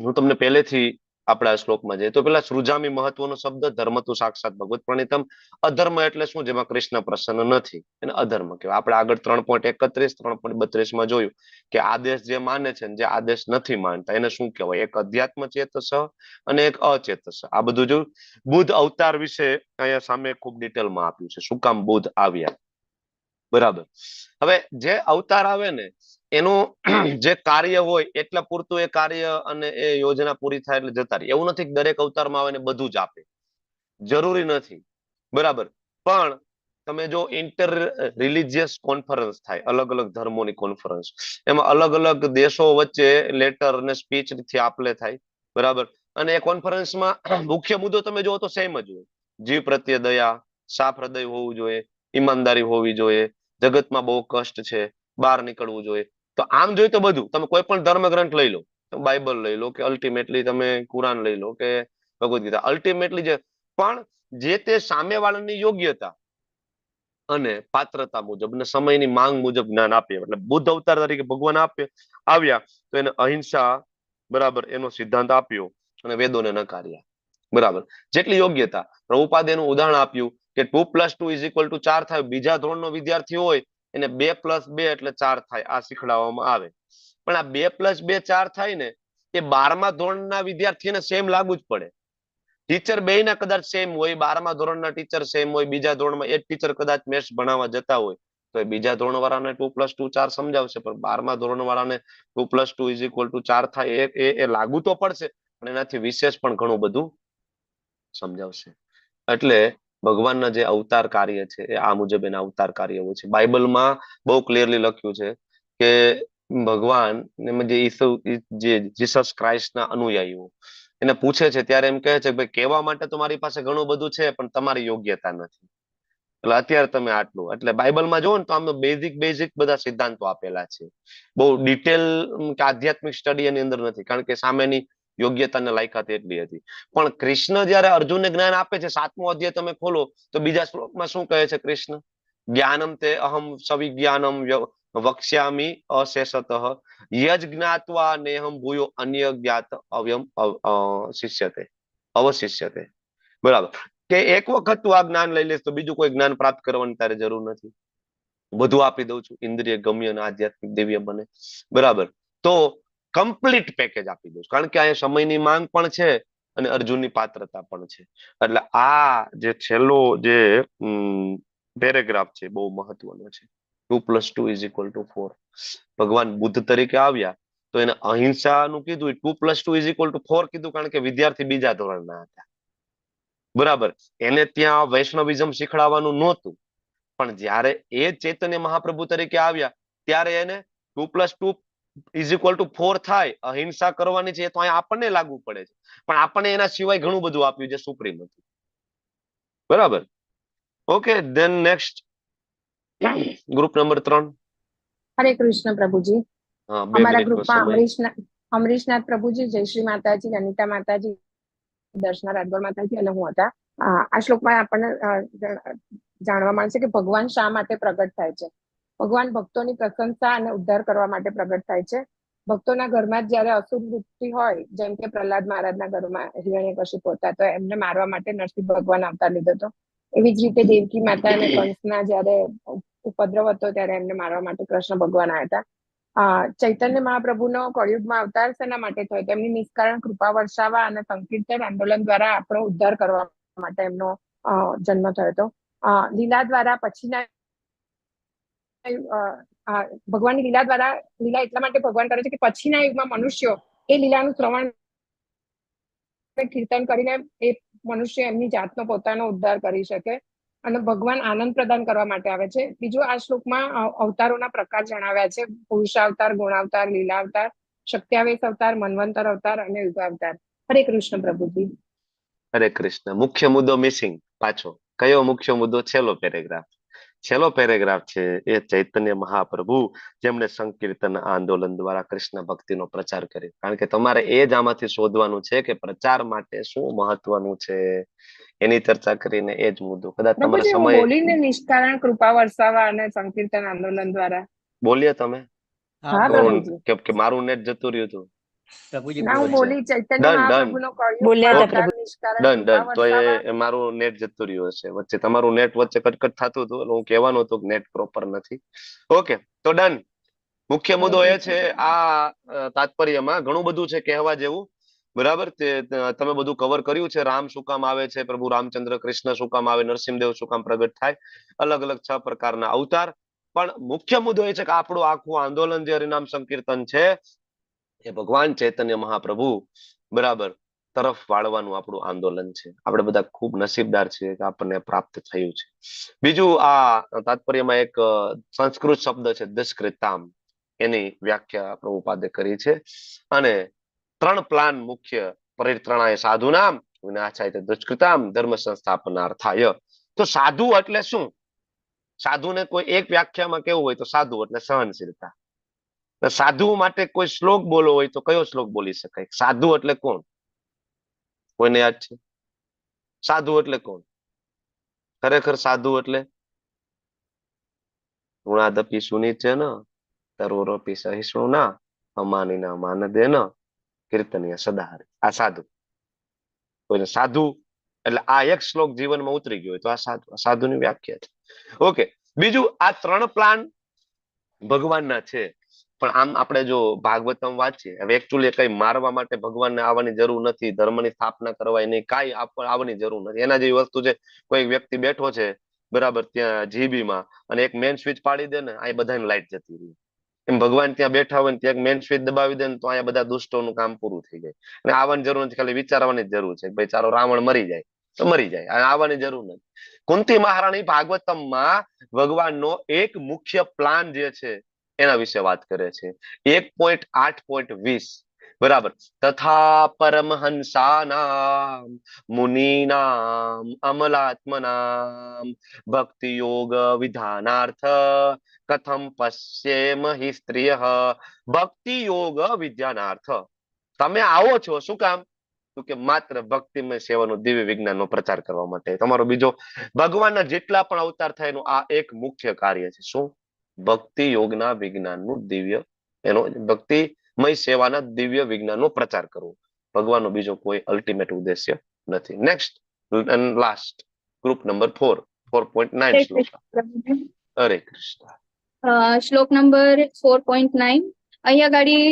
હું તમને પહેલેથી આપણા શ્લોકમાં જઈએ તો પેલા સૃજામી મહત્વનો શબ્દ ધર્મ તું સાક્ષાત ભગવત પ્રણીતમ. અધર્મ એટલે શું? જેમાં કૃષ્ણ પ્રસન્ન નથી, એને અધર્મ કહેવાય. આપણે આગળ 3.31 3.32 જોયું કે આદેશ જે માને છે જે આદેશ નથી માનતા એને શું કહેવાય? એક અધ્યાત્મ ચેતસ અને એક અચેતસ. આ બધું જો બુદ્ધ અવતાર વિશે અહીંયા સામે ખૂબ ડિટેલમાં આપ્યું છે, શું કામ બુદ્ધ આવ્યા. બરાબર. હવે જે અવતાર આવે ને એનું જે કાર્ય હોય એટલે પૂરતું એ કાર્ય અને એ યોજના પૂરી થાય એટલે જતા રહે. એવું નથી કે દરેક અવતારમાં આવે ને બધું જ આપે, જરૂરી નથી. બરાબર. પણ તમે જો ઇન્ટર રિલિજિયસ કોન્ફરન્સ થાય, અલગ અલગ ધર્મોની કોન્ફરન્સ, એમાં અલગ અલગ દેશો વચ્ચે લેટર અને સ્પીચ થી આપલે થાય. બરાબર. અને એ કોન્ફરન્સમાં મુખ્ય મુદ્દો તમે જુઓ તો સેમ જ હોય. જીવ પ્રત્યે દયા, સાફ હૃદય હોવું જોઈએ, ઈમાનદારી હોવી જોઈએ, જગતમાં બહુ કષ્ટ છે, બહાર નીકળવું જોઈએ. તો આમ જોઈએ તો બધું તમે કોઈ પણ ધર્મ ગ્રંથ લઈ લો, બાઇબલ લઈ લો કે અલ્ટિમેટલી તમે કુરાન લઈ લો કે ભગવદ ગીતા, અલ્ટિમેટલી પણ જે તે સામેવાળાની યોગ્યતા અને પાત્રતા મુજબ ને સમયની માંગ મુજબ જ્ઞાન આપે. એટલે બુદ્ધ અવતાર તરીકે ભગવાન આવ્યા તો એને અહિંસા, બરાબર, એનો સિદ્ધાંત આપ્યો અને વેદોને નકાર્યા. બરાબર. જેટલી યોગ્યતા. પ્રભુપાદે એનું ઉદાહરણ આપ્યું કે 2 + 2 = 4 થાય. બીજા ધોરણનો વિદ્યાર્થી હોય એને 2 + 2 એટલે 4 થાય, આ શીખડાવવામાં આવે. પણ આ 2 + 2 4 થાય ને એ 12મા ધોરણના વિદ્યાર્થીને સેમ લાગુ જ પડે. ટીચર બેયના કદાચ સેમ હોય, 12મા ધોરણના ટીચર સેમ હોય, બીજા ધોરણમાં એક ટીચર કદાચ મેથ્સ ભણાવવા જતા હોય તો એ બીજા ધોરણ વાળાને 2 + 2 4 સમજાવશે, પણ 12મા ધોરણ વાળાને 2 + 2 = 4 થાય એ લાગુ તો પડશે, પણ એનાથી વિશેષ પણ ઘણું બધું સમજાવશે. એટલે ભગવાનના જે અવતાર કાર્ય છે એ આ મુજબ એના અવતાર કાર્ય હોય છે. બાઇબલમાં બહુ ક્લિયરલી લખ્યું છે કે ભગવાન જે જીસસ ક્રાઇસ્ટના અનુયાયીઓ એને પૂછે છે ત્યારે એમ કહે છે ભાઈ કહેવા માટે તો મારી પાસે ઘણું બધું છે પણ તમારી યોગ્યતા નથી, એટલે અત્યારે તમે આટલું. એટલે બાઇબલમાં જોવો ને તો આમ બેઝિક બધા સિદ્ધાંતો આપેલા છે. બહુ ડિટેલ કે આધ્યાત્મિક સ્ટડી એની અંદર નથી, કારણ કે સામેની યોગ્યતા ને લાયકાત એટલી હતી. પણ કૃષ્ણ જયારે અર્જુનને જ્ઞાન આપે છે, 7મો અધ્યાય તમે ખોલો તો બીજા શ્લોકમાં શું કહે છે કૃષ્ણ? જ્ઞાનમ તે અહમ સવિજ્ઞાનમ વક્ષ્યામિ અશેષતઃ યજ જ્ઞાત્વા નેહમ ભૂયો અન્ય જ્ઞાત અવ્યમ શિષ્યતે અવશિષ્યતે. બરાબર. કે એક વખત તું આ જ્ઞાન લઈ લેશ તો બીજું કોઈ જ્ઞાન પ્રાપ્ત કરવાની તારે જરૂર નથી, બધું આપી દઉં છું, ઇન્દ્રિય ગમ્ય અને આધ્યાત્મિક દિવ્ય બને. બરાબર. તો કમ્પ્લીટ પેકેજ આપી દઉં છું, કારણ કે અહીંયા સમયની માંગ પણ છે અને અર્જુનની પાત્રતા પણ છે. એટલે આ જે છેલ્લો જે પેરેગ્રાફ છે બહુ મહત્વનો છે. 2 + 2 = 4. ભગવાન બુદ્ધ તરીકે આવ્યા તો એને અહિંસાનું કીધું, 2 + 2 = 4 કીધું, કારણ કે વિદ્યાર્થી બીજા ધોરણના હતા. બરાબર. એને ત્યાં વૈષ્ણવિઝમ શીખડાવવાનું નહોતું, પણ જ્યારે એ ચૈતન્ય મહાપ્રભુ તરીકે આવ્યા ત્યારે એને 2 + 2 = 4 થાય, અહિંસા કરવાની છે, એ તો અહીંયા આપણને લાગુ પડે છે, પણ આપણને એના સિવાય ઘણું બધું આપ્યું જે સુપ્રીમ હતું. બરાબર. Okay, than next group number 3. હરે કૃષ્ણ પ્રભુજી. હા, 2 અમારા મિનિટનો ગ્રુપમાં સમય. અમરીશનાથ પ્રભુજી, જયશ્રી માતાજી, અનિતા માતાજી, દર્શના રાઠોડ માતાજી અને હું હતા. આ શ્લોકમાં આપણને જાણવા મળશે કે ભગવાન શા માટે પ્રગટ થાય છે. ભગવાન ભક્તોની પ્રશંસા અને ઉદ્ધાર કરવા માટે પ્રગટ થાય છે. ભક્તોના ઘરમાં જ જયારે અસુર વૃત્તિ હોય, જેમ કે પ્રહલાદ મહારાજના ઘરમાં હિરણ્યકશિપુ હતા, તો એમને મારવા માટે નરસિંહ ભગવાન અવતાર લીધો હતો. એવી જ રીતે દેવકી માતા અને કંસના જયારે ઉપદ્રવ હતો ત્યારે એમને મારવા માટે કૃષ્ણ ભગવાન આવ્યા હતા. ચૈતન્ય મહાપ્રભુનો કળિયુગમાં અવતાર શેના માટે થયો? તેમની નિષ્કારણ કૃપા વર્ષાવા અને સંકીર્તન આંદોલન દ્વારા આપણો ઉદ્ધાર કરવા માટે એમનો જન્મ થયો હતો. લીલા દ્વારા પછીના ભગવાનની લીલા દ્વારા, લીલા એટલા માટે ભગવાન કરે છે કે પછીના યુગમાં મનુષ્યો એ લીલાનું શ્રવણ કીર્તન કરીને એ મનુષ્ય એમની જાતનો પોતાનો ઉદ્ધાર કરી શકે અને ભગવાન આનંદ પ્રદાન કરવા માટે આવે છે. બીજું, આ શ્લોકમાં અવતારોના પ્રકાર જણાવ્યા છે: પુરુષાવતાર, ગુણાવતાર, લીલાવતાર, શક્ત્યાવેશ અવતાર, મન્વંતર અવતાર અને યુગાવતાર. હરે કૃષ્ણ પ્રભુજી. હરે કૃષ્ણ. મુખ્ય મુદ્દો મિસિંગ પાછો. કયો મુખ્ય મુદ્દો? છેલ્લો પેરેગ્રાફ. છેલ્લો પેરેગ્રાફ છે એ ચૈતન્ય મહાપ્રભુ જેમણે સંકીર્તન આંદોલન દ્વારા કૃષ્ણ ભક્તિનો પ્રચાર કર્યો. કારણ કે તમારે એ જ આમાંથી શોધવાનું છે કે પ્રચાર માટે શું મહત્વનું છે, એની ચર્ચા કરીને એ જ મુદ્દો. કદાચ તમારે પ્રભુજી, હું સમય બોલીને નિષ્કારણ કૃપા વર્ષાવા અને સંકીર્તન આંદોલન દ્વારા. બોલીએ તમે? હા પ્રભુજી. કે મારું નેટ જતું રહ્યું હતું? ના, હું બોલી ચૈતન્ય ડન. મહાપ્રભુનો બોલ્યા હતા કળિયુગમાં પ્રભુ. નિષ્કારણ ડન. કૃપા તો વર્ષાવા. એ મારું નેટ જતું રહ્યું હશે વચ્ચે. તમારું નેટ વચ્ચે કટકટ થતું હતું એટલે હું કહેવાનું હતું કે નેટ પ્રોપર નથી. ઓકે, તો ડન. મુખ્ય મુદ્દો એ છે આ તાત્પર્યમાં ઘણું બધું છે કહેવા જેવું. બરાબર, તમે બધું કવર કર્યું છે. રામ શું કામ આવે છે, પ્રભુ રામચંદ્ર, કૃષ્ણ શું કામ આવે, નરસિંહદેવ શું કામ પ્રગટ થાય, અલગ અલગ 6 પ્રકારના અવતાર. પણ મુખ્ય મુદ્દો એ છે કે આપણું આખું આંદોલન જે હરિનામ સંકીર્તન છે એ ભગવાન ચૈતન્ય મહાપ્રભુ બરાબર તરફ વાળવાનું આપણું આંદોલન છે. આપણે બધા ખૂબ નસીબદાર છીએ કે આપણને પ્રાપ્ત થયું છે. બીજું, આ તાત્પર્યમાં એક સંસ્કૃત શબ્દ છે દુષ્કૃતામ, એની વ્યાખ્યા પ્રભુપાદે કરી છે. અને 3 પ્લાન મુખ્ય: પરિત્રણાય સાધુનામ, વિનાશાય દુષ્કૃતામ, ધર્મ સંસ્થાપનાર્થાય. તો સાધુ એટલે શું? સાધુને કોઈ એક વ્યાખ્યામાં કેવું હોય તો સાધુ એટલે સહનશીલતા. સાધુ માટે કોઈ શ્લોક બોલો હોય તો કયો શ્લોક બોલી શકાય? સાધુ એટલે કોણ? કોઈને યાદ છે? સાધુ એટલે કોણ ખરેખર? સાધુ એટલે ઋણાદપી સુનિચેન તરોરપી સહિષ્ણુના અમાનિના માનદેન કીર્તનીય સદાહરિ. આ સાધુ. કોઈને સાધુ એટલે આ એક શ્લોક જીવનમાં ઉતરી ગયો હોય તો આ સાધુ. સાધુની વ્યાખ્યા છે. ઓકે, બીજું, આ 3 પ્લાન ભગવાનના છે. પણ આમ આપણે જો ભાગવતમ વાંચીએ, હવે એકચ્યુઅલી કઈ મારવા માટે ભગવાનને આવવાની જરૂર નથી, ધર્મની સ્થાપના કરવા એની કાંઈ આવવાની જરૂર નથી. એના જેવી વસ્તુ છે, કોઈ વ્યક્તિ બેઠો છે બરાબર ત્યાં જીબીમાં અને એક મેન સ્વિચ પાડી દે ને, આ બધાની લાઈટ જતી રહી. એમ ભગવાન ત્યાં બેઠા હોય ને ત્યાં મેન સ્વિચ દબાવી દે ને તો અહીંયા બધા દુષ્ટોનું કામ પૂરું થઈ જાય. અને આવવાની જરૂર નથી, ખાલી વિચારવાની જ જરૂર છે. ભાઈ ચાલો રાવણ મરી જાય તો મરી જાય, આવવાની જરૂર નથી. કુંતી મહારાણી ભાગવતમમાં ભગવાનનો એક મુખ્ય પ્લાન જે છે એના વિશે વાત કરે છે. 1.8.20 બરાબર. તથા પરમહંસાનામ મુનિનામ અમલાત્મનામ ભક્તિ યોગ વિધાનાર્થ કથમ પશ્યેમ હિ સ્ત્રિયઃ ભક્તિ યોગ વિધાનાર્થ. તમે આવો છો શું કામ? તો કે માત્ર ભક્તિમય સેવાનું દિવ્ય વિજ્ઞાનનો પ્રચાર કરવા માટે. તમારો બીજો ભગવાનના જેટલા પણ અવતાર થાય એનું આ એક મુખ્ય કાર્ય છે. શું? ભક્તિ યોગના વિજ્ઞાનનું દિવ્ય, એનો ભક્તિમય સેવાના દિવ્ય વિજ્ઞાનનો પ્રચાર કરવો. ભગવાનનો બીજો કોઈ અલ્ટિમેટ ઉદ્દેશ્ય નથી. Next and last, group number 4, 4.9 શ્લોક. હરે કૃષ્ણ. શ્લોક નંબર 4.9. અહીંયા ગાડી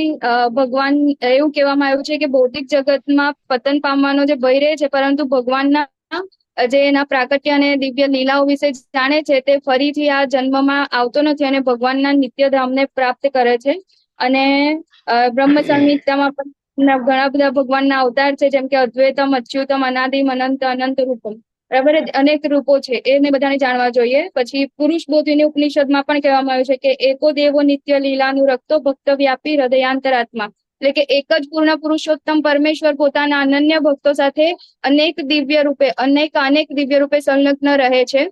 ભગવાન એવું કહેવામાં આવ્યું છે કે ભૌતિક જગતમાં પતન પામવાનો જે ભય રહે છે, પરંતુ ભગવાનના જે એના પ્રાકટ્ય અને દિવ્ય લીલાઓ વિશે જાણે છે તે ફરીથી આ જન્મમાં આવતો નથી અને ભગવાનના નિત્યધામને પ્રાપ્ત કરે છે. અને બ્રહ્મ સંહિતામાં પણ ઘણા બધા ભગવાનના અવતાર છે, જેમ કે અદ્વૈતમ, અચ્યુતમ, અનાદિમ, અનંત, અનંત રૂપમ. બરાબર, અનેક રૂપો છે, એને બધાને જાણવા જોઈએ. પછી પુરુષ બોધિની ઉપનિષદમાં પણ કહેવામાં આવ્યું છે કે એકો દેવો નિત્ય લીલાનું રક્તો ભક્ત વ્યાપી હૃદયાંતરાત્મા. એટલે કે એક જ પૂર્ણ પુરુષોત્તમ પરમેશ્વર પોતાના અનન્ય ભક્તો સાથે અનેક દિવ્ય રૂપે સંલગ્ન રહે છે.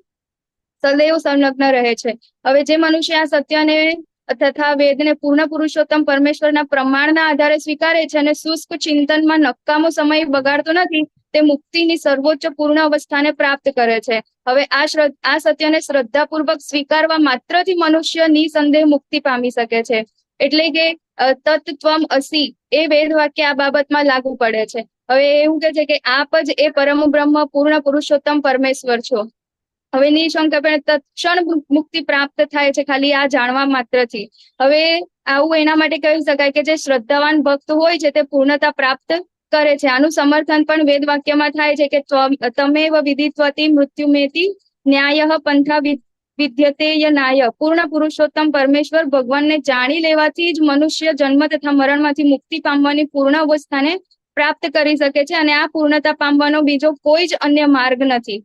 સદૈવ સંલગ્ન રહે છે. હવે જે મનુષ્ય આ સત્યને તથા વેદને પૂર્ણ પુરુષોત્તમ પરમેશ્વરના પ્રમાણના આધારે સ્વીકારે છે અને શુષ્ક ચિંતનમાં નકામો સમય બગાડતો નથી, તે મુક્તિની સર્વોચ્ચ પૂર્ણ અવસ્થાને પ્રાપ્ત કરે છે. હવે આ સત્યને શ્રદ્ધાપૂર્વક સ્વીકારવા માત્રથી મનુષ્ય નિસંદેહ મુક્તિ પામી શકે છે. એટલે કે તત્ત્વમ અસી એ વેદ વાક્ય આ બાબતમાં લાગુ પડે છે. હવે એવું કે છે કે આપ જ એ પરમ બ્રહ્મ પૂર્ણ પુરુષોત્તમ પરમેશ્વર છો. હવે નિશંકપણે તત્ક્ષણ મુક્તિ પ્રાપ્ત થાય છે ખાલી આ જાણવા માત્રથી. હવે આવું એના માટે કહી શકાય કે જે શ્રદ્ધાવાન ભક્ત હોય છે તે પૂર્ણતા પ્રાપ્ત કરે છે. આનું સમર્થન પણ વેદ વાક્યમાં થાય છે કે તમેવ વિદિત્વતિ મૃત્યુમેતિ ન્યાય પંથા વિદ્યતે યનાય. પૂર્ણ પુરુષોત્તમ પરમેશ્વર ભગવાનને જાણી લેવાથી જ મનુષ્ય જન્મ તથા મરણમાંથી મુક્તિ પામવાની પૂર્ણ અવસ્થાને પ્રાપ્ત કરી શકે છે અને આ પૂર્ણતા પામવાનો બીજો કોઈ જ અન્ય માર્ગ નથી.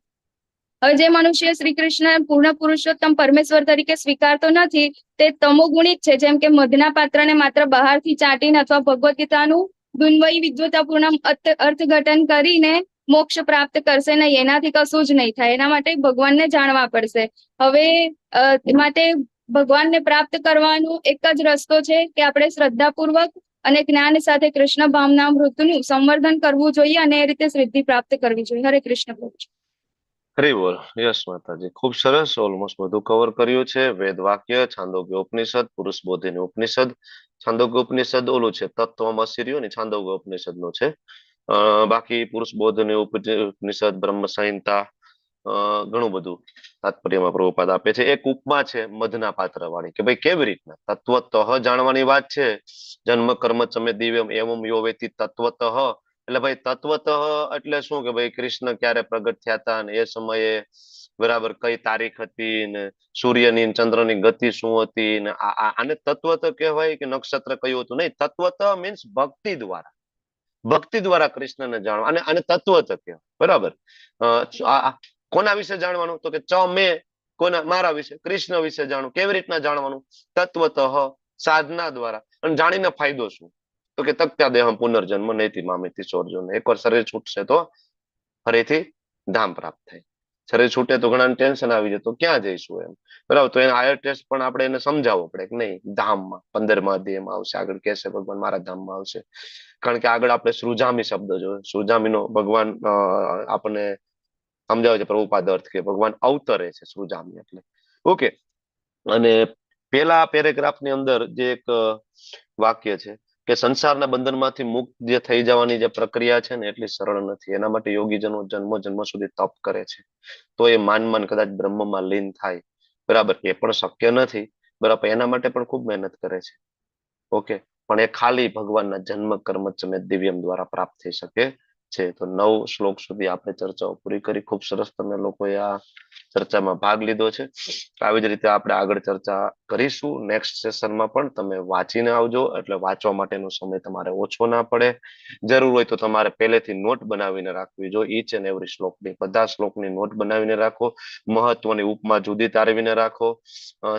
હવે જે મનુષ્ય શ્રી કૃષ્ણ પૂર્ણ પુરુષોત્તમ પરમેશ્વર તરીકે સ્વીકારતો નથી તે તમોગુણિત છે. જેમ કે મધના પાત્રને માત્ર બહારથી ચાટીને અથવા ભગવદ્ ગીતાનું દુન્વયી વિદ્વતાપૂર્ણ અર્થઘટન કરીને મોક્ષ પ્રાપ્ત કરશે નહીં. એનાથી કશું જ નહીં થાય. એના માટે ભગવાનને જાણવા પડશે. હવે માટે ભગવાનને પ્રાપ્ત કરવાનો એક જ રસ્તો છે કે આપણે શ્રદ્ધાપૂર્વક અને જ્ઞાન સાથે કૃષ્ણ ભાવનામૃતનું સંવર્ધન કરવું જોઈએ અને એ રીતે સિદ્ધિ પ્રાપ્ત કરવી જોઈએ. હરે કૃષ્ણ પ્રભુ. હરી બોલ. યસ માતાજી, ખૂબ સરસ. ઓલમોસ્ટ બધું કવર કર્યું છે. વેદ વાક્ય, છાંદોગ્ય ઉપનિષદ, પુરુષ બોધિની ઉપનિષદ, છાંદોગ્ય ઉપનિષદ ઓલું છે તત્વમસી રહ્યું ને છાંદોગ્ય ઉપનિષદ નું છે. બાકી પુરુષ બોધિની ઉપનિષદ, બ્રહ્મ સંહિતા, ઘણું બધું તાત્પર્યમાં પ્રભુપાદ આપે છે. એક ઉપમા છે મધના પાત્ર વાળી કે ભાઈ કેવી રીતના તત્વતઃ જાણવાની વાત છે. જન્મ કર્મ ચમે દિવ્યમ એવમ યો વેતિ તત્વતઃ. એટલે ભાઈ તત્વતઃ એટલે શું કે ભાઈ કૃષ્ણ ક્યારે પ્રગટ થયા હતા ને એ સમયે બરાબર કઈ તારીખ હતી ને સૂર્યની ચંદ્રની ગતિ શું હતી ને આને તત્વતઃ કહેવાય કે નક્ષત્ર કયું હતું? નહીં, તત્વતઃ મીન્સ ભક્તિ દ્વારા કૃષ્ણને જાણવા અને આને તત્વતઃ કહેવાય. બરાબર. કોના વિશે જાણવાનું? તો કે મેં કોના મારા વિશે કૃષ્ણ વિશે જાણવું. કેવી રીતના જાણવાનું? તત્વતઃ, સાધના દ્વારા. અને જાણીને ફાયદો શું? તો કે તક્ત્યા દેહમ પુનર્જન્મ નૈતિ મામિતિ ચોર્જુન. એકવાર શરીર છૂટશે તો ફરીથી ધામ પ્રાપ્ત થાય. શરીર છૂટે તો ઘણા ટેન્શન આવી જાય તો ક્યાં જઈશું એમ. બરાબર. તો એના હાયર ટેસ્ટ પણ આપણે એને સમજાવવો પડે કે નહીં, ધામમાં 15મા અધ્યાયમાં આવશે. આગળ કહેશે ભગવાન મારા ધામમાં આવશે. કારણ કે આગળ આપણે સૃજામી શબ્દ જોયો. સૃજામીનો ભગવાન આપણને સમજાવે છે પ્રભુપાદ અર્થ કે ભગવાન અવતરે છે સૃજામી એટલે. ઓકે. અને પેલા પેરેગ્રાફની અંદર જે એક વાક્ય છે કે સંસારના બંધનમાંથી મુક્ત જે થઈ જવાની જે પ્રક્રિયા છે ને એટલી સરળ નથી. એના માટે યોગીજનો જન્મ જન્મ સુધી તપ કરે છે તો એ માન કદાચ બ્રહ્મમાં લીન થાય. બરાબર. એ પણ શક્ય નથી. બરાબર. એના માટે પણ ખૂબ મહેનત કરે છે. ઓકે. પણ એ ખાલી ભગવાનના જન્મ કર્મ ચમે દિવ્યમ દ્વારા પ્રાપ્ત થઈ શકે છે. તો 9 શ્લોક સુધી આપણે ચર્ચાઓ પૂરી કરી. ખૂબ સરસ તમે લોકોએ આ ચર્ચામાં ભાગ લીધો છે. આવી જ રીતે આપણે આગળ ચર્ચા કરીશું. નેક્સ્ટ સેશનમાં પણ તમે વાંચીને આવજો એટલે વાંચવા માટેનો સમય તમારે ઓછો ના પડે. જરૂર હોય તો તમારે પહેલેથી નોટ બનાવીને રાખવી જો. ઈચ એન્ડ એવરી શ્લોકની બધા શ્લોકની નોટ બનાવીને રાખો. મહત્વની ઉપમા જુદી તારવીને રાખો.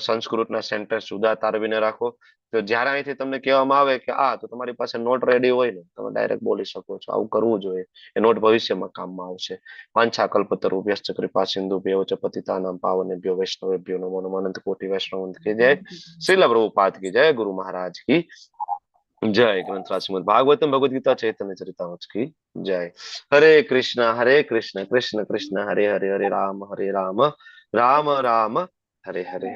સંસ્કૃતના સેન્ટેન્સ જુદા તારવીને રાખો. તો જયારે અહીંથી તમને કહેવામાં આવે કે તો તમારી પાસે નોટ રેડી હોય ને તમે ડાયરેક્ટ બોલી શકો છો. આવું કરવું જોઈએ. એ નોટ ભવિષ્યમાં કામમાં આવશે. વાંછા કલ્પતરુભ્યશ્ચ કૃપા સિંધુભ્યો ચ પતિતાનાં પાવનેભ્યો વૈષ્ણવેભ્યો નમો નમઃ. અનંત કોટિ વૈષ્ણવ કી જય. શ્રીલ પ્રભુપાદ કી જય. ગુરુ મહારાજ કી જય. ગ્રંથરાજ શ્રીમદ ભાગવતમ ભગવદ ગીતા ચૈતન્ય ચરિતામૃત કી જય. હરે કૃષ્ણ કૃષ્ણ કૃષ્ણ હરે હરે, હરે રામ રામ રામ હરે હરે.